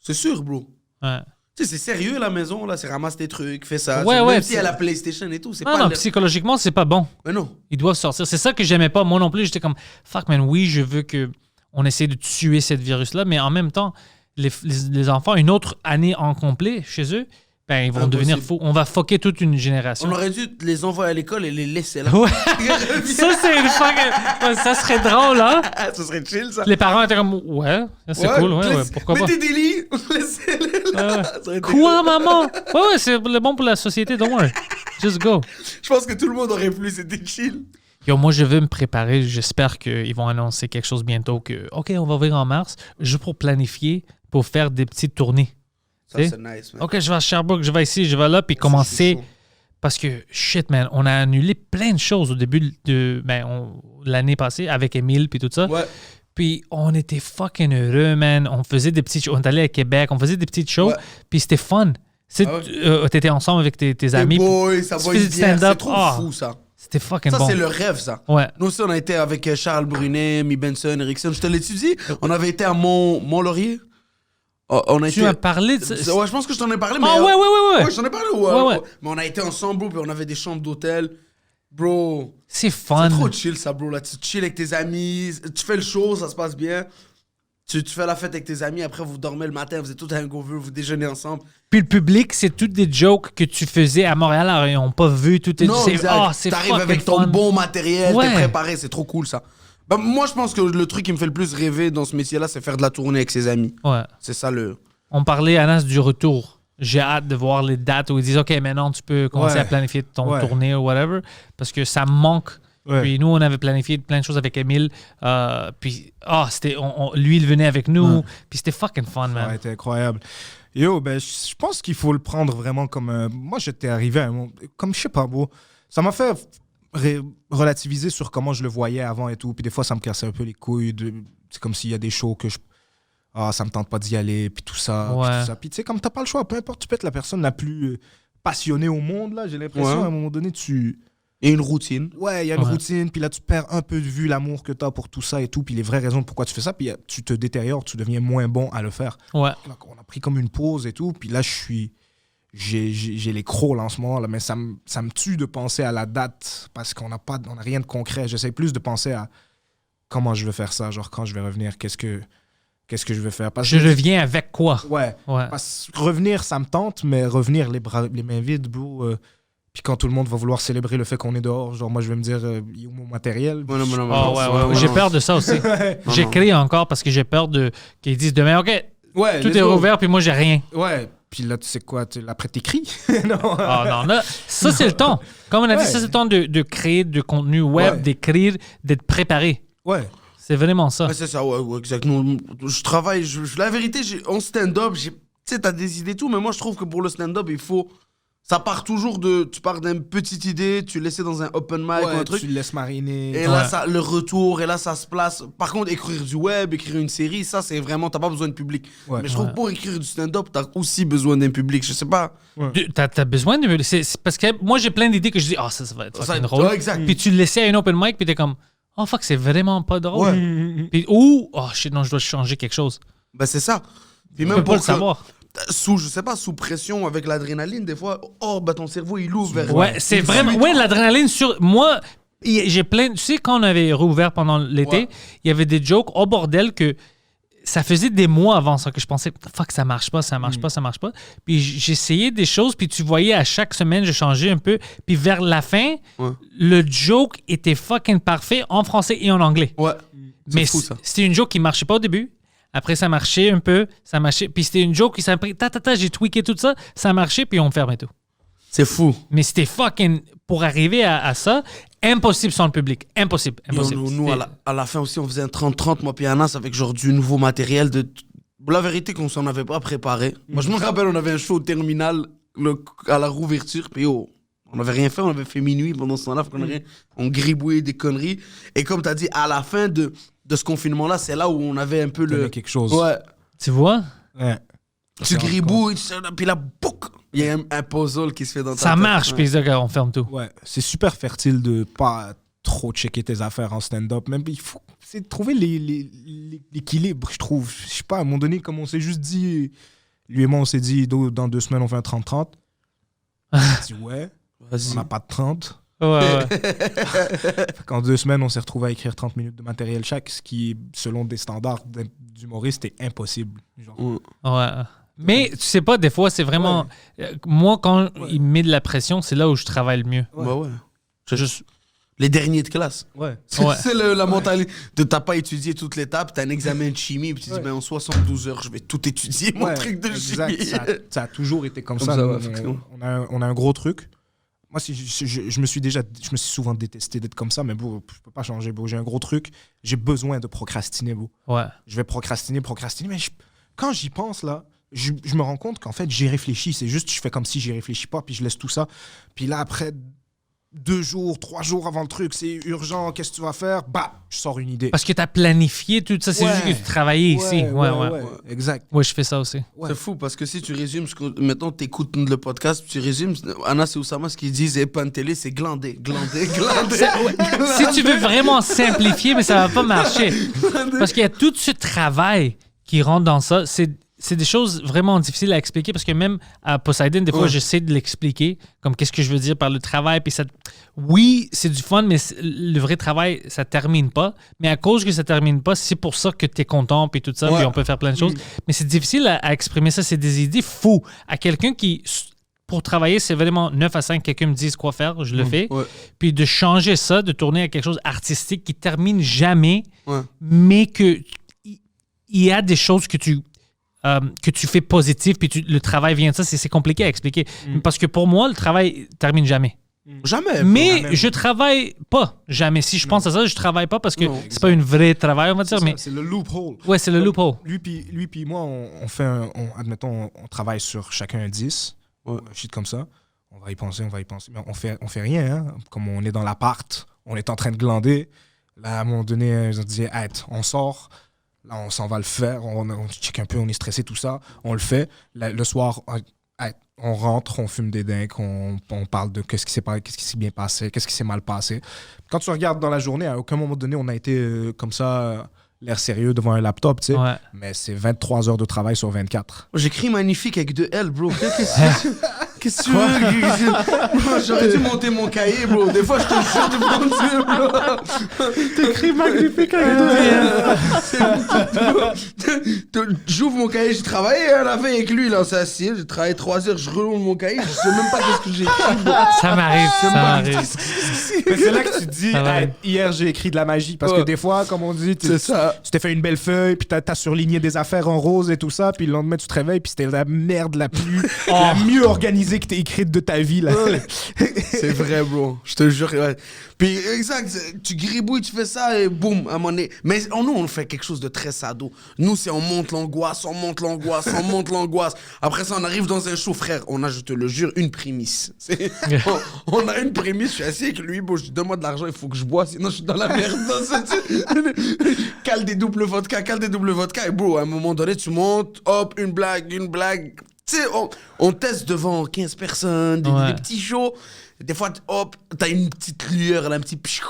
Speaker 4: C'est sûr, bro.
Speaker 2: Ouais.
Speaker 4: Tu sais, c'est sérieux la maison, là. C'est ramasse tes trucs, fais ça.
Speaker 2: Ouais,
Speaker 4: Même
Speaker 2: ouais,
Speaker 4: si il y a la PlayStation et tout, c'est
Speaker 2: Non,
Speaker 4: pas.
Speaker 2: non,
Speaker 4: le-
Speaker 2: psychologiquement, c'est pas bon.
Speaker 4: Mais non.
Speaker 2: Ils doivent sortir. C'est ça que j'aimais pas. Moi non plus, j'étais comme fuck, man, oui, je veux que on essaie de tuer cette virus-là, mais en même temps, les enfants, une autre année en complet chez eux, ben, ils vont
Speaker 4: Impossible.
Speaker 2: devenir fous. On va fucker toute une génération.
Speaker 4: On aurait dû les envoyer à l'école et les laisser là.
Speaker 2: Ouais. Ça, c'est une fucking. Ouais, ça serait drôle, hein?
Speaker 4: Ça serait chill, ça.
Speaker 2: Les parents étaient comme ouais, c'est cool, ouais, pourquoi pas.
Speaker 4: Mettez des lits, laissez-les là.
Speaker 2: Ouais.
Speaker 4: Ça aurait été
Speaker 2: Quoi,
Speaker 4: cool.
Speaker 2: maman? Ouais, c'est bon pour la société, don't worry. Just go.
Speaker 4: Je pense que tout le monde aurait plu, c'était chill.
Speaker 2: Yo, moi, je veux me préparer. J'espère qu'ils vont annoncer quelque chose bientôt que, OK, on va ouvrir en mars, juste pour planifier, pour faire des petites tournées.
Speaker 4: Ça,
Speaker 2: Tu sais?
Speaker 4: c'est nice, man.
Speaker 2: OK, je vais à Sherbrooke, je vais ici, je vais là, puis
Speaker 4: Ça,
Speaker 2: commencer.
Speaker 4: c'est chaud.
Speaker 2: Parce que, shit, man, on a annulé plein de choses au début de l'année passée avec Émile, puis tout ça.
Speaker 4: Ouais.
Speaker 2: Puis on était fucking heureux, man. On faisait des petites shows. On est allé à Québec, on faisait des petites shows,
Speaker 4: Ouais.
Speaker 2: puis c'était fun.
Speaker 4: Ah ouais.
Speaker 2: T'étais ensemble avec tes
Speaker 4: Hey
Speaker 2: amis.
Speaker 4: boy, ça
Speaker 2: tu
Speaker 4: va
Speaker 2: faisais
Speaker 4: être
Speaker 2: du
Speaker 4: bien.
Speaker 2: stand-up.
Speaker 4: C'est trop
Speaker 2: Ah.
Speaker 4: fou, ça.
Speaker 2: C'était fucking
Speaker 4: Ça,
Speaker 2: bon.
Speaker 4: c'est le rêve, ça.
Speaker 2: Ouais.
Speaker 4: Nous aussi, on a été avec Charles Brunet, Mi Benson, Erickson. Je te l'ai-tu dit? On avait été à Mont-Laurier. On a
Speaker 2: Tu
Speaker 4: été...
Speaker 2: m'as parlé de ça.
Speaker 4: Ouais, je pense que je t'en ai parlé, mais...
Speaker 2: Ah ouais.
Speaker 4: Ouais, je t'en ai parlé,
Speaker 2: Ouais.
Speaker 4: Mais on a été ensemble, bro, puis on avait des chambres d'hôtel. Bro,
Speaker 2: C'est fun.
Speaker 4: c'est trop chill, ça, bro. Là, tu chill avec tes amis, tu fais le show, ça se passe bien. Tu fais la fête avec tes amis, après vous dormez le matin, vous êtes tous hangover, vous déjeunez ensemble.
Speaker 2: Puis le public, c'est toutes des jokes que tu faisais à Montréal, alors ils n'ont pas vu tout.
Speaker 4: Non, exact.
Speaker 2: C'est
Speaker 4: T'arrives
Speaker 2: fucking
Speaker 4: avec ton
Speaker 2: fun.
Speaker 4: bon matériel,
Speaker 2: Ouais.
Speaker 4: t'es préparé, c'est trop cool ça. Bah, moi, je pense que le truc qui me fait le plus rêver dans ce métier-là, c'est faire de la tournée avec ses amis.
Speaker 2: Ouais.
Speaker 4: C'est ça le...
Speaker 2: On parlait, Anas, du retour. J'ai hâte de voir les dates où ils disent OK, maintenant tu peux commencer
Speaker 3: Ouais.
Speaker 2: à planifier ton
Speaker 3: Ouais.
Speaker 2: tournée ou whatever. Parce que ça me manque.
Speaker 3: Ouais.
Speaker 2: Puis nous, on avait planifié plein de choses avec Emile. Puis lui, il venait avec nous. Puis c'était fucking fun, man.
Speaker 3: Ça a été incroyable. Yo, ben, je pense qu'il faut le prendre vraiment comme... moi, j'étais arrivé à un moment... Comme, je sais pas, bro. Ça m'a fait relativiser sur comment je le voyais avant et tout. Puis des fois, ça me cassait un peu les couilles. C'est comme s'il y a des shows que ça me tente pas d'y aller, puis tout ça.
Speaker 2: Ouais.
Speaker 3: Puis tout ça. Puis tu sais, comme t'as pas le choix, peu importe, tu peux être la personne la plus passionnée au monde, là. J'ai l'impression,
Speaker 4: Ouais.
Speaker 3: à un moment donné,
Speaker 4: Et une routine.
Speaker 3: Ouais, il y a une
Speaker 2: Ouais.
Speaker 3: routine, puis là, tu perds un peu de vue l'amour que tu as pour tout ça et tout, puis les vraies raisons pourquoi tu fais ça, puis tu te détériores, tu deviens moins bon à le faire.
Speaker 2: Ouais.
Speaker 3: Donc, on a pris comme une pause et tout, puis là, j'ai les crocs là, en ce moment, là, mais ça me tue de penser à la date, parce qu'on n'a rien de concret. J'essaie plus de penser à comment je veux faire ça, genre quand je vais revenir, qu'est-ce que je vais faire. Parce
Speaker 2: Je
Speaker 3: que-
Speaker 2: reviens avec quoi?
Speaker 3: Ouais.
Speaker 2: Ouais.
Speaker 3: Parce que revenir, ça me tente, mais revenir les mains vides, bro. Puis quand tout le monde va vouloir célébrer le fait qu'on est dehors, genre moi je vais me dire, il est où mon matériel?
Speaker 4: Ouais, non, non, non,
Speaker 2: Oh,
Speaker 4: non,
Speaker 2: ouais. J'ai peur de ça aussi.
Speaker 4: Non,
Speaker 2: J'écris encore parce que j'ai peur qu'ils disent demain, OK,
Speaker 3: Ouais,
Speaker 2: tout
Speaker 3: let's
Speaker 2: est
Speaker 3: go.
Speaker 2: rouvert, puis moi, j'ai rien.
Speaker 3: Ouais. Puis là, tu sais quoi, après t'écris. Non.
Speaker 2: Ah non, là, ça, c'est le temps. Comme on a dit,
Speaker 3: Ouais.
Speaker 2: ça, c'est le temps de créer du contenu web,
Speaker 3: Ouais.
Speaker 2: d'écrire, d'être préparé.
Speaker 3: Ouais.
Speaker 2: C'est vraiment ça.
Speaker 4: Ouais, c'est ça, ouais, exactement. Je travaille, la vérité, en stand-up, tu sais, t'as des idées et tout, mais moi, je trouve que pour le stand-up, ça part toujours tu pars d'une petite idée, tu laisses dans un open mic ou un truc,
Speaker 3: tu le laisses mariner.
Speaker 4: et là, le retour, et là, ça se place. Par contre, écrire du web, écrire une série, ça, c'est vraiment, t'as pas besoin de public.
Speaker 3: Ouais.
Speaker 4: Mais je trouve que pour écrire du stand-up, t'as aussi besoin d'un public, je sais pas.
Speaker 2: T'as besoin de... C'est parce que moi, j'ai plein d'idées que je dis, ça va être fucking drôle.
Speaker 4: Ouais, exact.
Speaker 2: Puis tu le laissais à une open mic, puis t'es comme, oh fuck, c'est vraiment pas drôle.
Speaker 4: Ouais.
Speaker 2: Puis, shit, non, je dois changer quelque chose.
Speaker 4: Ben, c'est ça. Puis
Speaker 2: Tu
Speaker 4: même
Speaker 2: peux pas
Speaker 4: pour
Speaker 2: le savoir.
Speaker 4: je sais pas, sous pression avec l'adrénaline, des fois, ton cerveau, il ouvre vers...
Speaker 2: Ouais, c'est vraiment... Ouais, l'adrénaline sur... Moi, j'ai plein... Tu sais, quand on avait rouvert pendant l'été,
Speaker 4: Ouais.
Speaker 2: il y avait des jokes au bordel que ça faisait des mois avant ça que je pensais, fuck, ça marche pas. Puis j'essayais des choses, puis tu voyais à chaque semaine, je changeais un peu. Puis vers la fin,
Speaker 4: Ouais.
Speaker 2: le joke était fucking parfait en français et en anglais.
Speaker 4: Ouais.
Speaker 2: Mais
Speaker 4: fou, ça.
Speaker 2: c'était une joke qui marchait pas au début. Après, ça marchait un peu. Ça marchait. Puis c'était une joke qui s'est pris. J'ai tweaké tout ça. Ça marchait, puis on fermait tout.
Speaker 4: C'est fou.
Speaker 2: Mais c'était fucking. Pour arriver à ça, impossible sans le public. Impossible.
Speaker 4: Yo,
Speaker 2: Impossible.
Speaker 4: nous, à la fin aussi, on faisait un 30-30, moi, puis Anas, avec genre du nouveau matériel. La vérité, qu'on s'en avait pas préparé. Moi, je me rappelle, on avait un show au terminal à la rouverture, puis on n'avait rien fait, on avait fait minuit pendant ce temps-là, on gribouillait des conneries. Et comme tu as dit, à la fin de ce confinement-là, c'est là où on avait un peu
Speaker 3: quelque chose.
Speaker 4: Ouais.
Speaker 2: Tu vois?
Speaker 3: Ouais.
Speaker 4: Tu gribouilles, puis là, bouc, il y a un puzzle qui se fait dans ta
Speaker 2: Ça
Speaker 4: tête.
Speaker 2: marche,
Speaker 4: Ouais.
Speaker 2: puis ils disent, OK, on ferme tout.
Speaker 3: Ouais. C'est super fertile de pas trop checker tes affaires en stand-up. Même, il faut c'est de trouver l'équilibre, je trouve. Je sais pas, à un moment donné, comme on s'est juste dit, lui et moi, on s'est dit, dans 2 semaines, on fait un 30-30. On s'est dit, ouais,
Speaker 4: Vas-y.
Speaker 3: on n'a pas de 30.
Speaker 2: Ouais.
Speaker 3: Fait qu'en 2 semaines, on s'est retrouvé à écrire 30 minutes de matériel chaque, ce qui, selon des standards d'humoriste, est impossible. Genre.
Speaker 2: Ouais. Mais tu sais pas, des fois, c'est vraiment. Moi, quand il met de la pression, c'est là où je travaille le mieux.
Speaker 4: Ouais. Juste les derniers de classe.
Speaker 3: Ouais.
Speaker 2: Ouais.
Speaker 4: C'est la mentalité. T'as pas étudié toute l'étape, t'as un examen de chimie, puis tu dis, ben en 72 heures, je vais tout étudier, mon
Speaker 3: Ouais,
Speaker 4: truc de
Speaker 3: exact.
Speaker 4: chimie.
Speaker 3: Ça a toujours été comme
Speaker 4: Comme
Speaker 3: ça.
Speaker 4: ça,
Speaker 3: Nous,
Speaker 4: ouais, effectivement.
Speaker 3: on a un gros truc. Moi, je me suis souvent détesté d'être comme ça, mais bon, je peux pas changer. Bon, j'ai un gros truc. J'ai besoin de procrastiner. Bon.
Speaker 2: Ouais.
Speaker 3: Je vais procrastiner, mais quand j'y pense, là, je me rends compte qu'en fait, j'y réfléchis. C'est juste, je fais comme si j'y réfléchis pas, puis je laisse tout ça. Puis là, après 2 jours, 3 jours avant le truc, c'est urgent, qu'est-ce que tu vas faire? Bah, je sors une idée.
Speaker 2: Parce que t'as planifié tout ça, c'est
Speaker 3: Ouais.
Speaker 2: juste que tu travaillais ici. Ouais.
Speaker 3: Exact.
Speaker 2: Ouais, je fais ça aussi.
Speaker 3: Ouais.
Speaker 4: C'est fou parce que si tu résumes, mettons, t'écoutes le podcast, tu résumes, Anas et Oussama, ce qu'ils disent, Pantélé, c'est glander.
Speaker 2: Si tu veux vraiment simplifier, mais ça va pas marcher. Parce qu'il y a tout ce travail qui rentre dans ça. c'est des choses vraiment difficiles à expliquer parce que même à Poseidon, des fois, j'essaie de l'expliquer, comme qu'est-ce que je veux dire par le travail. Puis ça, oui, c'est du fun, mais le vrai travail, ça termine pas. Mais à cause que ça termine pas, c'est pour ça que tu es content puis tout ça, puis on peut faire plein de choses. Mais c'est difficile à exprimer ça. C'est des idées fous. À quelqu'un qui, pour travailler, c'est vraiment 9 à 5, quelqu'un me dise quoi faire, je le fais. Puis de changer ça, de tourner à quelque chose d'artistique qui termine jamais, mais que il y a des choses que tu fais positives, puis le travail vient de ça, c'est compliqué à expliquer. Parce que pour moi, le travail termine jamais.
Speaker 4: Jamais.
Speaker 2: Mais je travaille pas jamais. Si je pense à ça, je travaille pas parce que c'est pas une vraie travail, on va dire. Mais
Speaker 3: c'est le loophole.
Speaker 2: Ouais, c'est le loophole.
Speaker 3: Lui puis moi, on fait admettons, on travaille sur chacun un 10, un shit comme ça. On va y penser. Mais on fait rien. Hein. Comme on est dans l'appart, on est en train de glander. Là, à un moment donné, on dit, on sort. Là, on s'en va le faire, on check un peu, on est stressé, tout ça, on le fait. Le soir, on rentre, on fume des dingues, on parle de qu'est-ce qui s'est bien passé, qu'est-ce qui s'est mal passé. Quand tu regardes dans la journée, à aucun moment donné, on a été comme ça, l'air sérieux devant un laptop, tu sais. Mais c'est 23 heures de travail sur 24.
Speaker 4: J'écris magnifique avec 2 L, bro. Qu'est-ce que tu veux? J'aurais dû monter mon cahier, bro. Des fois, je te jure de mon Dieu, bro. T'écris magnifique avec 2 L. J'ouvre mon cahier, j'ai travaillé la veille avec lui, là, on s'est assis. J'ai travaillé 3 heures, je reloue mon cahier, je sais même pas qu'est-ce que j'ai écrit, bro.
Speaker 2: Ça m'arrive.
Speaker 3: Mais c'est là que tu te dis, hier, j'ai écrit de la magie. Parce que des fois, comme on dit, tu t'es fait une belle feuille, puis t'as surligné des affaires en rose et tout ça, puis le lendemain, tu te réveilles, puis c'était la merde la mieux organisée que t'as écrite de ta vie, là.
Speaker 4: C'est vrai, bro. Je te jure. Ouais. Puis, exact, tu gribouilles, tu fais ça et boum, à un moment donné. Mais nous, on fait quelque chose de très sado. Nous, c'est on monte l'angoisse. Après ça, on arrive dans un show, frère. On a, je te le jure, une prémisse. On a une prémisse, je suis assis avec lui, bon, je dis, donne-moi de l'argent, il faut que je bois, sinon je suis dans la merde. Cale des doubles vodka. Et bro, à un moment donné, tu montes, hop, une blague. Tu sais, on teste devant 15 personnes, des petits shows. Des fois, hop, t'as une petite lueur, là, un petit pshou,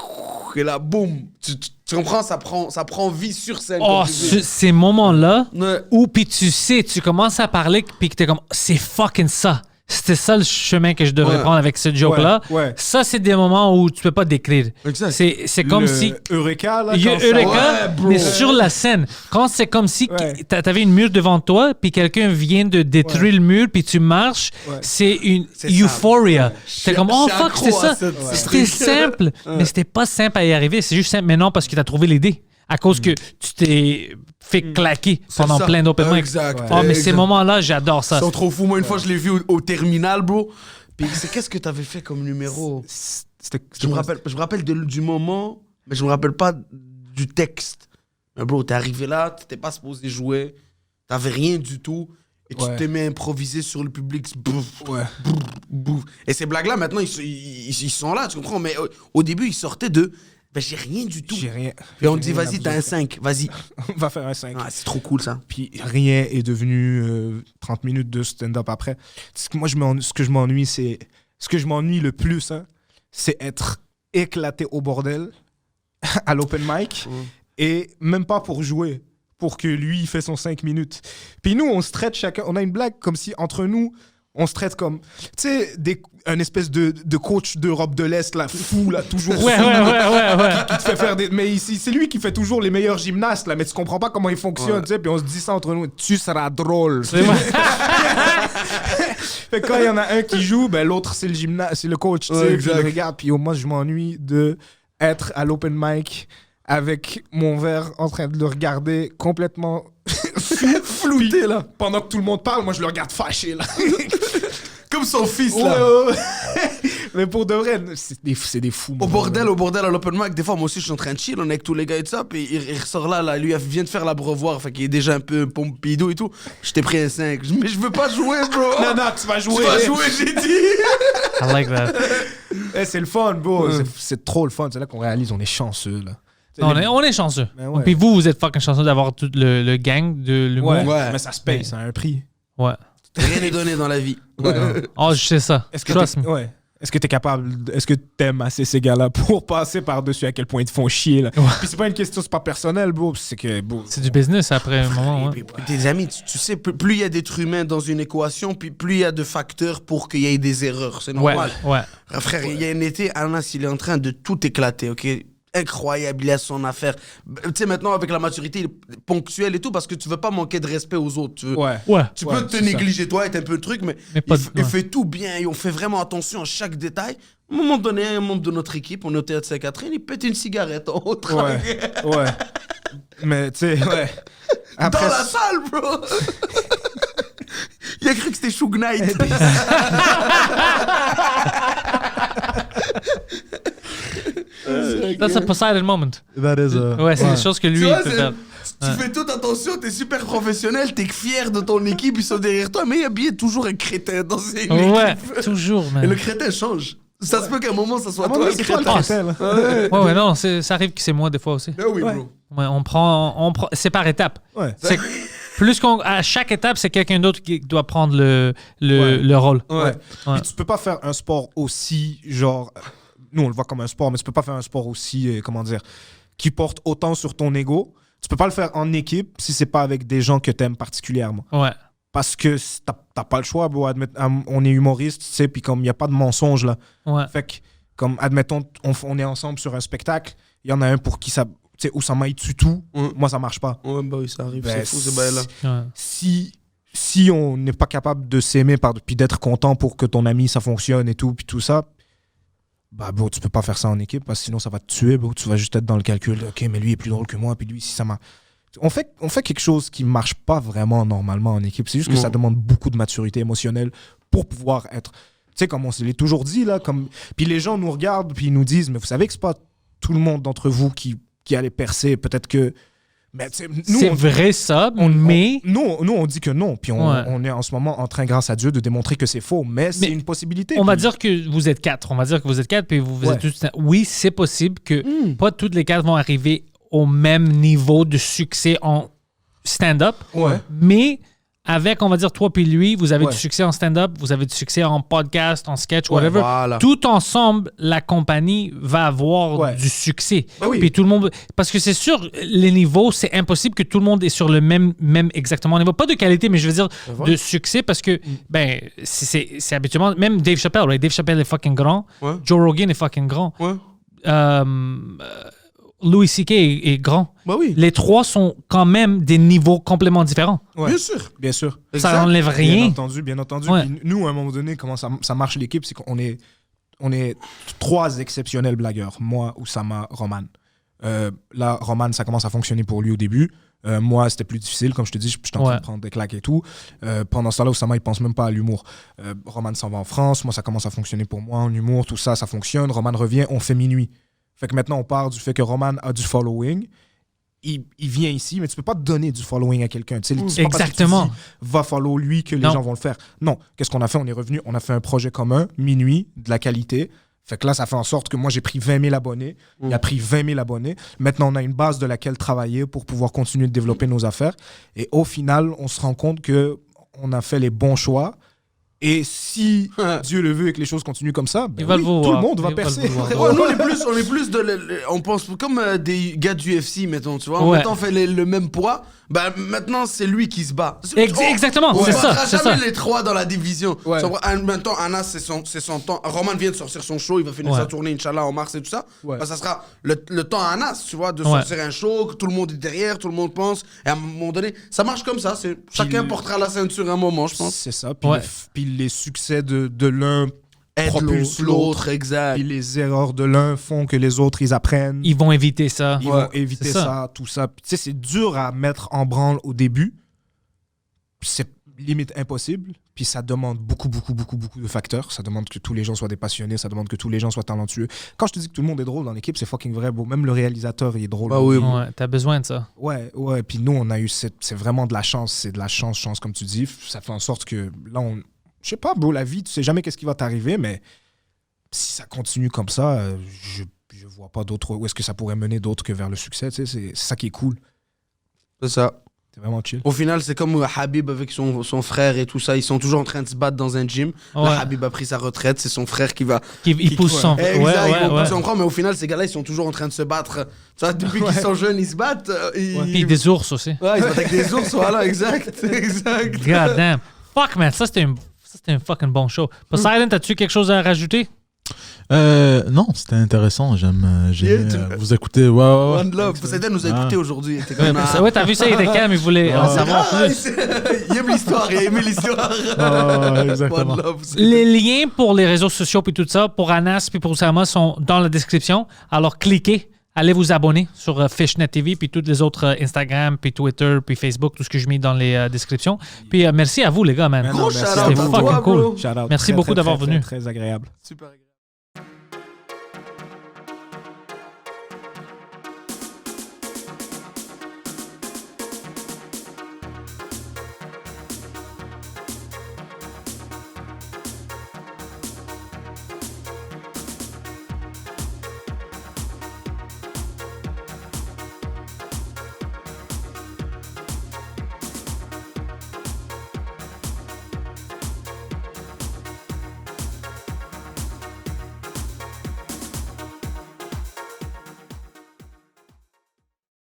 Speaker 4: et là, boum. Tu comprends, ça prend vie sur scène.
Speaker 2: Ces moments-là où, puis tu commences à parler, puis que t'es comme, c'est fucking ça. C'était ça le chemin que je devrais prendre avec ce joke-là. Ça, c'est des moments où tu peux pas décrire.
Speaker 4: Exact.
Speaker 2: C'est comme si...
Speaker 3: Eureka, là.
Speaker 2: Eureka, mais sur la scène. Quand c'est comme si t'avais une mur devant toi, puis quelqu'un vient de détruire le mur, puis tu marches, c'est une euphoria. T'es comme, oh fuck, c'est ça. C'était simple, mais c'était pas simple à y arriver. C'est juste simple maintenant parce que t'as trouvé l'idée. À cause que tu t'es fait claquer pendant plein d'open mic.
Speaker 4: Exact.
Speaker 2: Mais ces moments-là, j'adore ça.
Speaker 4: Ils sont trop fous. Moi, une fois, je l'ai vu au terminal, bro. Puis qu'est-ce que t'avais fait comme numéro? Je me rappelle du moment, mais je me rappelle pas du texte. Mais bro, t'es arrivé là, t'étais pas supposé jouer, t'avais rien du tout. Et tu t'es mis à improviser sur le public. Bouf. Et ces blagues-là, maintenant, ils sont là, tu comprends? Mais au début, ils sortaient de... Ben, j'ai rien du tout.
Speaker 3: J'ai rien.
Speaker 4: Et on dit, vas-y, t'as un 5, vas-y.
Speaker 3: On va faire un 5.
Speaker 4: Ah, c'est trop cool, ça.
Speaker 3: Puis rien est devenu 30 minutes de stand-up après. Ce que je m'ennuie le plus, hein, c'est être éclaté au bordel à l'open mic et même pas pour jouer, pour que lui, il fait son 5 minutes. Puis nous, on se traite chacun, on a une blague comme si entre nous, on se traite comme, tu sais, un espèce de coach d'Europe de l'Est, là, fou, là, toujours fou,
Speaker 2: ouais.
Speaker 3: qui te fait faire des... Mais ici, c'est lui qui fait toujours les meilleurs gymnastes, là, mais tu comprends pas comment il fonctionne, tu sais, puis on se dit ça entre nous, tu seras drôle. Fait que quand il y en a un qui joue, ben l'autre, c'est le coach, tu sais, puis je le regarde, puis moi, je m'ennuie de être à l'open mic avec mon verre en train de le regarder complètement flouté, là. Pendant que tout le monde parle, moi, je le regarde fâché, là.
Speaker 4: Comme son fils, là.
Speaker 3: Mais pour de vrai, c'est des fous.
Speaker 4: Au bordel, à l'open mic, des fois, moi aussi, je suis en train de chill, on est avec tous les gars et tout ça, puis il ressort là, lui, il vient de faire l'abreuvoir, fait qu'il est déjà un peu pompidou et tout. Je t'ai pris un 5. Mais je veux pas jouer, bro.
Speaker 3: Non, tu vas jouer.
Speaker 4: Tu vas jouer, j'ai dit.
Speaker 2: I like that.
Speaker 3: C'est le fun, bro. C'est trop le fun. C'est là qu'on réalise, on est chanceux, là.
Speaker 2: On est chanceux. Puis vous êtes fucking chanceux d'avoir tout le gang de l'humour.
Speaker 3: Ouais, mais ça se paye, ça a un prix.
Speaker 2: Ouais.
Speaker 4: Rien n'est donné dans la vie.
Speaker 2: Oh, je sais ça.
Speaker 3: Est-ce Est-ce que t'es capable, est-ce que t'aimes assez ces gars-là pour passer par-dessus à quel point ils te font chier, là? Puis c'est pas une question, c'est pas personnel, bro. C'est que, bro,
Speaker 2: C'est du business après un moment. Ouais.
Speaker 4: Puis, tes amis, tu sais, plus il y a d'êtres humains dans une équation, puis plus il y a de facteurs pour qu'il y ait des erreurs. C'est
Speaker 2: Ouais,
Speaker 4: normal.
Speaker 2: ouais.
Speaker 4: Frère, il y a un été, Anas, il est en train de tout éclater, ok? Incroyable, il a son affaire. Tu sais, maintenant, avec la maturité, il est ponctuel et tout, parce que tu veux pas manquer de respect aux autres. Tu veux,
Speaker 3: ouais.
Speaker 2: Ouais.
Speaker 4: Tu
Speaker 3: Ouais,
Speaker 4: peux te
Speaker 3: c'est
Speaker 4: négliger, toi, être un peu le truc, mais
Speaker 2: pas
Speaker 4: il
Speaker 2: ouais.
Speaker 4: fait tout bien et on fait vraiment attention à chaque détail. À un moment donné, un membre de notre équipe, on est au Théâtre Sainte-Catherine, il pète une cigarette en haut.
Speaker 3: Ouais. Mais, tu sais, ouais. Après,
Speaker 4: Dans la salle, bro! Il a cru que c'était Shug Knight.
Speaker 2: That's a Poseidon moment.
Speaker 1: That is
Speaker 2: Ouais, c'est des choses que lui,
Speaker 4: Tu
Speaker 2: il
Speaker 4: vois,
Speaker 2: peut faire.
Speaker 4: tu fais toute attention, t'es super professionnel, t'es fier de ton équipe, ils sont derrière toi, mais il y a bien toujours un crétin dans une
Speaker 2: Ouais,
Speaker 4: équipe.
Speaker 2: toujours,
Speaker 4: Et le
Speaker 2: man.
Speaker 4: crétin change. Ça se peut qu'à un moment, ça soit
Speaker 3: à un
Speaker 4: toi
Speaker 3: moment,
Speaker 4: le
Speaker 3: c'est toi le
Speaker 4: crétin.
Speaker 3: crétin, là.
Speaker 2: Ouais, non, ça arrive que c'est moi des fois aussi.
Speaker 4: Ah oui, bro.
Speaker 2: Ouais, on prend, c'est par étapes.
Speaker 3: Ouais.
Speaker 2: C'est à chaque étape, c'est quelqu'un d'autre qui doit prendre le rôle.
Speaker 3: Ouais.
Speaker 2: Ouais.
Speaker 3: Puis tu peux pas faire un sport aussi, genre... Nous, on le voit comme un sport, mais tu peux pas faire un sport aussi, comment dire, qui porte autant sur ton ego. Tu peux pas le faire en équipe si c'est pas avec des gens que t'aimes particulièrement.
Speaker 2: Ouais.
Speaker 3: Parce que t'as pas le choix, bro. On est humoriste, tu sais, puis comme il y a pas de mensonge, là.
Speaker 2: Ouais.
Speaker 3: Fait que, comme, admettons, on est ensemble sur un spectacle, il y en a un pour qui ça... Tu sais, Oussama, il tue tout. Moi, ça marche pas.
Speaker 4: Ouais, bah oui, ça arrive,
Speaker 3: Ben,
Speaker 4: c'est fou, ce bail-là.
Speaker 2: Ouais.
Speaker 3: Si on n'est pas capable de s'aimer puis d'être content pour que ton ami, ça fonctionne et tout, puis tout ça, bah, bro, tu peux pas faire ça en équipe parce que sinon, ça va te tuer, bro. Tu vas juste être dans le calcul de, OK, mais lui est plus drôle que moi, puis lui, si ça m'a... On fait quelque chose qui marche pas vraiment normalement en équipe. C'est juste que ça demande beaucoup de maturité émotionnelle pour pouvoir être... Tu sais, comme on se l'est toujours dit, là, comme... Puis les gens nous regardent, puis ils nous disent, mais vous savez que c'est pas tout le monde d'entre vous qui allait percer. Peut-être que... Mais, nous,
Speaker 2: C'est vrai ça, mais...
Speaker 3: Nous, on dit que non. Puis
Speaker 2: Ouais.
Speaker 3: on est en ce moment en train, grâce à Dieu, de démontrer que c'est faux. Mais c'est une possibilité.
Speaker 2: On va
Speaker 3: Puis-
Speaker 2: dire que vous êtes quatre. On va dire que vous êtes quatre, puis vous
Speaker 3: Ouais.
Speaker 2: êtes tous... Oui, c'est possible que pas toutes les quatre vont arriver au même niveau de succès en stand-up.
Speaker 3: Ouais.
Speaker 2: Mais avec, on va dire, toi puis lui, vous avez
Speaker 3: Ouais.
Speaker 2: du succès en stand-up, vous avez du succès en podcast, en sketch, whatever.
Speaker 4: voilà.
Speaker 2: Tout ensemble, la compagnie va avoir
Speaker 3: Ouais.
Speaker 2: du succès.
Speaker 3: Ben oui.
Speaker 2: Puis tout le monde... Parce que c'est sûr, les niveaux, c'est impossible que tout le monde est sur le même exactement niveau. Pas de qualité, mais je veux dire de succès parce que, ben, c'est habituellement... Même Dave Chappelle, right? Dave Chappelle est fucking grand.
Speaker 4: Ouais.
Speaker 2: Joe Rogan est fucking grand.
Speaker 4: Ouais.
Speaker 2: Louis C.K. est grand.
Speaker 4: Bah oui.
Speaker 2: Les trois sont quand même des niveaux complètement différents.
Speaker 3: Ouais.
Speaker 4: Bien sûr.
Speaker 3: Bien sûr.
Speaker 2: Ça
Speaker 4: Exact.
Speaker 2: n'enlève
Speaker 3: Bien
Speaker 2: rien.
Speaker 3: entendu, bien entendu.
Speaker 2: Ouais.
Speaker 3: Puis nous, à un moment donné, comment ça marche l'équipe, c'est qu'on est trois exceptionnels blagueurs. Moi, Oussama, Roman. Là, Roman, ça commence à fonctionner pour lui au début. Moi, c'était plus difficile. Comme je te dis, j'étais en train de prendre des claques et tout. Pendant ce temps-là, Oussama, il pense même pas à l'humour. Roman s'en va en France. Moi, ça commence à fonctionner pour moi en humour. Tout ça, ça fonctionne. Roman revient, on fait minuit. Fait que maintenant, on part du fait que Roman a du following. Il vient ici, mais tu peux pas donner du following à quelqu'un. Tu sais, c'est pas parce que tu
Speaker 2: Exactement.
Speaker 3: dis, va follow lui que les
Speaker 2: Non.
Speaker 3: gens vont le faire. Non. Qu'est-ce qu'on a fait? On est revenu, on a fait un projet commun, minuit, de la qualité. Fait que là, ça fait en sorte que moi, j'ai pris 20 000 abonnés. Il a pris 20 000 abonnés. Maintenant, on a une base de laquelle travailler pour pouvoir continuer de développer nos affaires. Et au final, on se rend compte qu'on a fait les bons choix. Et si Dieu le veut et que les choses continuent comme ça, ben
Speaker 2: Il va le
Speaker 3: oui, tout le
Speaker 2: vouloir.
Speaker 3: monde va
Speaker 2: Il va le
Speaker 3: percer.
Speaker 2: vouloir.
Speaker 4: Ouais, nous, on est plus de. On pense comme des gars du UFC, mettons, tu vois.
Speaker 2: Ouais.
Speaker 4: Maintenant, on fait le même poids. Ben, maintenant, c'est lui qui se bat.
Speaker 2: Exactement,
Speaker 4: On
Speaker 2: c'est ça,
Speaker 4: battra
Speaker 2: c'est
Speaker 4: jamais
Speaker 2: ça.
Speaker 4: les trois dans la division.
Speaker 3: Ouais.
Speaker 4: Tu comprends? Maintenant, Anas, c'est son temps. Roman vient de sortir son show. Il va finir
Speaker 2: Ouais.
Speaker 4: sa tournée, Inch'Allah, en mars et tout ça.
Speaker 3: Ouais.
Speaker 4: Ben, ça sera le temps à Anas, tu vois, de
Speaker 2: Ouais.
Speaker 4: sortir un show, que tout le monde est derrière, tout le monde pense. Et à un moment donné, ça marche comme ça. Chacun portera la ceinture à un moment, je pense.
Speaker 3: C'est ça. Puis,
Speaker 2: Ouais.
Speaker 3: puis les succès de l'un
Speaker 4: Aide
Speaker 3: propulsent
Speaker 4: l'autre, exact.
Speaker 3: Puis les erreurs de l'un font que les autres, ils apprennent.
Speaker 2: Ils vont éviter ça.
Speaker 3: Ils vont éviter
Speaker 2: c'est
Speaker 3: ça.
Speaker 2: ça.
Speaker 3: Tout ça. Puis, tu sais, c'est dur à mettre en branle au début. C'est limite impossible. Puis ça demande beaucoup de facteurs. Ça demande que tous les gens soient des passionnés. Ça demande que tous les gens soient talentueux. Quand je te dis que tout le monde est drôle dans l'équipe, c'est fucking vrai, bro. Même le réalisateur, il est drôle.
Speaker 4: Bah oui,
Speaker 2: Ouais, t'as besoin de ça.
Speaker 3: Ouais. Puis nous, on a eu c'est vraiment de la chance. C'est de la chance, comme tu dis. Ça fait en sorte que là, je sais pas, bro, la vie, tu sais jamais qu'est-ce qui va t'arriver, mais si ça continue comme ça, je vois pas d'autre. Où est-ce que ça pourrait mener d'autre que vers le succès, tu sais. C'est ça qui est cool.
Speaker 4: C'est ça.
Speaker 3: C'est vraiment chill.
Speaker 4: Au final, c'est comme Habib avec son frère et tout ça. Ils sont toujours en train de se battre dans un gym.
Speaker 2: Ouais.
Speaker 4: Là, Habib a pris sa retraite. C'est son frère qui va.
Speaker 2: Il pousse son...
Speaker 4: Exact,
Speaker 2: Ouais,
Speaker 4: ils vont
Speaker 2: ouais.
Speaker 4: pousser son frère, mais au final, ces gars-là, ils sont toujours en train de se battre. Tu vois, depuis qu'ils sont jeunes, ils se battent.
Speaker 2: Puis des ours aussi.
Speaker 4: Ouais, ils se battent avec des ours, voilà, exact. Exact.
Speaker 2: God damn. Fuck, man, ça c'était un fucking bon show. Poseidon, t'as-tu quelque chose à rajouter?
Speaker 1: Non, c'était intéressant. J'aime
Speaker 4: Yeah,
Speaker 1: vous écouter. Ouais.
Speaker 4: One Love. Poseidon nous a écoutés aujourd'hui. Il était comme,
Speaker 2: Ouais, t'as vu ça, il était calme, il voulait en savoir plus.
Speaker 4: il aime l'histoire, il a aimé l'histoire.
Speaker 1: Exactement.
Speaker 4: One Love.
Speaker 2: Les liens pour les réseaux sociaux puis tout ça, pour Anas puis pour Oussama, sont dans la description. Alors cliquez, allez vous abonner sur Fishnet TV puis toutes les autres Instagram puis Twitter puis Facebook, tout ce que je mets dans les descriptions. Puis merci à vous les gars, man.
Speaker 4: Gros
Speaker 3: merci
Speaker 4: shout-out
Speaker 3: à
Speaker 2: C'était
Speaker 3: vous.
Speaker 4: à
Speaker 2: fucking
Speaker 4: toi,
Speaker 2: cool.
Speaker 4: bro.
Speaker 3: Shout out.
Speaker 2: Merci
Speaker 3: Très,
Speaker 2: beaucoup
Speaker 3: très,
Speaker 2: d'avoir
Speaker 3: très,
Speaker 2: venu.
Speaker 3: Très agréable.
Speaker 4: Super agréable.